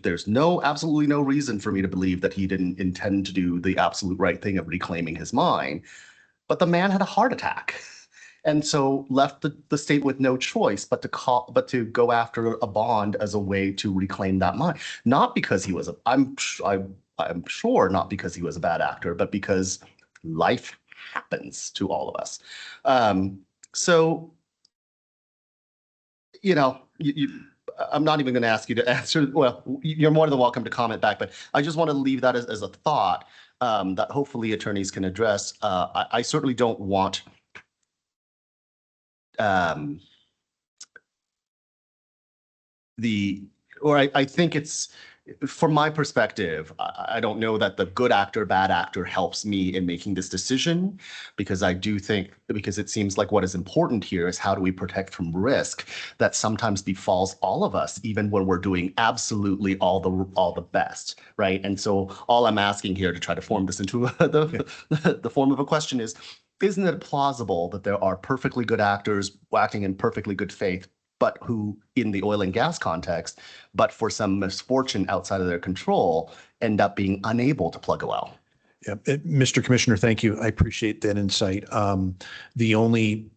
[SPEAKER 15] there's absolutely no reason for me to believe that he didn't intend to do the absolute right thing of reclaiming his mine. but the man had a heart attack. And so left the state with no choice but to go after a bond as a way to reclaim that money. Not because he was I'm sure not because he was a bad actor, but because life happens to all of us. So, I'm not even going to ask you to answer. Well, you're more than welcome to comment back, but I just want to leave that as a thought that hopefully attorneys can address. I certainly don't want I think it's, from my perspective, I don't know that the good actor, bad actor helps me in making this decision, because I do think, because it seems like what is important here is how do we protect from risk that sometimes befalls all of us, even when we're doing absolutely all the best, right? And so all I'm asking here to try to form this into the form of a question is, isn't it plausible that there are perfectly good actors acting in perfectly good faith, but who in the oil and gas context, but for some misfortune outside of their control, end up being unable to plug a well?
[SPEAKER 8] Yeah, Mr. Commissioner, thank you. I appreciate that insight. The only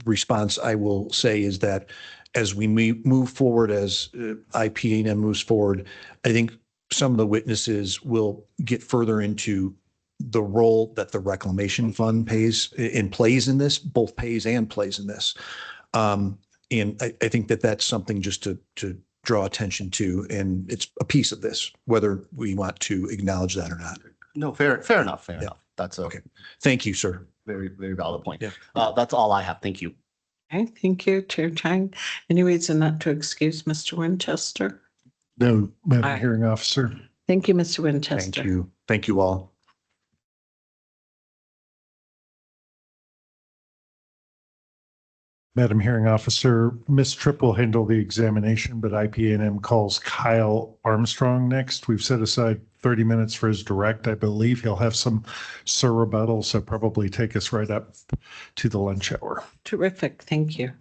[SPEAKER 8] response I will say is that as we move forward, as IPA&M moves forward, I think some of the witnesses will get further into the role that the reclamation fund plays in this, both pays and plays in this. And I think that that's something just to draw attention to, and it's a piece of this, whether we want to acknowledge that or not.
[SPEAKER 15] No, fair enough. Enough. That's
[SPEAKER 8] okay. Thank you, sir.
[SPEAKER 15] Very, very valid point.
[SPEAKER 8] Yeah.
[SPEAKER 15] That's all I have. Thank you.
[SPEAKER 1] Okay, thank you, Chair Chang. Any reason not to excuse Mr. Winchester?
[SPEAKER 5] No, Madam
[SPEAKER 1] Aye.
[SPEAKER 5] Hearing Officer.
[SPEAKER 1] Thank you, Mr. Winchester.
[SPEAKER 8] Thank you. Thank you all.
[SPEAKER 5] Madam Hearing Officer, Ms. Tripp will handle the examination, but IPA&M calls Kyle Armstrong next. We've set aside 30 minutes for his direct. I believe he'll have some rebuttal, so probably take us right up to the lunch hour.
[SPEAKER 1] Terrific, thank you.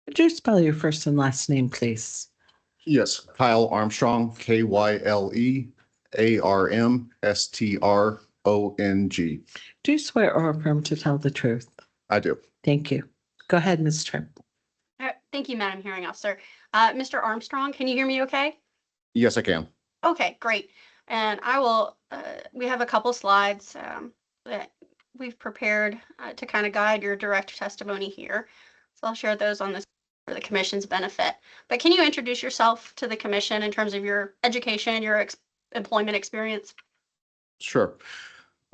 [SPEAKER 1] Would you spell your first and last name, please?
[SPEAKER 14] Yes, Kyle Armstrong, KYLEARMSTRONG.
[SPEAKER 1] Do you swear or affirm to tell the truth?
[SPEAKER 14] I do.
[SPEAKER 1] Thank you. Go ahead, Ms. Tripp.
[SPEAKER 16] Thank you, Madam Hearing Officer. Mr. Armstrong, can you hear me okay?
[SPEAKER 14] Yes, I can.
[SPEAKER 16] Okay, great. And I will, we have a couple slides that we've prepared to kind of guide your direct testimony here. So I'll share those on this for the commission's benefit. But can you introduce yourself to the commission in terms of your education, your employment experience?
[SPEAKER 14] Sure.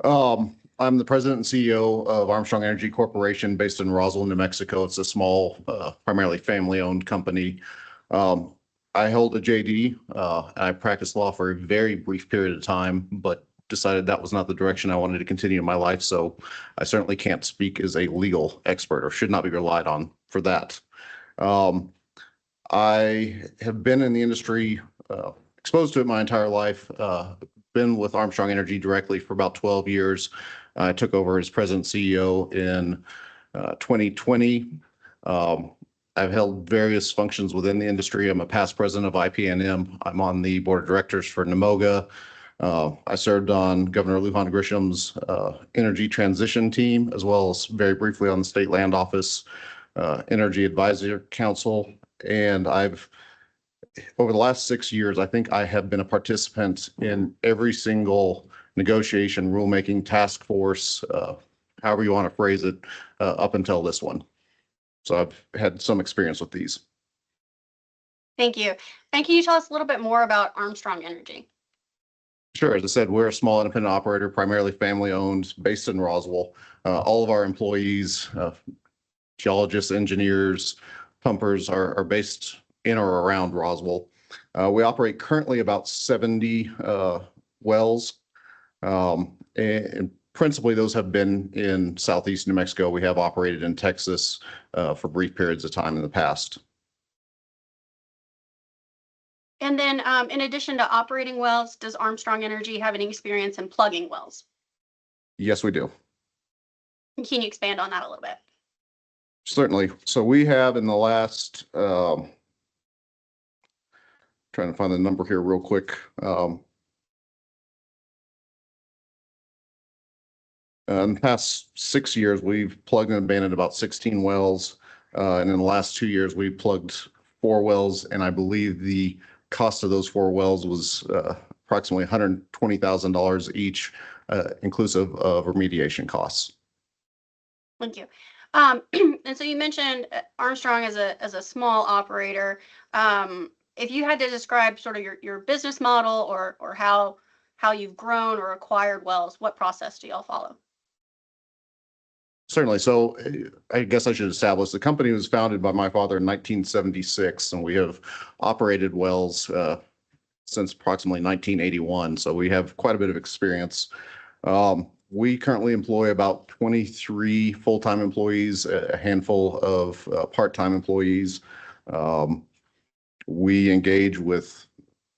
[SPEAKER 14] I'm the president and CEO of Armstrong Energy Corporation based in Roswell, New Mexico. It's a small, primarily family-owned company. I hold a JD. I practiced law for a very brief period of time, but decided that was not the direction I wanted to continue in my life. So I certainly can't speak as a legal expert, or should not be relied on for that. I have been in the industry, exposed to it my entire life. Been with Armstrong Energy directly for about 12 years. I took over as president CEO in 2020. I've held various functions within the industry. I'm a past president of IPA&M. I'm on the board of directors for NMOGA. I served on Governor Lujan Grisham's energy transition team, as well as very briefly on the State Land Office Energy Advisory Council. And over the last 6 years, I think I have been a participant in every single negotiation, rulemaking, task force, however you want to phrase it, up until this one. So I've had some experience with these.
[SPEAKER 16] Thank you. And can you tell us a little bit more about Armstrong Energy?
[SPEAKER 14] Sure. As I said, we're a small independent operator, primarily family owned, based in Roswell. All of our employees, geologists, engineers, pumpers are based in or around Roswell. We operate currently about 70 wells, and principally those have been in southeast New Mexico. We have operated in Texas for brief periods of time in the past.
[SPEAKER 16] And then in addition to operating wells, does Armstrong Energy have any experience in plugging wells?
[SPEAKER 14] Yes, we do.
[SPEAKER 16] Can you expand on that a little bit?
[SPEAKER 14] Certainly. So we have in the last
[SPEAKER 17] trying to find the number here real quick. In the past 6 years, we've plugged and abandoned about 16 wells. And in the last 2 years, we plugged 4 wells, and I believe the cost of those 4 wells was approximately $120,000 each, inclusive of remediation costs.
[SPEAKER 16] Thank you. And so you mentioned Armstrong as a small operator. If you had to describe sort of your business model or how you've grown or acquired wells, what process do y'all follow?
[SPEAKER 17] Certainly. So I guess I should establish the company was founded by my father in 1976, and we have operated wells since approximately 1981. So we have quite a bit of experience. We currently employ about 23 full-time employees, a handful of part-time employees. We engage with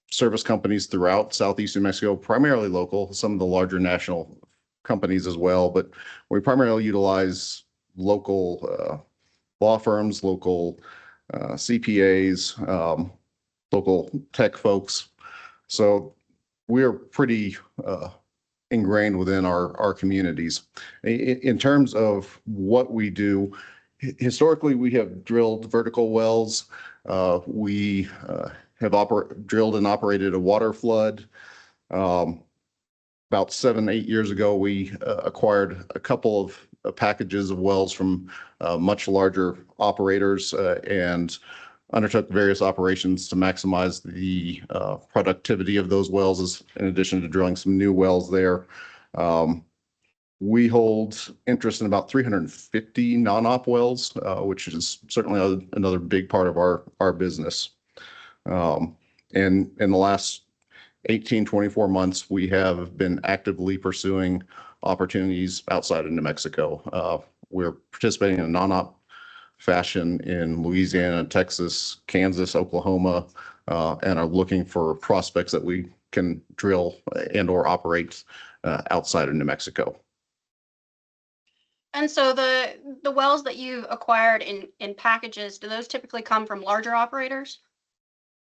[SPEAKER 17] service companies throughout Southeast New Mexico, primarily local, some of the larger national companies as well, but we primarily utilize local law firms, local CPAs, local tech folks. So we are pretty ingrained within our communities. In terms of what we do, historically, we have drilled vertical wells. We have drilled and operated a water flood. About 7-8 years ago, we acquired a couple of packages of wells from much larger operators and undertook various operations to maximize the productivity of those wells, in addition to drilling some new wells there. We hold interest in about 350 non-op wells, which is certainly another big part of our business. And in the last 18-24 months, we have been actively pursuing opportunities outside of New Mexico. We're participating in a non-op fashion in Louisiana, Texas, Kansas, Oklahoma, and are looking for prospects that we can drill and or operate outside of New Mexico.
[SPEAKER 16] And so the wells that you've acquired in packages, do those typically come from larger operators?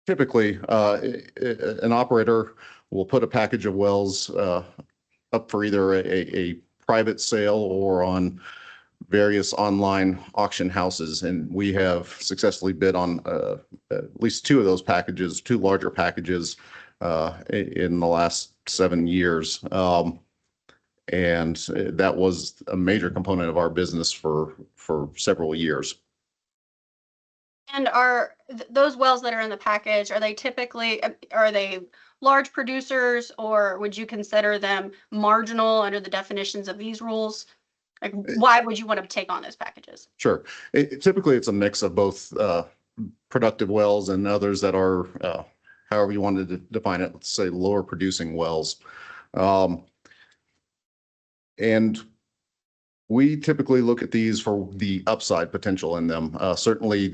[SPEAKER 17] Typically, an operator will put a package of wells up for either a private sale or on various online auction houses. And we have successfully bid on at least 2 of those packages, 2 larger packages in the last 7 years. And that was a major component of our business for several years.
[SPEAKER 16] And are those wells that are in the package, are they large producers, or would you consider them marginal under the definitions of these rules? Like, why would you want to take on those packages?
[SPEAKER 17] Sure. Typically, it's a mix of both productive wells and others that are, however you wanted to define it, let's say lower producing wells. And we typically look at these for the upside potential in them. Certainly,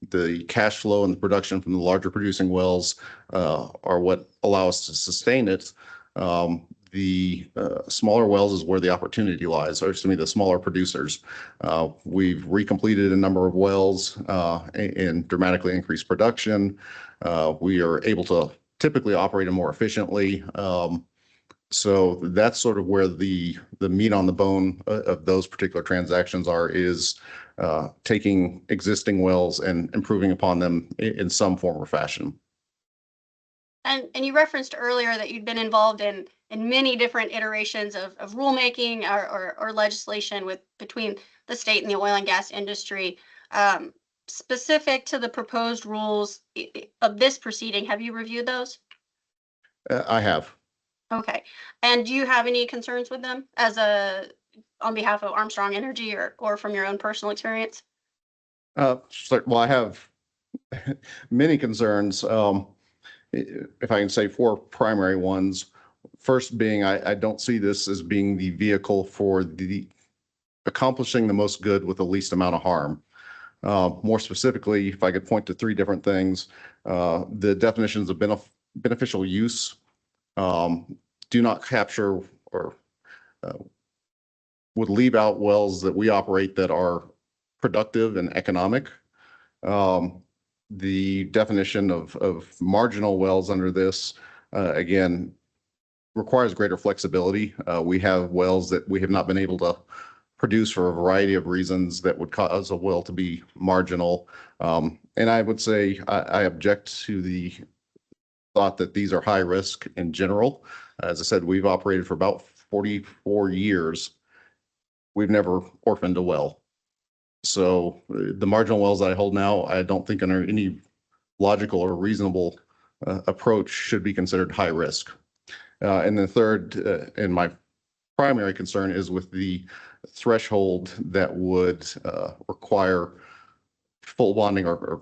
[SPEAKER 17] the cash flow and the production from the larger producing wells are what allow us to sustain it. The smaller wells is where the opportunity lies, or to me, the smaller producers. We've recompleted a number of wells and dramatically increased production. We are able to typically operate them more efficiently. So that's sort of where the meat on the bone of those particular transactions is taking existing wells and improving upon them in some form or fashion.
[SPEAKER 16] And you referenced earlier that you'd been involved in many different iterations of rulemaking or legislation between the state and the oil and gas industry. Specific to the proposed rules of this proceeding, have you reviewed those?
[SPEAKER 17] I have.
[SPEAKER 16] Okay. And do you have any concerns with them on behalf of Armstrong Energy or from your own personal experience?
[SPEAKER 17] Well, I have many concerns. If I can say 4 primary ones. First being, I don't see this as being the vehicle for accomplishing the most good with the least amount of harm. More specifically, if I could point to 3 different things, the definitions of beneficial use do not capture or would leave out wells that we operate that are productive and economic. the definition of marginal wells under this, again, requires greater flexibility. We have wells that we have not been able to produce for a variety of reasons that would cause a well to be marginal. And I would say I object to the thought that these are high risk in general. As I said, we've operated for about 44 years. We've never orphaned a well. So the marginal wells that I hold now, I don't think under any logical or reasonable approach should be considered high risk. And the third, and my primary concern, is with the threshold that would require full bonding or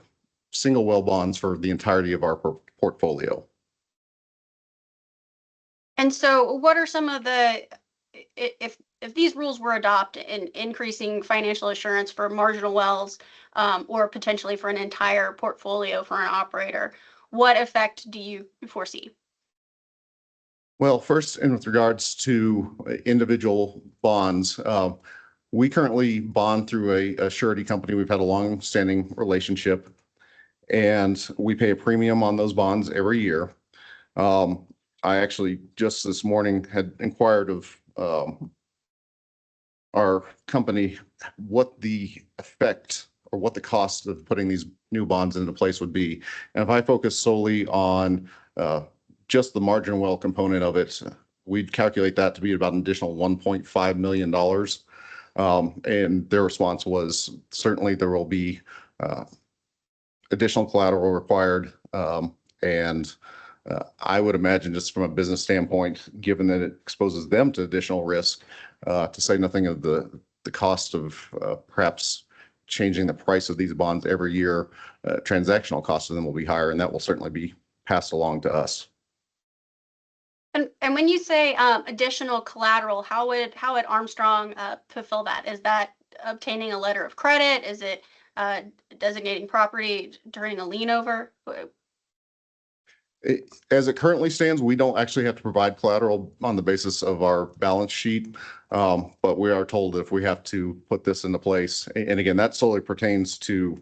[SPEAKER 17] single well bonds for the entirety of our portfolio.
[SPEAKER 16] And so what are some of the, if these rules were adopted in increasing financial assurance for marginal wells, or potentially for an entire portfolio for an operator, what effect do you foresee?
[SPEAKER 17] Well, first, in with regards to individual bonds, we currently bond through a surety company. We've had a long-standing relationship, and we pay a premium on those bonds every year. I actually just this morning had inquired of our company what the effect or what the cost of putting these new bonds into place would be. And if I focus solely on just the margin well component of it, we'd calculate that to be about an additional $1.5 million. And their response was certainly there will be additional collateral required. And I would imagine, just from a business standpoint, given that it exposes them to additional risk, to say nothing of the cost of perhaps changing the price of these bonds every year, transactional costs of them will be higher, and that will certainly be passed along to us.
[SPEAKER 16] And when you say additional collateral, how would Armstrong fulfill that? Is that obtaining a letter of credit? Is it designating property, turning a lien over?
[SPEAKER 17] As it currently stands, we don't actually have to provide collateral on the basis of our balance sheet, but we are told if we have to put this into place, and again, that solely pertains to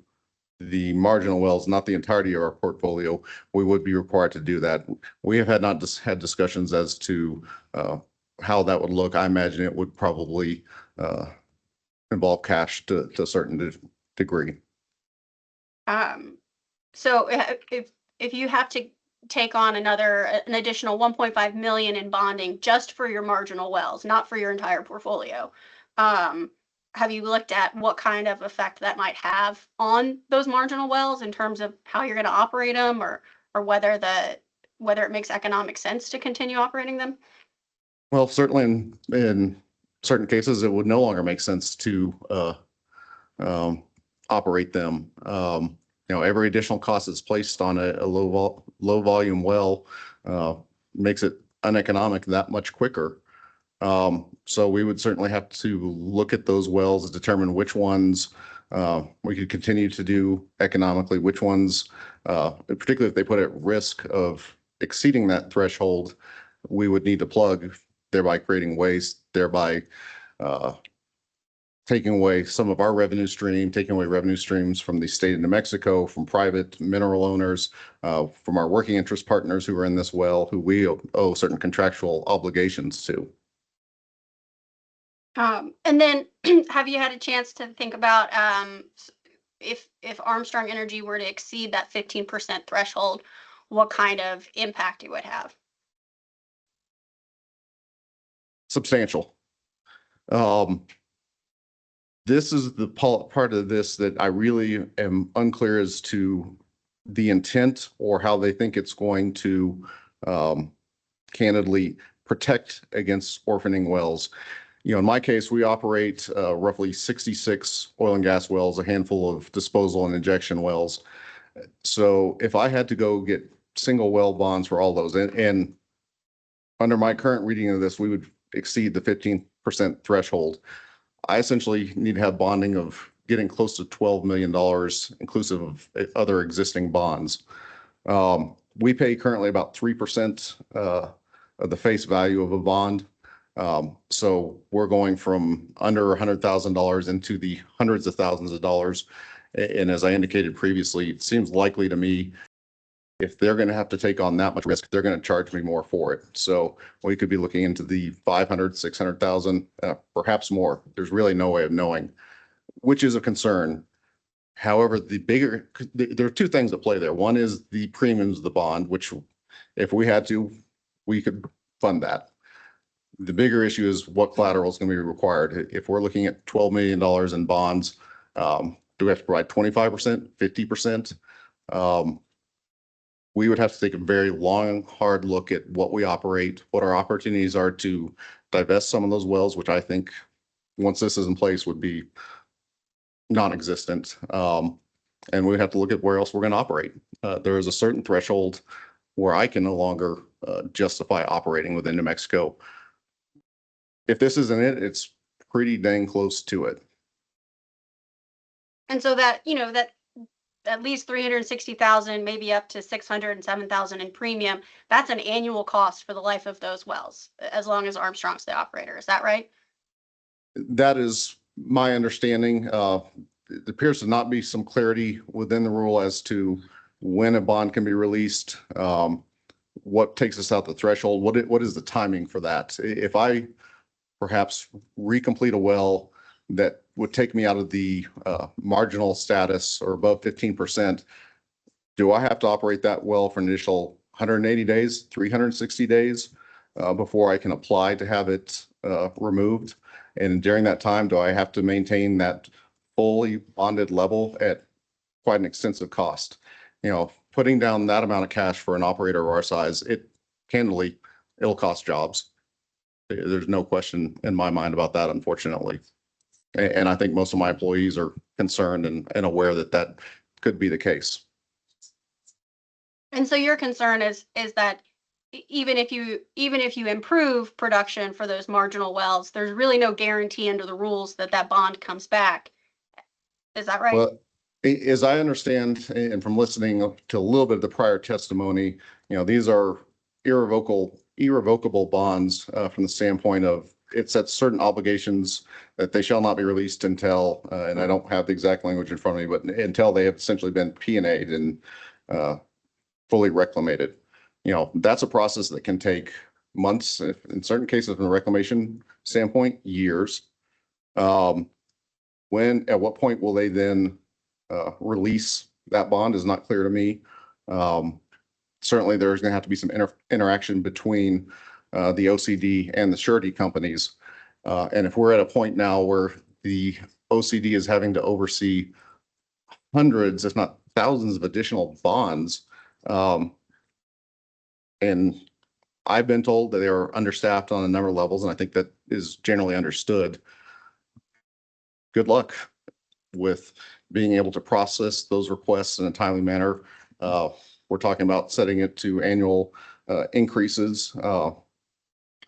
[SPEAKER 17] the marginal wells, not the entirety of our portfolio, we would be required to do that. We have had had discussions as to how that would look. I imagine it would probably involve cash to a certain degree.
[SPEAKER 16] So if you have to take on an additional 1.5 million in bonding just for your marginal wells, not for your entire portfolio, have you looked at what kind of effect that might have on those marginal wells in terms of how you're going to operate them, or whether it makes economic sense to continue operating them?
[SPEAKER 17] Well, certainly in certain cases, it would no longer make sense to operate them. Every additional cost that's placed on a low volume well makes it uneconomic that much quicker. So we would certainly have to look at those wells to determine which ones we could continue to do economically, which ones, particularly if they put at risk of exceeding that threshold, we would need to plug, thereby creating waste, thereby taking away some of our revenue stream, taking away revenue streams from the state of New Mexico, from private mineral owners, from our working interest partners who are in this well, who we owe certain contractual obligations to.
[SPEAKER 16] And then have you had a chance to think about if Armstrong Energy were to exceed that 15% threshold, what kind of impact it would have?
[SPEAKER 17] Substantial. This is the part of this that I really am unclear as to the intent or how they think it's going to candidly protect against orphaning wells. In my case, we operate roughly 66 oil and gas wells, a handful of disposal and injection wells. So if I had to go get single well bonds for all those, and under my current reading of this, we would exceed the 15% threshold. I essentially need to have bonding of getting close to $12 million, inclusive of other existing bonds. We pay currently about 3% of the face value of a bond. So we're going from under $100,000 into the hundreds of thousands of dollars. And as I indicated previously, it seems likely to me if they're going to have to take on that much risk, they're going to charge me more for it. So we could be looking into the 500, 600,000, perhaps more. There's really no way of knowing, which is a concern. However, there are two things at play there. One is the premiums of the bond, which if we had to, we could fund that. The bigger issue is what collateral is going to be required. If we're looking at $12 million in bonds, do we have to provide 25%, 50%? We would have to take a very long, hard look at what we operate, what our opportunities are to divest some of those wells, which I think once this is in place would be non-existent. And we'd have to look at where else we're going to operate. There is a certain threshold where I can no longer justify operating within New Mexico. If this isn't it, it's pretty dang close to it.
[SPEAKER 16] And so that, you know, that at least 360,000, maybe up to 607,000 in premium, that's an annual cost for the life of those wells, as long as Armstrong's the operator. Is that right?
[SPEAKER 17] That is my understanding. It appears to not be some clarity within the rule as to when a bond can be released, what takes us out the threshold, what is the timing for that? If I perhaps recomplete a well that would take me out of the marginal status or above 15%, do I have to operate that well for an additional 180 days, 360 days before I can apply to have it removed? And during that time, do I have to maintain that fully bonded level at quite an extensive cost? You know, putting down that amount of cash for an operator of our size, it'll cost jobs. There's no question in my mind about that, unfortunately. And I think most of my employees are concerned and aware that that could be the case.
[SPEAKER 16] And so your concern is that even if you improve production for those marginal wells, there's really no guarantee under the rules that that bond comes back. Is that right?
[SPEAKER 17] Well, as I understand, and from listening to a little bit of the prior testimony, you know, these are irrevocable bonds from the standpoint of it sets certain obligations that they shall not be released until, and I don't have the exact language in front of me, but until they have essentially been P&A'd and fully reclamated. You know, that's a process that can take months, in certain cases from a reclamation standpoint, years. At what point will they then release that bond is not clear to me. Certainly there's going to have to be some interaction between the OCD and the surety companies. And if we're at a point now where the OCD is having to oversee hundreds, if not thousands of additional bonds, and I've been told that they are understaffed on a number of levels, and I think that is generally understood. Good luck with being able to process those requests in a timely manner. We're talking about setting it to annual increases.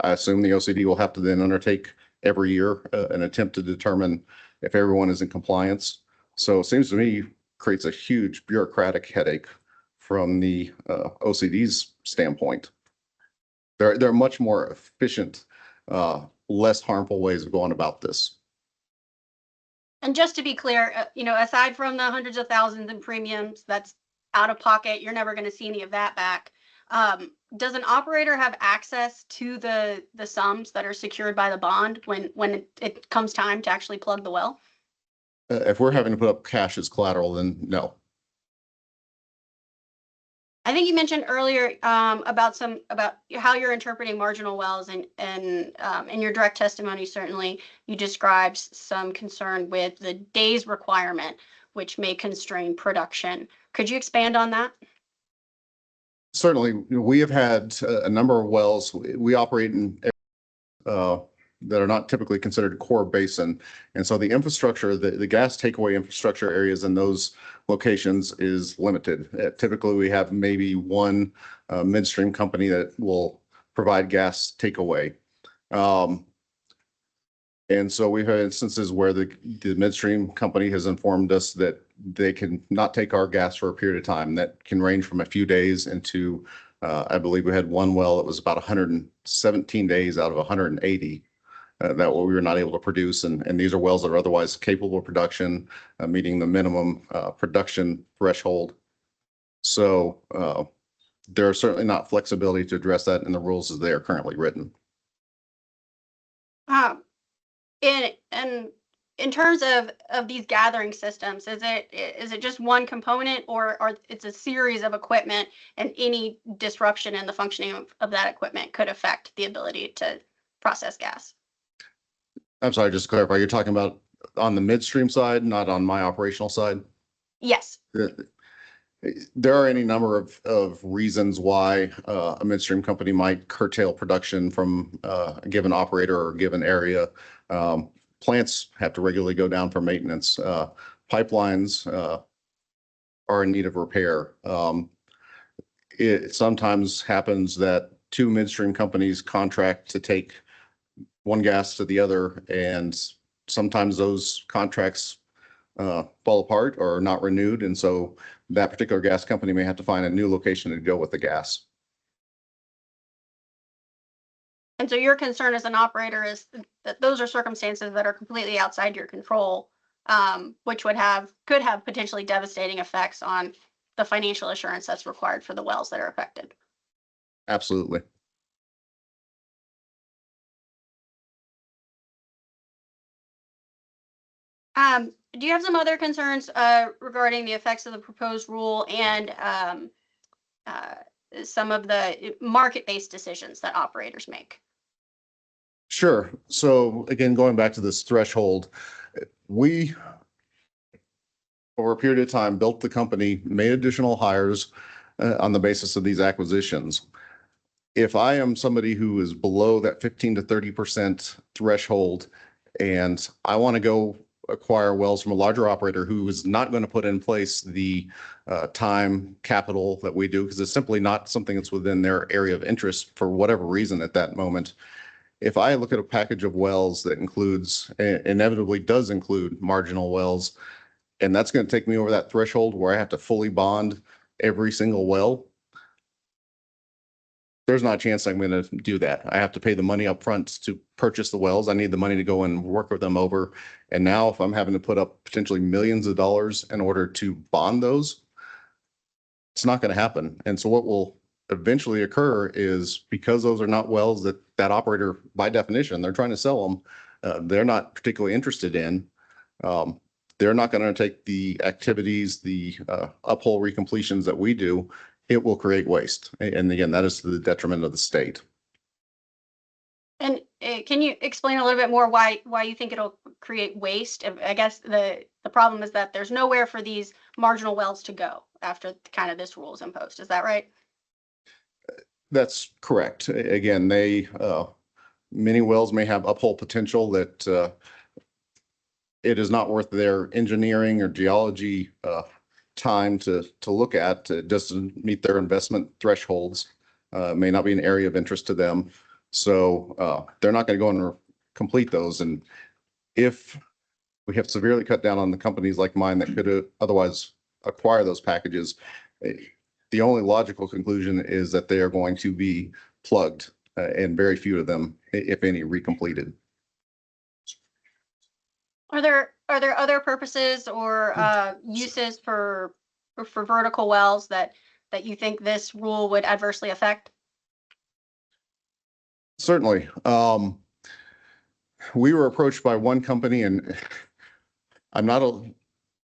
[SPEAKER 17] I assume the OCD will have to then undertake every year an attempt to determine if everyone is in compliance. So it seems to me creates a huge bureaucratic headache from the OCD's standpoint. There are much more efficient, less harmful ways of going about this.
[SPEAKER 16] And just to be clear, you know, aside from the hundreds of thousands in premiums, that's out of pocket. You're never going to see any of that back. Does an operator have access to the sums that are secured by the bond when it comes time to actually plug the well?
[SPEAKER 17] If we're having to put up cash as collateral, then no.
[SPEAKER 16] I think you mentioned earlier about how you're interpreting marginal wells, and in your direct testimony, certainly you described some concern with the days requirement, which may constrain production. Could you expand on that?
[SPEAKER 17] Certainly, we have had a number of wells. We operate in that are not typically considered core basin. And so the infrastructure, the gas takeaway infrastructure areas in those locations is limited. Typically, we have maybe one midstream company that will provide gas takeaway. And so we've had instances where the midstream company has informed us that they can not take our gas for a period of time that can range from a few days into I believe we had one well that was about 117 days out of 180 that we were not able to produce. And these are wells that are otherwise capable of production, meeting the minimum production threshold. So there are certainly not flexibility to address that in the rules as they are currently written.
[SPEAKER 16] In terms of these gathering systems, is it just one component, or it's a series of equipment, and any disruption in the functioning of that equipment could affect the ability to process gas?
[SPEAKER 17] I'm sorry, just to clarify, you're talking about on the midstream side, not on my operational side?
[SPEAKER 16] Yes.
[SPEAKER 17] There are any number of reasons why a midstream company might curtail production from a given operator or a given area. Plants have to regularly go down for maintenance. Pipelines are in need of repair. It sometimes happens that two midstream companies contract to take one gas to the other, and sometimes those contracts fall apart or are not renewed. And so that particular gas company may have to find a new location to go with the gas.
[SPEAKER 16] And so your concern as an operator is that those are circumstances that are completely outside your control, which could have potentially devastating effects on the financial assurance that's required for the wells that are affected.
[SPEAKER 17] Absolutely.
[SPEAKER 16] Do you have some other concerns regarding the effects of the proposed rule and some of the market-based decisions that operators make?
[SPEAKER 17] Sure. So again, going back to this threshold, we, over a period of time, built the company, made additional hires on the basis of these acquisitions. If I am somebody who is below that 15 to 30% threshold, and I want to go acquire wells from a larger operator who is not going to put in place the time capital that we do, because it's simply not something that's within their area of interest for whatever reason at that moment. If I look at a package of wells that inevitably does include marginal wells, and that's going to take me over that threshold where I have to fully bond every single well, there's not a chance I'm going to do that. I have to pay the money up front to purchase the wells. I need the money to go and work with them over. And now if I'm having to put up potentially millions of dollars in order to bond those, it's not going to happen. And so what will eventually occur is, because those are not wells that operator, by definition, they're trying to sell them, they're not particularly interested in. They're not going to take the activities, the uphole recompletions that we do. It will create waste. And again, that is to the detriment of the state.
[SPEAKER 16] And can you explain a little bit more why you think it'll create waste? I guess the problem is that there's nowhere for these marginal wells to go after kind of this rule is imposed. Is that right?
[SPEAKER 17] That's correct. Again, many wells may have uphole potential that it is not worth their engineering or geology time to look at. It doesn't meet their investment thresholds. May not be an area of interest to them. So they're not going to go and complete those. And if we have severely cut down on the companies like mine that could otherwise acquire those packages, the only logical conclusion is that they are going to be plugged, and very few of them, if any, recompleted.
[SPEAKER 16] Are there other purposes or uses for vertical wells that you think this rule would adversely affect?
[SPEAKER 17] Certainly. We were approached by one company, and I'm not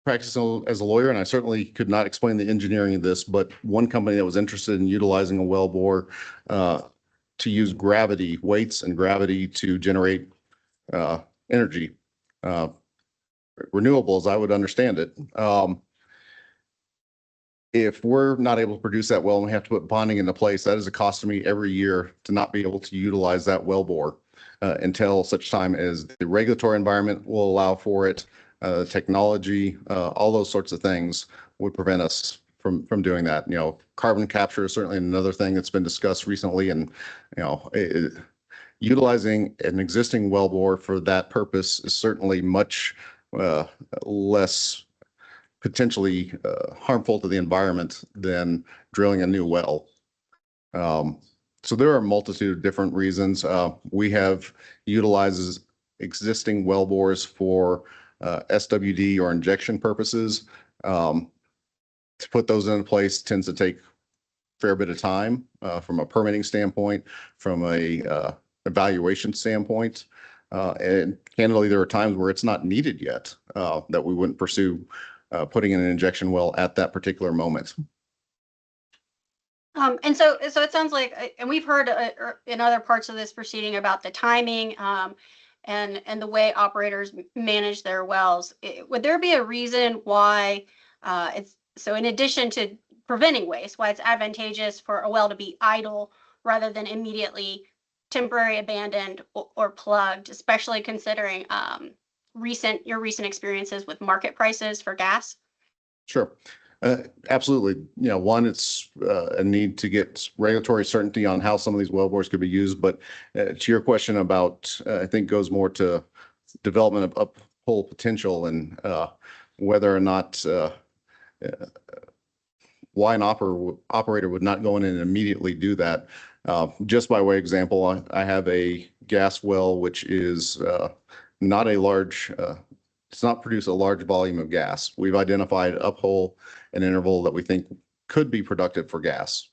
[SPEAKER 17] practicing as a lawyer, and I certainly could not explain the engineering of this, but one company that was interested in utilizing a well bore to use gravity, weights and gravity to generate energy. Renewables, I would understand it. If we're not able to produce that well and we have to put bonding into place, that is a cost to me every year to not be able to utilize that well bore until such time as the regulatory environment will allow for it. Technology, all those sorts of things would prevent us from doing that. Carbon capture is certainly another thing that's been discussed recently, and utilizing an existing well bore for that purpose is certainly much less potentially harmful to the environment than drilling a new well. So there are a multitude of different reasons. We have utilizes existing well bores for SWD or injection purposes. To put those in place tends to take a fair bit of time from a permitting standpoint, from a evaluation standpoint. And candidly, there are times where it's not needed yet that we wouldn't pursue putting in an injection well at that particular moment.
[SPEAKER 16] And so it sounds like, and we've heard in other parts of this proceeding about the timing and the way operators manage their wells. Would there be a reason why it's so, in addition to preventing waste, why it's advantageous for a well to be idle rather than immediately temporary abandoned or plugged, especially considering your recent experiences with market prices for gas?
[SPEAKER 17] Sure. Absolutely. You know, one, it's a need to get regulatory certainty on how some of these wellbores could be used. But to your question about, I think goes more to development of uphole potential and whether or not why an operator would not go in and immediately do that. Just by way of example, I have a gas well, which is not a large, does not produce a large volume of gas. We've identified uphole an interval that we think could be productive for gas.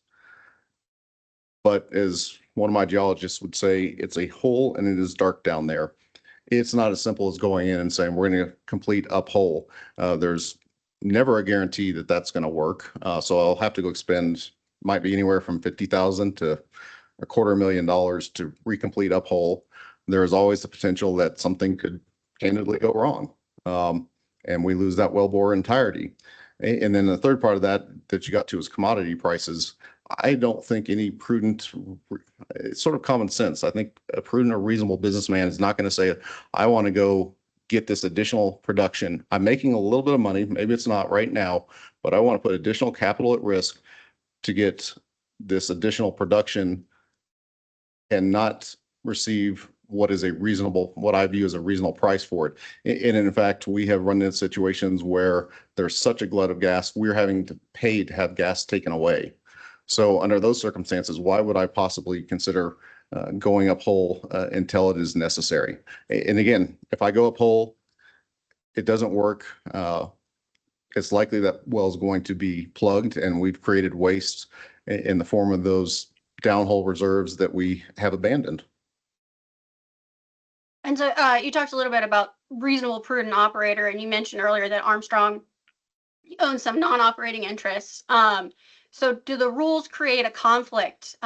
[SPEAKER 17] But as one of my geologists would say, it's a hole and it is dark down there. It's not as simple as going in and saying, we're going to complete uphole. There's never a guarantee that that's going to work. So I'll have to go expend, might be anywhere from $50,000 to $250,000 to recomplete uphole. There is always the potential that something could candidly go wrong. And we lose that wellbore entirety. And then the third part of that you got to is commodity prices. I don't think any prudent, it's sort of common sense. I think a prudent or reasonable businessman is not going to say, I want to go get this additional production. I'm making a little bit of money. Maybe it's not right now, but I want to put additional capital at risk to get this additional production and not receive what is a reasonable, what I view as a reasonable price for it. And in fact, we have run into situations where there's such a glut of gas, we're having to pay to have gas taken away. So under those circumstances, why would I possibly consider going up hole until it is necessary? And again, if I go up hole, it doesn't work. It's likely that well is going to be plugged, and we've created waste in the form of those downhole reserves that we have abandoned.
[SPEAKER 16] And so you talked a little bit about reasonable, prudent operator, and you mentioned earlier that Armstrong owns some non-operating interests. So do the rules create a conflict?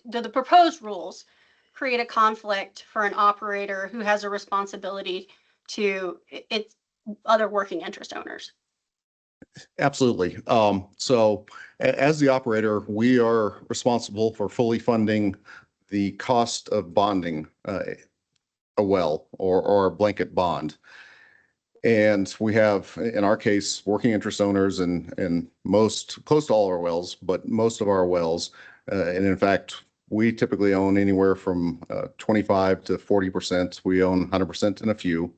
[SPEAKER 16] Do the proposed rules create a conflict for an operator who has a responsibility to its other working interest owners?
[SPEAKER 17] Absolutely. So as the operator, we are responsible for fully funding the cost of bonding a well or a blanket bond. And we have, in our case, working interest owners and most, close to all our wells, but most of our wells. And in fact, we typically own anywhere from 25 to 40%. We own 100% in a few.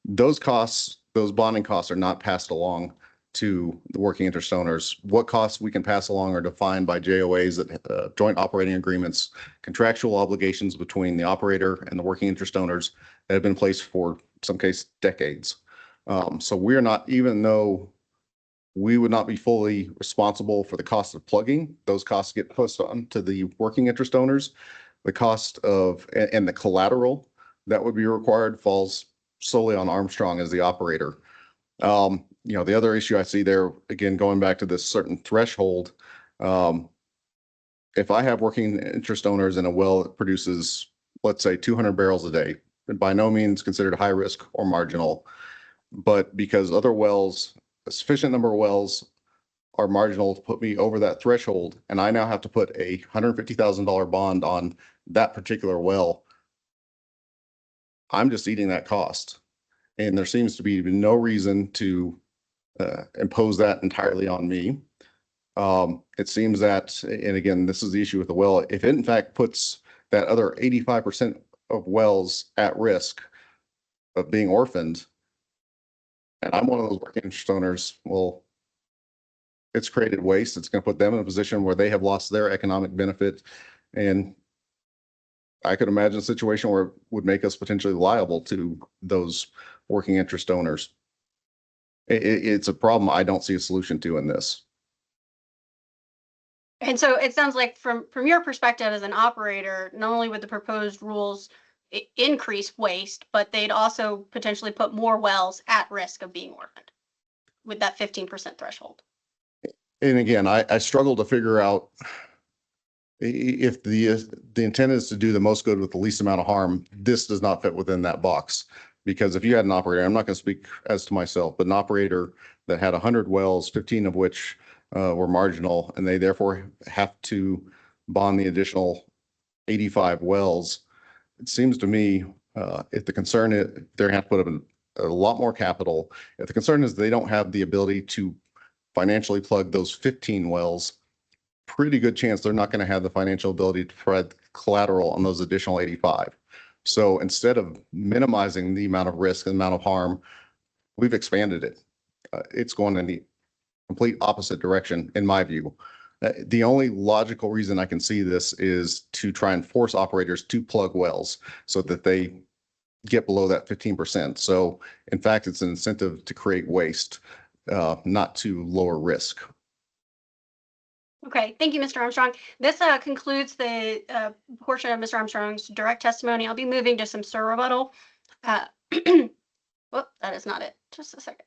[SPEAKER 17] Those costs, those bonding costs are not passed along to the working interest owners. What costs we can pass along are defined by JOAs, that joint operating agreements, contractual obligations between the operator and the working interest owners that have been in place for, in some case, decades. So we're not, even though we would not be fully responsible for the cost of plugging, those costs get pushed on to the working interest owners. The cost of, and the collateral that would be required falls solely on Armstrong as the operator. You know, the other issue I see there, again, going back to this certain threshold, if I have working interest owners in a well that produces, let's say, 200 barrels a day, by no means considered high risk or marginal, but because other wells, a sufficient number of wells are marginal to put me over that threshold, and I now have to put a $150,000 bond on that particular well, I'm just eating that cost. And there seems to be no reason to impose that entirely on me. It seems that, and again, this is the issue with the well, if it in fact puts that other 85% of wells at risk of being orphaned, and I'm one of those working interest owners, well, it's created waste. It's going to put them in a position where they have lost their economic benefit. And I could imagine a situation where it would make us potentially liable to those working interest owners. It's a problem I don't see a solution to in this.
[SPEAKER 16] And so it sounds like from your perspective as an operator, not only would the proposed rules increase waste, but they'd also potentially put more wells at risk of being orphaned with that 15% threshold.
[SPEAKER 17] And again, I struggle to figure out if the intent is to do the most good with the least amount of harm. This does not fit within that box. Because if you had an operator, I'm not going to speak as to myself, but an operator that had 100 wells, 15 of which were marginal, and they therefore have to bond the additional 85 wells, it seems to me if the concern is they're going to have to put up a lot more capital. If the concern is they don't have the ability to financially plug those 15 wells, pretty good chance they're not going to have the financial ability to provide collateral on those additional 85. So instead of minimizing the amount of risk and amount of harm, we've expanded it. It's going in the complete opposite direction, in my view. The only logical reason I can see this is to try and force operators to plug wells so that they get below that 15%. So in fact, it's an incentive to create waste, not to lower risk.
[SPEAKER 16] Okay, thank you, Mr. Armstrong. This concludes the portion of Mr. Armstrong's direct testimony. I'll be moving to some sur rebuttal. Whoop, that is not it. Just a second.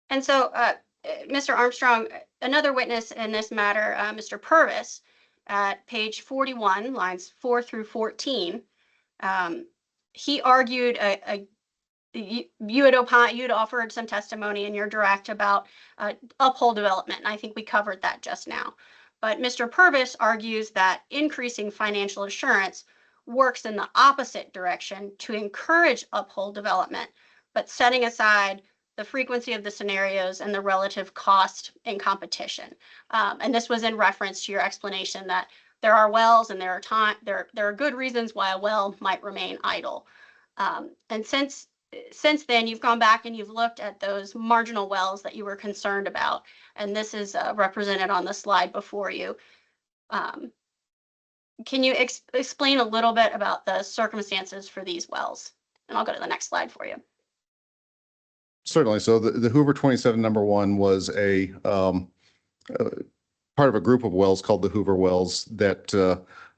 [SPEAKER 16] And so, Mr. Armstrong, another witness in this matter, Mr. Purvis, at page 41, lines 4 through 14, he argued you had offered some testimony in your direct about uphole development, and I think we covered that just now. But Mr. Purvis argues that increasing financial assurance works in the opposite direction to encourage uphole development, but setting aside the frequency of the scenarios and the relative cost in competition. And this was in reference to your explanation that there are wells and there are good reasons why a well might remain idle. And since then, you've gone back and you've looked at those marginal wells that you were concerned about, and this is represented on the slide before you. Can you explain a little bit about the circumstances for these wells? And I'll go to the next slide for you.
[SPEAKER 17] Certainly. So the Hoover 27 #1 was a part of a group of wells called the Hoover wells that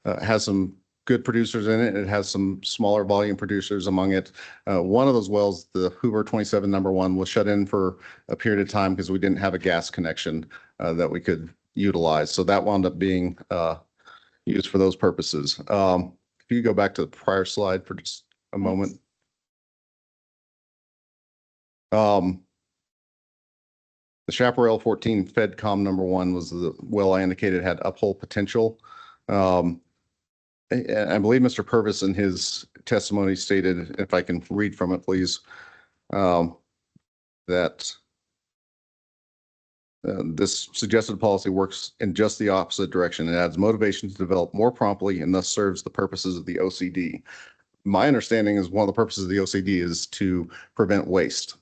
[SPEAKER 17] has some good producers in it. It has some smaller volume producers among it. One of those wells, the Hoover 27 #1, was shut in for a period of time because we didn't have a gas connection that we could utilize. So that wound up being used for those purposes. If you go back to the prior slide for just a moment. The Chaparral 14 FedCom #1 was the well I indicated had uphole potential. I believe Mr. Purvis in his testimony stated, if I can read from it, please, that this suggested policy works in just the opposite direction. It adds motivation to develop more promptly and thus serves the purposes of the OCD. My understanding is one of the purposes of the OCD is to prevent waste,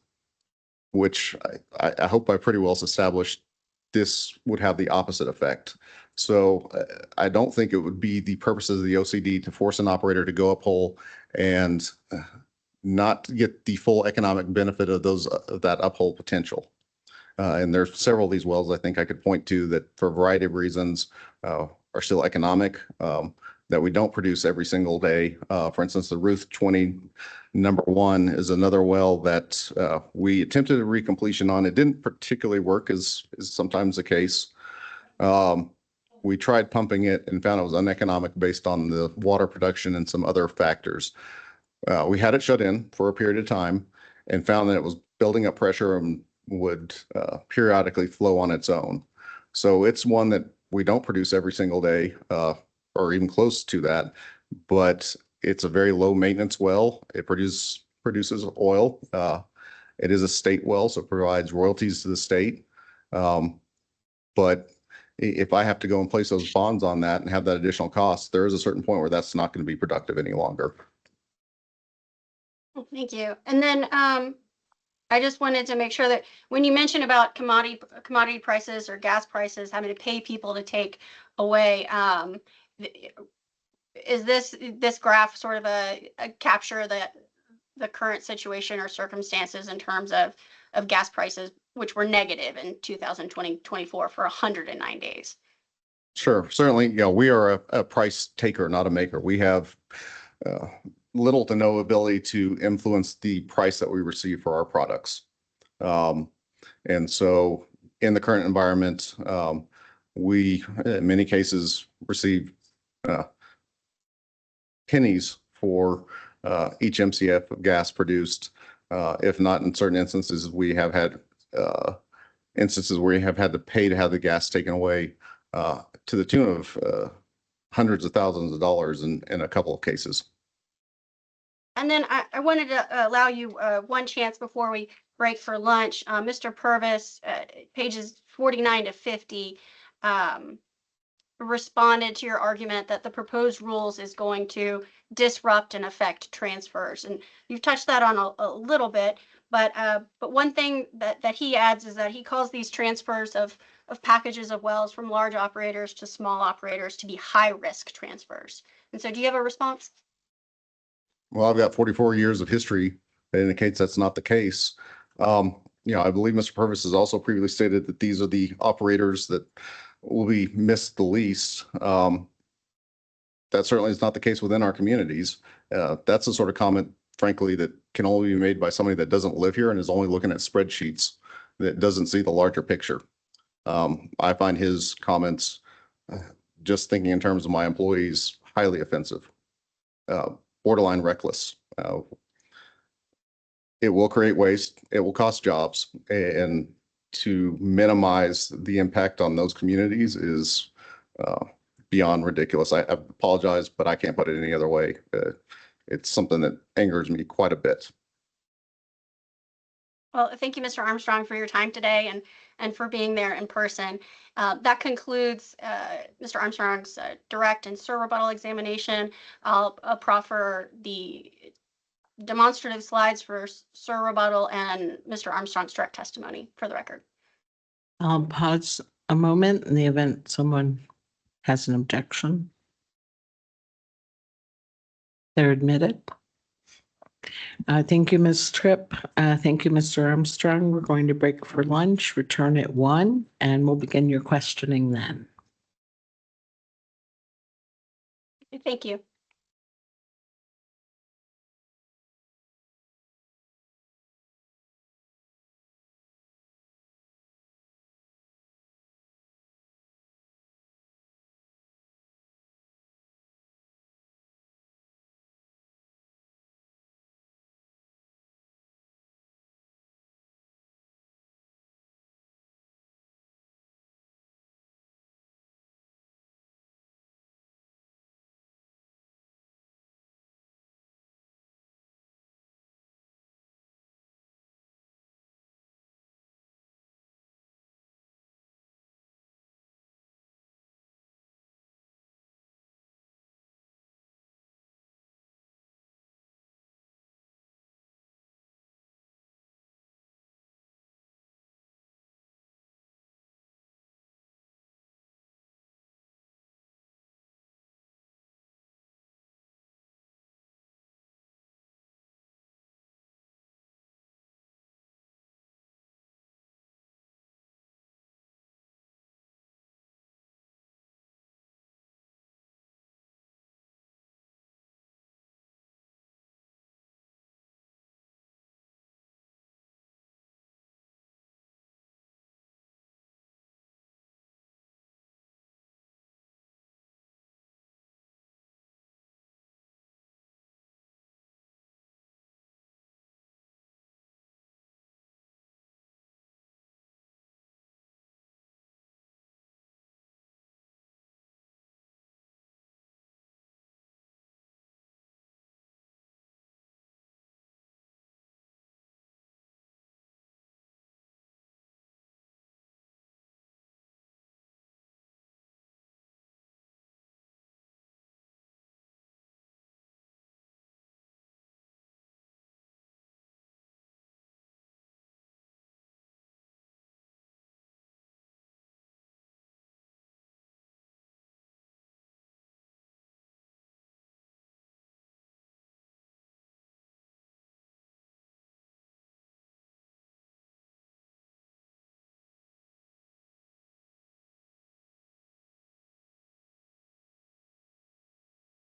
[SPEAKER 17] which I hope I pretty well established this would have the opposite effect. So I don't think it would be the purposes of the OCD to force an operator to go uphole and not get the full economic benefit of that uphole potential. And there's several of these wells I think I could point to that for a variety of reasons are still economic, that we don't produce every single day. For instance, the Ruth 20 #1 is another well that we attempted a recompletion on. It didn't particularly work, as is sometimes the case. We tried pumping it and found it was uneconomic based on the water production and some other factors. We had it shut in for a period of time and found that it was building up pressure and would periodically flow on its own. So it's one that we don't produce every single day or even close to that, but it's a very low maintenance well. It produces oil. It is a state well, so it provides royalties to the state. But if I have to go and place those bonds on that and have that additional cost, there is a certain point where that's not going to be productive any longer.
[SPEAKER 16] Thank you. And then I just wanted to make sure that when you mention about commodity prices or gas prices, having to pay people to take away, is this graph sort of a capture that the current situation or circumstances in terms of gas prices, which were negative in 2024 for 109 days?
[SPEAKER 17] Sure, certainly, we are a price taker, not a maker. We have little to no ability to influence the price that we receive for our products. And so in the current environment, we, in many cases, receive pennies for each MCF of gas produced. If not, in certain instances, we have had instances where we have had to pay to have the gas taken away to the tune of hundreds of thousands of dollars in a couple of cases.
[SPEAKER 16] And then I wanted to allow you one chance before we break for lunch. Mr. Purvis, pages 49 to 50, responded to your argument that the proposed rules is going to disrupt and affect transfers. And you've touched that on a little bit, but one thing that he adds is that he calls these transfers of packages of wells from large operators to small operators to be high-risk transfers. And so do you have a response?
[SPEAKER 17] Well, I've got 44 years of history that indicates that's not the case. I believe Mr. Purvis has also previously stated that these are the operators that will be missed the least. That certainly is not the case within our communities. That's the sort of comment, frankly, that can only be made by somebody that doesn't live here and is only looking at spreadsheets, that doesn't see the larger picture. I find his comments, just thinking in terms of my employees, highly offensive, borderline reckless. It will create waste. It will cost jobs, and to minimize the impact on those communities is beyond ridiculous. I apologize, but I can't put it any other way. It's something that angers me quite a bit.
[SPEAKER 16] Well, thank you, Mr. Armstrong, for your time today and for being there in person. That concludes Mr. Armstrong's direct and SIR rebuttal examination. I'll proffer the demonstrative slides for SIR rebuttal and Mr. Armstrong's direct testimony for the record.
[SPEAKER 1] I'll pause a moment in the event someone has an objection. They're admitted. Thank you, Ms. Tripp. Thank you, Mr. Armstrong. We're going to break for lunch, return at 1, and we'll begin your questioning then.
[SPEAKER 16] Thank you.